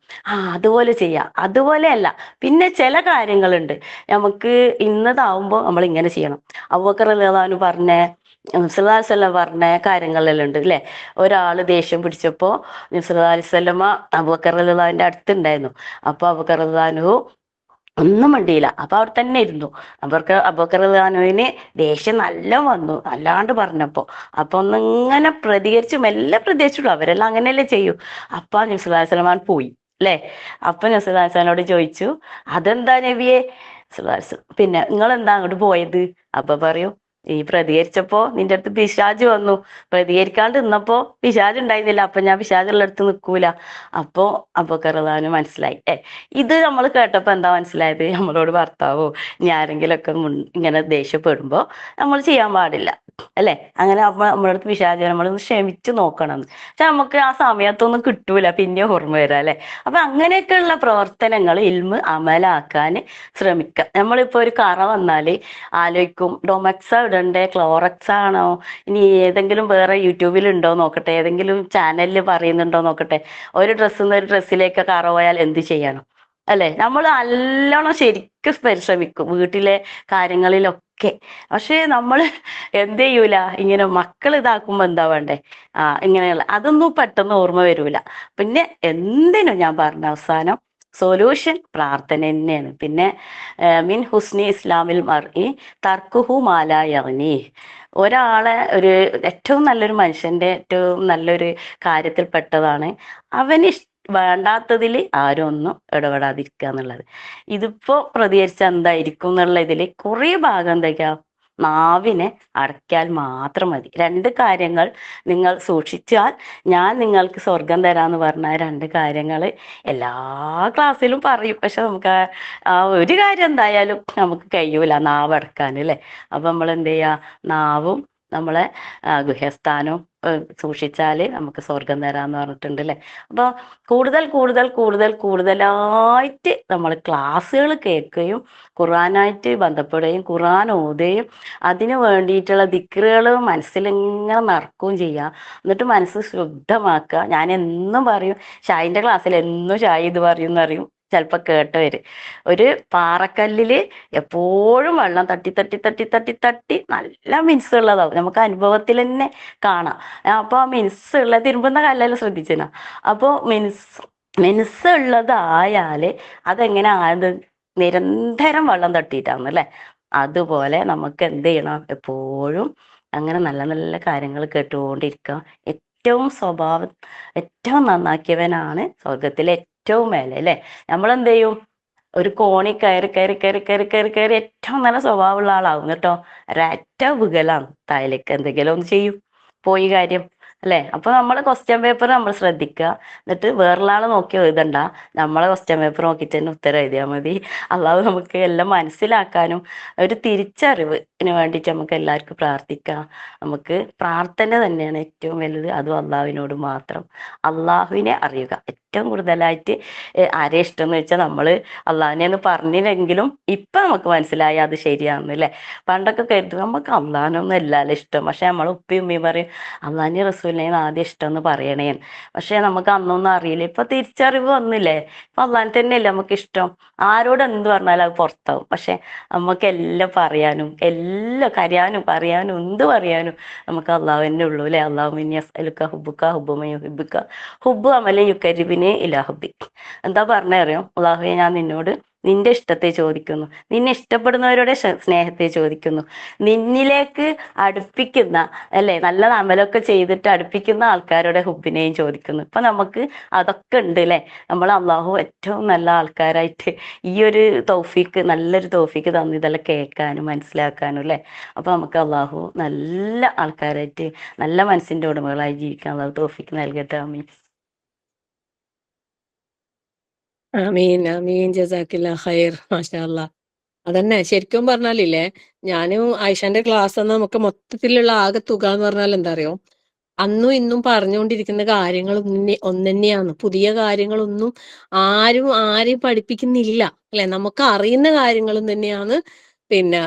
അതുപോലെ ചെയ്യാം. അതുപോലെയല്ല. പിന്നെ ചില കാര്യങ്ങളുണ്ട് നമുക്ക് ഇന്നതാവുമ്പോൾ നമ്മൾ ഇങ്ങനെ ചെയ്യണം. അബൂബക്കർ റളിയല്ലാഹു അൻഹു പറഞ്ഞ, നബി സല്ലല്ലാഹു അലൈഹി വസല്ലം പറഞ്ഞ കാര്യങ്ങളെല്ലാം ഉണ്ട് അല്ലെ. ഒരാള് ദേഷ്യം പിടിച്ചപ്പോ നബി സല്ലല്ലാഹു അലൈഹി വസല്ലമ അബൂബക്കർ റളിയല്ലാഹുവിന്റെ അടുത്തുണ്ടായിരുന്നു. അപ്പൊ അബൂബക്കർ റളിയല്ലാഹു അൻഹു ഒന്നും മണ്ടിയില്ല. അപ്പൊ അവിടെ തന്നെ ഇരുന്നു. അബൂബക്കർ റളിയല്ലാഹുവിന് ദേഷ്യം നല്ല വന്നു, അല്ലാണ്ട് പറഞ്ഞപ്പോ. അപ്പൊ ഒന്നിങ്ങനെ മെല്ലെ പ്രതികരിച്ചുള്ളൂ. അവരെല്ലാം അങ്ങനെയല്ലേ ചെയ്യൂ. അപ്പൊ നബി സല്ലല്ലാഹു അലൈഹി വസല്ലം പോയി അല്ലേ. അപ്പൊ നബി സല്ലല്ലാഹു അലൈഹി വസല്ലമയോട് ചോദിച്ചു, അതെന്താ നബിയെ? പിന്നെ നിങ്ങൾ എന്താ അങ്ങോട്ട് പോയത്? അപ്പൊ പറയൂ, ഈ പ്രതികരിച്ചപ്പോ നിന്റെ അടുത്ത് പിശാച് വന്നു, പ്രതികരിക്കാണ്ട് നിന്നപ്പോ പിശാച് ഉണ്ടായിരുന്നില്ല, അപ്പൊ ഞാൻ പിശാചുള്ള അടുത്ത് നിൽക്കൂല. അപ്പോ അബൂബക്കർ റളിയല്ലാഹു മനസ്സിലായി. ഇത് നമ്മൾ കേട്ടപ്പോ എന്താ മനസ്സിലായത്? നമ്മളോട് ഭർത്താവോ ഇനി ആരെങ്കിലും ഒക്കെ ഇങ്ങനെ ദേഷ്യപ്പെടുമ്പോ നമ്മൾ ചെയ്യാൻ പാടില്ല അല്ലെ. അങ്ങനെ നമ്മുടെ അടുത്ത് പിശാച് നമ്മളൊന്ന് ക്ഷമിച്ചു നോക്കണം. പക്ഷെ നമുക്ക് ആ സമയത്തൊന്നും കിട്ടൂല, പിന്നെ ഓർമ്മ വരാം അല്ലെ. അപ്പൊ അങ്ങനെയൊക്കെയുള്ള പ്രവർത്തനങ്ങൾ ഇൽമ് അമലാക്കാൻ ശ്രമിക്കുക. നമ്മളിപ്പോ ഒരു കറ വന്നാല് ആലോചിക്കും, ഡൊമക്സ ഇടണ്ടേ, ക്ലോറക്സ് ആണോ, ഇനി ഏതെങ്കിലും വേറെ യൂട്യൂബിൽ ഉണ്ടോ നോക്കട്ടെ, ഏതെങ്കിലും ചാനലിൽ പറയുന്നുണ്ടോ നോക്കട്ടെ. ഒരു ഡ്രസ്സിൽ നിന്ന് ഒരു ഡ്രസ്സിലേക്ക് കറ പോയാൽ എന്ത് ചെയ്യണം അല്ലെ. നമ്മൾ നല്ലോണം ശരിക്കും പരിശ്രമിക്കും വീട്ടിലെ കാര്യങ്ങളിലൊക്കെ. പക്ഷെ നമ്മൾ എന്ത് ചെയ്യൂല, ഇങ്ങനെ മക്കൾ ഇതാക്കുമ്പോ എന്താ വേണ്ടേ, ഇങ്ങനെയുള്ള അതൊന്നും പെട്ടെന്ന് ഓർമ്മ വരൂല. പിന്നെ എന്തിനും ഞാൻ പറഞ്ഞ അവസാനം സൊല്യൂഷൻ പ്രാർത്ഥന തന്നെയാണ്. പിന്നെ മിൻ ഹുസ്നി ഇസ്ലാമിൽ മർഇ തർക്കുഹു മാലാ യഗ്നി. ഒരാളെ ഏറ്റവും നല്ലൊരു മനുഷ്യന്റെ ഏറ്റവും നല്ലൊരു കാര്യത്തിൽ പെട്ടതാണ് അവന് വേണ്ടാത്തതിൽ ആരും ഒന്നും ഇടപെടാതിരിക്കുക എന്നുള്ളത്. ഇതിപ്പോ പ്രതികരിച്ച എന്തായിരിക്കും എന്നുള്ള ഇതിൽ കുറേ ഭാഗം എന്തൊക്കെയാ, നാവിനെ അടയ്ക്കാൽ മാത്രം മതി. 2 കാര്യങ്ങൾ നിങ്ങൾ സൂക്ഷിച്ചാൽ ഞാൻ നിങ്ങൾക്ക് സ്വർഗം തരാന്ന് പറഞ്ഞ 2 കാര്യങ്ങൾ എല്ലാ ക്ലാസ്സിലും പറയും. പക്ഷെ നമുക്ക് ഒരു കാര്യം എന്തായാലും നമുക്ക് കഴിയൂല, നാവ് അടക്കാൻ അല്ലേ. അപ്പൊ നമ്മൾ എന്ത് ചെയ്യാ, നാവും നമ്മളെ ഗുഹ്യസ്ഥാനവും സൂക്ഷിച്ചാല് നമുക്ക് സ്വർഗം തരാന്ന് പറഞ്ഞിട്ടുണ്ട് അല്ലെ. അപ്പൊ കൂടുതലായിട്ട് നമ്മൾ ക്ലാസ്സുകൾ കേൾക്കുകയും ഖുർആനായിട്ട് ബന്ധപ്പെടുകയും ഖുർആൻ ഓതുകയും അതിന് വേണ്ടിയിട്ടുള്ള ദിക്റുകൾ മനസ്സിലിങ്ങനെ നടക്കുകയും ചെയ്യുക. എന്നിട്ട് മനസ്സ് ശുദ്ധമാക്കുക. ഞാൻ എന്നും പറയും, ഷായിന്റെ ക്ലാസ്സിൽ എന്നും ഷായി ഇത് പറയും എന്നറിയും ചിലപ്പോൾ കേട്ടവര്. ഒരു പാറക്കല്ലില് എപ്പോഴും വെള്ളം തട്ടി തട്ടി തട്ടി തട്ടി തട്ടി നല്ല മിനുസുള്ളതാവും, നമുക്ക് അനുഭവത്തിൽ തന്നെ കാണാം. അപ്പൊ ആ മിനുസുള്ള തിരുമ്പുന്ന കല്ലെല്ലാം ശ്രദ്ധിച്ചേനാ. അപ്പൊ മിനുസുള്ളതായാല് അതെങ്ങനെ ആയത്, നിരന്തരം വെള്ളം തട്ടിയിട്ടാണ് അല്ലെ. അതുപോലെ നമുക്ക് എന്ത് ചെയ്യണം, എപ്പോഴും അങ്ങനെ നല്ല നല്ല കാര്യങ്ങൾ കേട്ടുകൊണ്ടിരിക്കുക. ഏറ്റവും നന്നാക്കിയവനാണ് സ്വർഗത്തിലെ ഏറ്റവും മേലെ അല്ലെ. നമ്മളെന്ത് ചെയ്യും, ഒരു കോണി കയറി കയറി കയറി കയറി കയറി കയറി ഏറ്റവും നല്ല സ്വഭാവമുള്ള ആളാവും കേട്ടോ. ഒരറ്റ വികലാണ് താഴേക്ക് എന്തെങ്കിലും ഒന്ന് ചെയ്യും, പോയി കാര്യം. അല്ലേ? അപ്പൊ നമ്മളെ ക്വസ്റ്റ്യൻ പേപ്പർ നമ്മൾ ശ്രദ്ധിക്കുക. എന്നിട്ട് വേറൊരാളെ നോക്കി എഴുതണ്ട, നമ്മളെ ക്വസ്റ്റ്യൻ പേപ്പർ നോക്കിയിട്ട് തന്നെ ഉത്തരം എഴുതിയാൽ മതി. അല്ലാതെ നമുക്ക് എല്ലാം മനസ്സിലാക്കാനും ഒരു തിരിച്ചറിവിന് വേണ്ടിയിട്ട് നമുക്ക് എല്ലാവർക്കും പ്രാർത്ഥിക്കാം. നമുക്ക് പ്രാർത്ഥന തന്നെയാണ് ഏറ്റവും വലുത്, അതും അള്ളാഹുവിനോട് മാത്രം. അള്ളാഹുവിനെ അറിയുക ഏറ്റവും കൂടുതലായിട്ട്. ആരെ ഇഷ്ടം എന്ന് വെച്ചാൽ നമ്മൾ അള്ളാഹിനെ എന്ന് പറഞ്ഞില്ലെങ്കിലും ഇപ്പം നമുക്ക് മനസ്സിലായി അത് ശരിയാണെന്നല്ലേ. പണ്ടൊക്കെ കരുതും നമുക്ക് അള്ളാഹിനൊന്നും എല്ലാവരും ഇഷ്ടം, പക്ഷെ നമ്മളെ ഉപ്പയും ഉമ്മയും പറയും അള്ളാഹിനെ റസൂലിനെയും ആദ്യം ഇഷ്ടം എന്ന് പറയണേ. പക്ഷെ നമുക്ക് അന്നൊന്നും അറിയില്ല. ഇപ്പൊ തിരിച്ചറിവ് വന്നില്ലേ, ഇപ്പൊ അള്ളാഹിനെ തന്നെയല്ലേ നമുക്ക് ഇഷ്ടം. ആരോട് എന്ത് പറഞ്ഞാലും അത് പുറത്താവും. പക്ഷെ നമുക്ക് എല്ലാം പറയാനും എല്ലാം കരയാനും പറയാനും എന്ത് പറയാനും നമുക്ക് അള്ളാഹു തന്നെ ഉള്ളൂ അല്ലെ. അള്ളാഹു ഹുബ്ബു അമല യുക്കരിബിനെ ഇലാ ഹുബ്ബി. എന്താ പറഞ്ഞറിയോ? അള്ളാഹുവെ ഞാൻ നിന്നോട് നിന്റെ ഇഷ്ടത്തെ ചോദിക്കുന്നു, നിന്നെ ഇഷ്ടപ്പെടുന്നവരുടെ സ്നേഹത്തെ ചോദിക്കുന്നു, നിന്നിലേക്ക് അടുപ്പിക്കുന്ന അല്ലെ നല്ല അമലൊക്കെ ചെയ്തിട്ട് അടുപ്പിക്കുന്ന ആൾക്കാരുടെ ഹുബിനെയും ചോദിക്കുന്നു. ഇപ്പൊ നമുക്ക് അതൊക്കെ ഉണ്ട് അല്ലെ. നമ്മൾ അള്ളാഹു ഏറ്റവും നല്ല ആൾക്കാരായിട്ട് ഈ ഒരു തൗഫീക്ക്, നല്ലൊരു തൗഫീക്ക് തന്നു ഇതെല്ലാം കേൾക്കാനും മനസ്സിലാക്കാനും അല്ലെ. അപ്പൊ നമുക്ക് അള്ളാഹു നല്ല ആൾക്കാരായിട്ട് നല്ല മനസ്സിന്റെ ഉടമകളായി ജീവിക്കാൻ അള്ളാഹു തൗഫീക്ക് നൽകട്ടെ. ആമീൻ. ആമീൻ ആമീൻ ജസാക്കില്ല ഖൈർ. മാഷാ അല്ലാ. അതന്നെ ശരിക്കും പറഞ്ഞാലില്ലേ, ഞാനും ആയിഷാന്റെ ക്ലാസ് നമുക്ക് മൊത്തത്തിലുള്ള ആകെ തുക എന്ന് പറഞ്ഞാൽ എന്താ അറിയോ, അന്നും ഇന്നും പറഞ്ഞുകൊണ്ടിരിക്കുന്ന കാര്യങ്ങൾ ഒന്നെന്നെയാണ്. പുതിയ കാര്യങ്ങളൊന്നും ആരെയും പഠിപ്പിക്കുന്നില്ല അല്ലെ. നമുക്ക് അറിയുന്ന കാര്യങ്ങളും തന്നെയാണ് പിന്നെ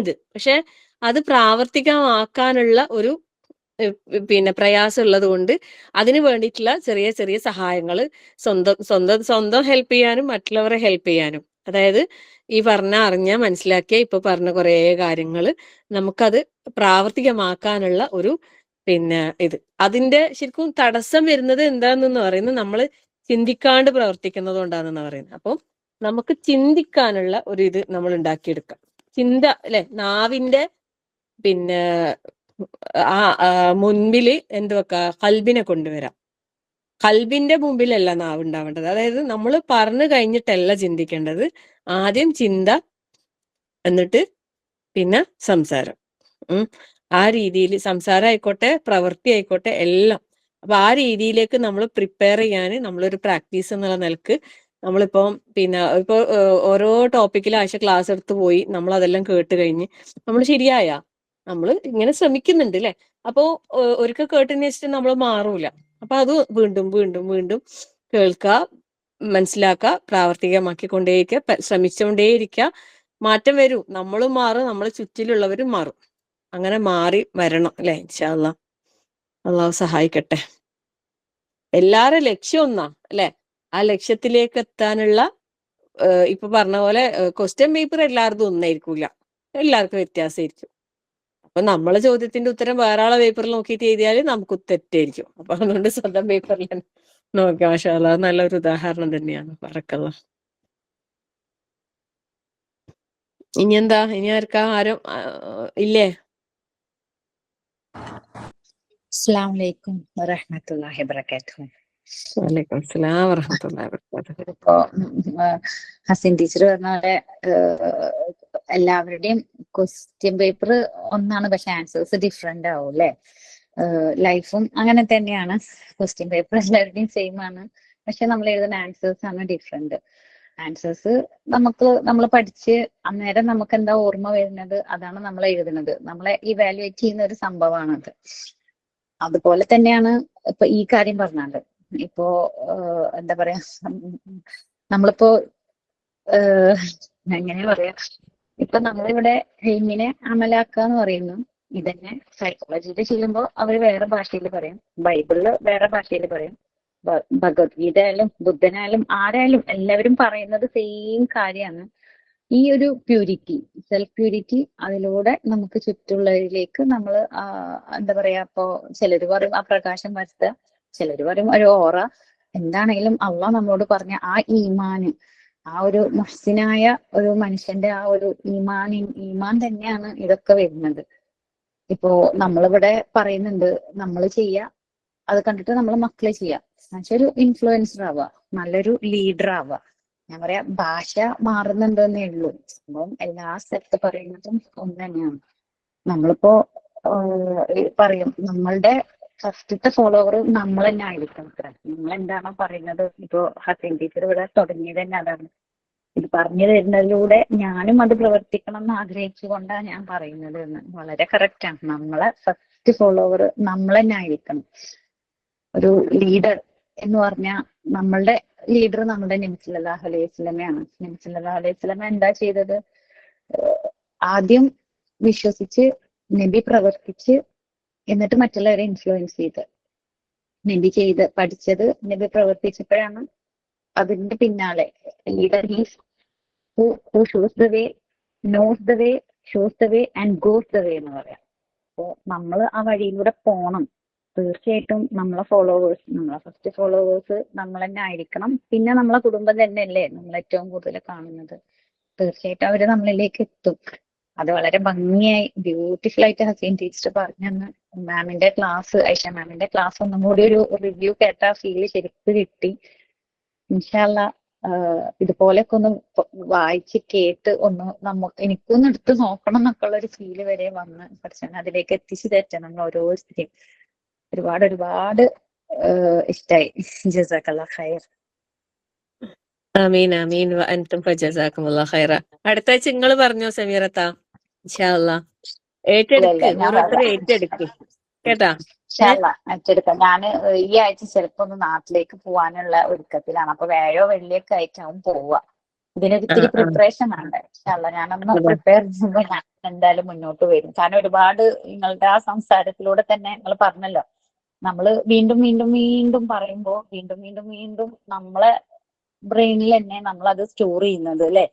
ഇത്. പക്ഷെ അത് പ്രാവർത്തികമാക്കാനുള്ള ഒരു പിന്നെ പ്രയാസം ഉള്ളത് കൊണ്ട് അതിന് വേണ്ടിയിട്ടുള്ള ചെറിയ ചെറിയ സഹായങ്ങൾ സ്വന്തം ഹെൽപ്പ് ചെയ്യാനും മറ്റുള്ളവരെ ഹെൽപ്പ് ചെയ്യാനും, അതായത് ഈ അറിഞ്ഞ മനസ്സിലാക്കിയ ഇപ്പൊ പറഞ്ഞ കുറെ കാര്യങ്ങൾ നമുക്കത് പ്രാവർത്തികമാക്കാനുള്ള ഒരു പിന്നെ അതിന്റെ ശരിക്കും തടസ്സം വരുന്നത് എന്താണെന്ന് പറയുന്നത് നമ്മൾ ചിന്തിക്കാണ്ട് പ്രവർത്തിക്കുന്നത് കൊണ്ടാണെന്ന് പറയുന്നത്. അപ്പം നമുക്ക് ചിന്തിക്കാനുള്ള ഒരു നമ്മൾ ഉണ്ടാക്കിയെടുക്കാം. ചിന്ത അല്ലെ, നാവിന്റെ പിന്നെ മുൻപില് എന്ത് വെക്കാം, കൽബിനെ കൊണ്ടുവരാം. കൽബിന്റെ മുമ്പിലല്ല നാവ് ഉണ്ടാവേണ്ടത്. അതായത് നമ്മൾ പറഞ്ഞു കഴിഞ്ഞിട്ടല്ല ചിന്തിക്കേണ്ടത്, ആദ്യം ചിന്ത എന്നിട്ട് പിന്നെ സംസാരം. ആ രീതിയിൽ സംസാരം ആയിക്കോട്ടെ പ്രവൃത്തി ആയിക്കോട്ടെ എല്ലാം. അപ്പൊ ആ രീതിയിലേക്ക് നമ്മൾ പ്രിപ്പയർ ചെയ്യാൻ നമ്മളൊരു പ്രാക്ടീസ് എന്നുള്ള നിലക്ക് നമ്മളിപ്പോ പിന്നെ ഇപ്പൊ ഓരോ ടോപ്പിക്കിൽ ആഴ്ച ക്ലാസ് എടുത്ത് പോയി നമ്മൾ അതെല്ലാം കേട്ട് കഴിഞ്ഞ് നമ്മൾ ശരിയായ നമ്മൾ ഇങ്ങനെ ശ്രമിക്കുന്നുണ്ട് അല്ലെ. അപ്പോ ഒരിക്കൽ കേട്ടതിന് വെച്ചിട്ട് നമ്മൾ മാറൂല. അപ്പൊ അത് വീണ്ടും വീണ്ടും വീണ്ടും കേൾക്കുക, മനസ്സിലാക്കുക, പ്രാവർത്തികമാക്കിക്കൊണ്ടേയിരിക്കുക, ശ്രമിച്ചുകൊണ്ടേയിരിക്കുക. മാറ്റം വരും, നമ്മളും മാറും, നമ്മളെ ചുറ്റിലുള്ളവരും മാറും. അങ്ങനെ മാറി വരണം അല്ലെ. ഇൻഷാ അല്ലാഹ് അള്ളാഹു സഹായിക്കട്ടെ. എല്ലാരും ലക്ഷ്യം ഒന്നാ അല്ലെ. ആ ലക്ഷ്യത്തിലേക്ക് എത്താനുള്ള ഇപ്പൊ പറഞ്ഞ പോലെ ക്വസ്റ്റ്യൻ പേപ്പർ എല്ലാവർക്കും ഒന്നായിരിക്കൂല, എല്ലാവർക്കും വ്യത്യാസമായിരിക്കും. അപ്പൊ നമ്മളെ ചോദ്യത്തിന്റെ ഉത്തരം വേറെ ആളെ പേപ്പറിൽ നോക്കിയിട്ട് എഴുതിയാൽ നമുക്ക് തെറ്റായിരിക്കും. അപ്പൊ അതുകൊണ്ട് സ്വന്തം പേപ്പറിൽ നോക്കാം. മാഷാ അല്ലാഹ് നല്ലൊരു ഉദാഹരണം തന്നെയാണ്. ബറക്കല്ലാഹ്. ഇനി എന്താ, ഇനി ആരും ഇല്ലേ? അസ്സലാമു അലൈക്കും വറഹ്മത്തുള്ളാഹി വബറകാതുഹു. വലൈക്കും അസ്സലാം വറഹ്മത്തുള്ളാഹി വബറകാതുഹു. ഇപ്പോ ഹസീൻ ടീച്ചർ പറഞ്ഞ പോലെ എല്ലാവരുടെയും ക്വസ്റ്റ്യൻ പേപ്പർ ഒന്നാണ്, പക്ഷെ ആൻസേഴ്സ് ഡിഫറെന്റ് ആവും അല്ലെ. ലൈഫും അങ്ങനെ തന്നെയാണ്. ക്വസ്റ്റ്യൻ പേപ്പർ എല്ലാവരുടെയും സെയിം ആണ്, പക്ഷെ നമ്മൾ എഴുതുന്ന ആൻസേഴ്സ് ആണ് ഡിഫറെന്റ്. ആൻസേഴ്സ് നമ്മൾ പഠിച്ച് അന്നേരം നമുക്ക് എന്താ ഓർമ്മ വരുന്നത് അതാണ് നമ്മൾ എഴുതുന്നത്. നമ്മളെ ഇവാലുവേറ്റ് ചെയ്യുന്ന ഒരു സംഭവമാണത്. അതുപോലെ തന്നെയാണ് ഇപ്പൊ ഈ കാര്യം പറഞ്ഞാല്. ഇപ്പോ എന്താ പറയാ, നമ്മളിപ്പോ എങ്ങനെ പറയാ, ഇപ്പൊ നമ്മളിവിടെ ഇങ്ങനെ അമലാക്കുക എന്ന് പറയുന്നു. ഇതന്നെ സൈക്കോളജിയിൽ ചെയ്യുമ്പോൾ അവര് വേറെ ഭാഷയിൽ പറയും, ബൈബിളില് വേറെ ഭാഷയിൽ പറയും, ഭഗവത്ഗീത ആയാലും ബുദ്ധനായാലും ആരായാലും എല്ലാവരും പറയുന്നത് സെയിം കാര്യമാണ്. ഈ ഒരു പ്യൂരിറ്റി, സെൽഫ് പ്യൂരിറ്റി, അതിലൂടെ നമുക്ക് ചുറ്റുള്ളവരിലേക്ക് നമ്മൾ എന്താ പറയാ, ഇപ്പോ ചിലര് പറയും ആ പ്രകാശം വരുത്തുക, ചിലര് പറയും ഒരു ഓറ. എന്താണെങ്കിലും അള്ളാഹ് നമ്മളോട് പറഞ്ഞ ആ ഈമാന്, ആ ഒരു മുഹ്സിനായ ഒരു മനുഷ്യന്റെ ആ ഒരു ഈമാൻ തന്നെയാണ് ഇതൊക്കെ വരുന്നത്. ഇപ്പോ നമ്മളിവിടെ പറയുന്നുണ്ട് നമ്മൾ ചെയ്യുക, അത് കണ്ടിട്ട് നമ്മൾ മക്കളെ ചെയ്യുക, എന്നുവെച്ചാൽ ഒരു ഇൻഫ്ലുവൻസർ ആവുക, നല്ലൊരു ലീഡർ ആവുക. ഞാൻ പറയാ ഭാഷ മാറുന്നുണ്ടെന്നേ ഉള്ളൂ, സംഭവം എല്ലാ സ്ഥലത്ത് പറയുന്നതും ഒന്ന് തന്നെയാണ്. നമ്മളിപ്പോ പറയും നമ്മളുടെ ഫസ്റ്റത്തെ ഫോളോവർ നമ്മൾ തന്നെ ആയിരിക്കണം. നിങ്ങൾ എന്താണോ പറയുന്നത്, ഇപ്പോ ഹസീൻ ടീച്ചർ ഇവിടെ തുടങ്ങിയത് തന്നെ അതാണ്. ഇത് പറഞ്ഞു തരുന്നതിലൂടെ ഞാനും അത് പ്രവർത്തിക്കണം എന്ന് ആഗ്രഹിച്ചുകൊണ്ടാണ് ഞാൻ പറയുന്നത് എന്ന്. വളരെ കറക്റ്റാണ്. നമ്മളെ ഫസ്റ്റ് ഫോളോവർ നമ്മൾ തന്നെ ആയിരിക്കണം. ഒരു ലീഡർ എന്ന് പറഞ്ഞാൽ നമ്മളുടെ ലീഡർ നമ്മുടെ നബി സല്ലല്ലാഹു അലൈഹി വസല്ലമയാണ്. നബി സല്ലല്ലാഹു അലൈഹി വസല്ലമ എന്താ ചെയ്തത്? ആദ്യം വിശ്വസിച്ച് നബി പ്രവർത്തിച്ച് എന്നിട്ട് മറ്റുള്ളവരെ ഇൻഫ്ലുവൻസ് ചെയ്ത് നബി ചെയ്ത് പഠിച്ചത് നബി പ്രവർത്തിച്ചപ്പോഴാണ്. അതിന്റെ പിന്നാലെ leader he's who shows the way, knows the way, shows the way and goes the way എന്ന് പറയാം. അപ്പോ നമ്മൾ ആ വഴിയിലൂടെ പോണം. തീർച്ചയായിട്ടും നമ്മളെ ഫസ്റ്റ് ഫോളോവേഴ്സ് നമ്മൾ തന്നെ ആയിരിക്കണം. പിന്നെ നമ്മളെ കുടുംബം തന്നെയല്ലേ നമ്മൾ ഏറ്റവും കൂടുതൽ കാണുന്നത്. തീർച്ചയായിട്ടും അവര് നമ്മളിലേക്ക് എത്തും. അത് വളരെ ഭംഗിയായി ബ്യൂട്ടിഫുൾ ആയിട്ട് ഹസീൻ ടീച്ചർ പറഞ്ഞെന്ന്. മാമിന്റെ ക്ലാസ്, ഐഷ മാമിന്റെ ക്ലാസ് ഒന്നും കൂടി ഒരു റിവ്യൂ കേട്ട ഫീല് ശരിക്കും കിട്ടി. ഇൻഷാ അല്ലാഹ് ഇതുപോലെയൊക്കെ ഒന്ന് വായിച്ച് കേട്ട് എനിക്കൊന്ന് എടുത്ത് നോക്കണം എന്നൊക്കെ ഉള്ള ഒരു ഫീല് വരെ വന്ന് പഠിച്ചാൽ അതിലേക്ക് എത്തിച്ചു തരട്ടെ നമ്മൾ ഓരോരുത്തരെയും. ഒരുപാട് ഇഷ്ടായി. ജസാക്കല്ലാഹ് ഖൈർ. ആമീൻ ആമീൻ വ അൻതും ഫജസാക്കുമുല്ലാഹ് ഖൈറ. അടുത്ത ആഴ്ച നിങ്ങൾ പറഞ്ഞോ സമീറത്ത. ഇൻഷാ അല്ലാഹ് ഏറ്റെടുക്ക്, ഞാൻ ഓരോരുത്തരും ഏറ്റെടുക്ക് കേട്ടാ. ഏറ്റെടുക്കാം. ഞാൻ ഈ ആഴ്ച ചിലപ്പോ ഒന്ന് നാട്ടിലേക്ക് പോവാനുള്ള ഒരുക്കത്തിലാണ്. അപ്പൊ വ്യാഴോ വെള്ളിയൊക്കെ ആയിട്ടാവും പോവുക. ഇതിനൊരിത്തിരി പ്രിപ്പറേഷൻ ആണ്. ഞാനൊന്ന് പ്രിപ്പയർ ചെയ്യുമ്പോൾ ഞാൻ എന്തായാലും മുന്നോട്ട് വരും. കാരണം ഒരുപാട് നിങ്ങളുടെ ആ സംസാരത്തിലൂടെ തന്നെ നിങ്ങൾ പറഞ്ഞല്ലോ, നമ്മള് വീണ്ടും വീണ്ടും വീണ്ടും പറയുമ്പോ വീണ്ടും നമ്മളെ ബ്രെയിനിൽ തന്നെ നമ്മളത് സ്റ്റോർ ചെയ്യുന്നത് അല്ലെ.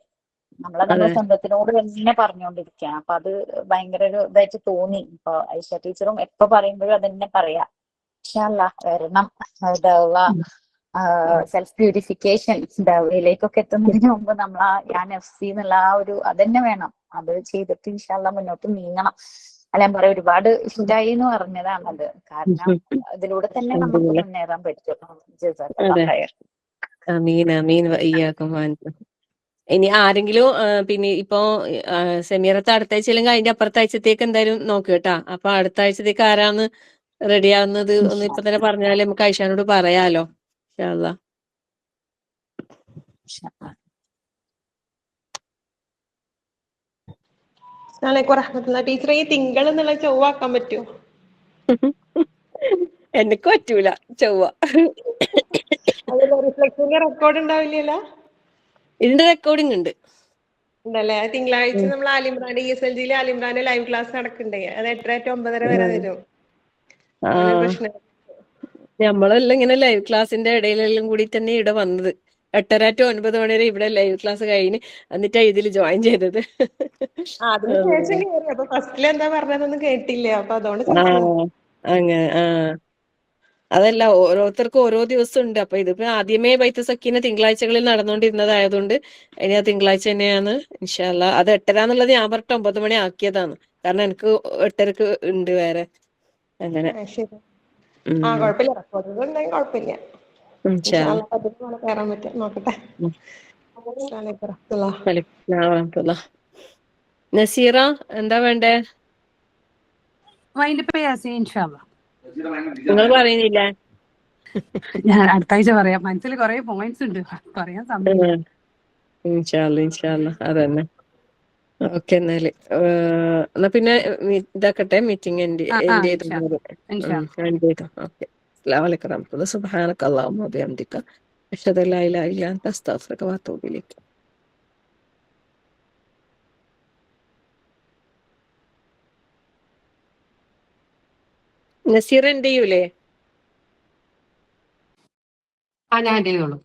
നമ്മുടെ സ്വന്തത്തിനോട് തന്നെ പറഞ്ഞുകൊണ്ടിരിക്കുകയാണ്. അപ്പൊ അത് ഭയങ്കര ഒരു ഇതായിട്ട് തോന്നി. ഇപ്പൊ ഐഷ ടീച്ചറും എപ്പോ പറയുമ്പോഴും അതന്നെ പറയാ. ഇൻഷാ അല്ലാഹ് വരണം. സെൽഫ് പ്യൂരിഫിക്കേഷൻ ദവയിലേക്കൊക്കെ എത്തുന്നതിന് മുമ്പ് നമ്മൾ ഞാൻ നഫ്സി എന്നുള്ള ആ ഒരു അതന്നെ വേണം. അത് ചെയ്തിട്ട് ഇൻഷാ അല്ലാഹ് മുന്നോട്ട് നീങ്ങണം. അല്ല ഞാൻ പറയാം, ഒരുപാട് ഇഷ്ടമായി എന്ന് പറഞ്ഞതാണത്. കാരണം ഇതിലൂടെ തന്നെ നമുക്ക് മുന്നേറാൻ പറ്റും. ജസാക്കല്ലാഹ് ഖൈർ. ആമീൻ ആമീൻ വ ഇയ്യാക്കും വ അൻതും. ഇനി ആരെങ്കിലും പിന്നെ ഇപ്പോ സെമീറത്ത് അടുത്ത ആഴ്ച അല്ലെങ്കിൽ അതിന്റെ അപ്പുറത്തെ ആഴ്ചത്തേക്ക് എന്തായാലും നോക്ക് കേട്ടാ. അപ്പൊ അടുത്ത ആഴ്ചത്തേക്ക് ആരാന്ന് റെഡി ആവുന്നത് ഒന്ന് ഇപ്പൊ തന്നെ പറഞ്ഞാലേ നമുക്ക് ഐഷാനോട് പറയാലോ. ഇൻഷാ അല്ലാഹ്. ടീച്ചറെ ഈ തിങ്കൾ എന്നുള്ള ചൊവ്വാക്കാൻ പറ്റുമോ? എനിക്ക് പറ്റൂല ചൊവ്വ. റിഫ്ലക്റ്റിന്റെ റെക്കോർഡ് ഉണ്ടാവില്ലല്ലോ? ഇതിന്റെ റെക്കോർഡിംഗ് ഉണ്ട്. ഉണ്ടല്ലേ? തിങ്കളാഴ്ച നമ്മൾ ആലിമ്രാന്റെ ESLG ആലിമ്രാന്റെ ലൈവ് ക്ലാസ് നടക്കണ്ടേ? അത് 8:30 to 9:30 വരെ വരും. പ്രശ്നം നമ്മളെല്ലാം ഇങ്ങനെ ലൈവ് ക്ലാസിന്റെ ഇടയിലെല്ലാം കൂടി തന്നെ ഇവിടെ വന്നത്. 8:30 to 9 മണി വരെ ഇവിടെ ലൈവ് ക്ലാസ് കഴിഞ്ഞ് എന്നിട്ടാ ഇതിൽ ജോയിൻ ചെയ്തത്. അതിന് ശേഷം കേറി. അപ്പൊ ഫസ്റ്റിൽ എന്താ പറഞ്ഞതൊന്നും കേട്ടില്ല. അപ്പൊ അതുകൊണ്ട് അങ്ങനെ അതല്ല, ഓരോരുത്തർക്കും ഓരോ ദിവസം ഉണ്ട്. അപ്പൊ ഇതിപ്പോ ആദ്യമേ ബൈത്ത് സക്കീന തിങ്കളാഴ്ചകളിൽ നടന്നുകൊണ്ടിരുന്നതായതുകൊണ്ട് ഇനി ആ തിങ്കളാഴ്ച തന്നെയാണ് ഇൻഷാ അല്ലാഹ്. അത് 8:30 എന്നുള്ളത് ഞാൻ പറഞ്ഞിട്ട് 9 മണി ആക്കിയതാണ്. കാരണം എനിക്ക് 8:30 ഉണ്ട് വേറെ. അങ്ങനെ കുഴപ്പമില്ല. റെക്കോർഡ് ഉണ്ടെങ്കിൽ കുഴപ്പമില്ല. കയറാൻ പറ്റും. നോക്കട്ടെ. നസീറ എന്താ വേണ്ടേ? ഇൻഷാ അല്ലാഹ്. നിങ്ങൾ പറയുന്നില്ല? ഞാൻ അടുത്ത ആഴ്ച പറയാം. മനസ്സിൽ കുറെ പോയിന്റ്സ് ഉണ്ട്, പറയാൻ സമയം. ഇൻഷാ അല്ലാഹ് അതന്നെ. ഓക്കെ എന്നാല് എന്നാ പിന്നെ ഇതാക്കട്ടെ, മീറ്റിംഗ് എൻഡ് ചെയ്തു. ഓക്കെ. അസ്സലാമു അലൈക്കും വറഹ്മത്തുള്ളാഹി. സുബ്ഹാനക അല്ലാഹുമ്മ വബിഹംദിക അഷ്ഹദു അല്ലാ ഇലാഹ ഇല്ലാ അൻത അസ്തഗ്ഫിറുക വ അത്തൂബു ഇലൈക്. നസീർ എന്ത് ചെയ്യൂലേ? ഞാൻ ചെയ്യുള്ളൂ.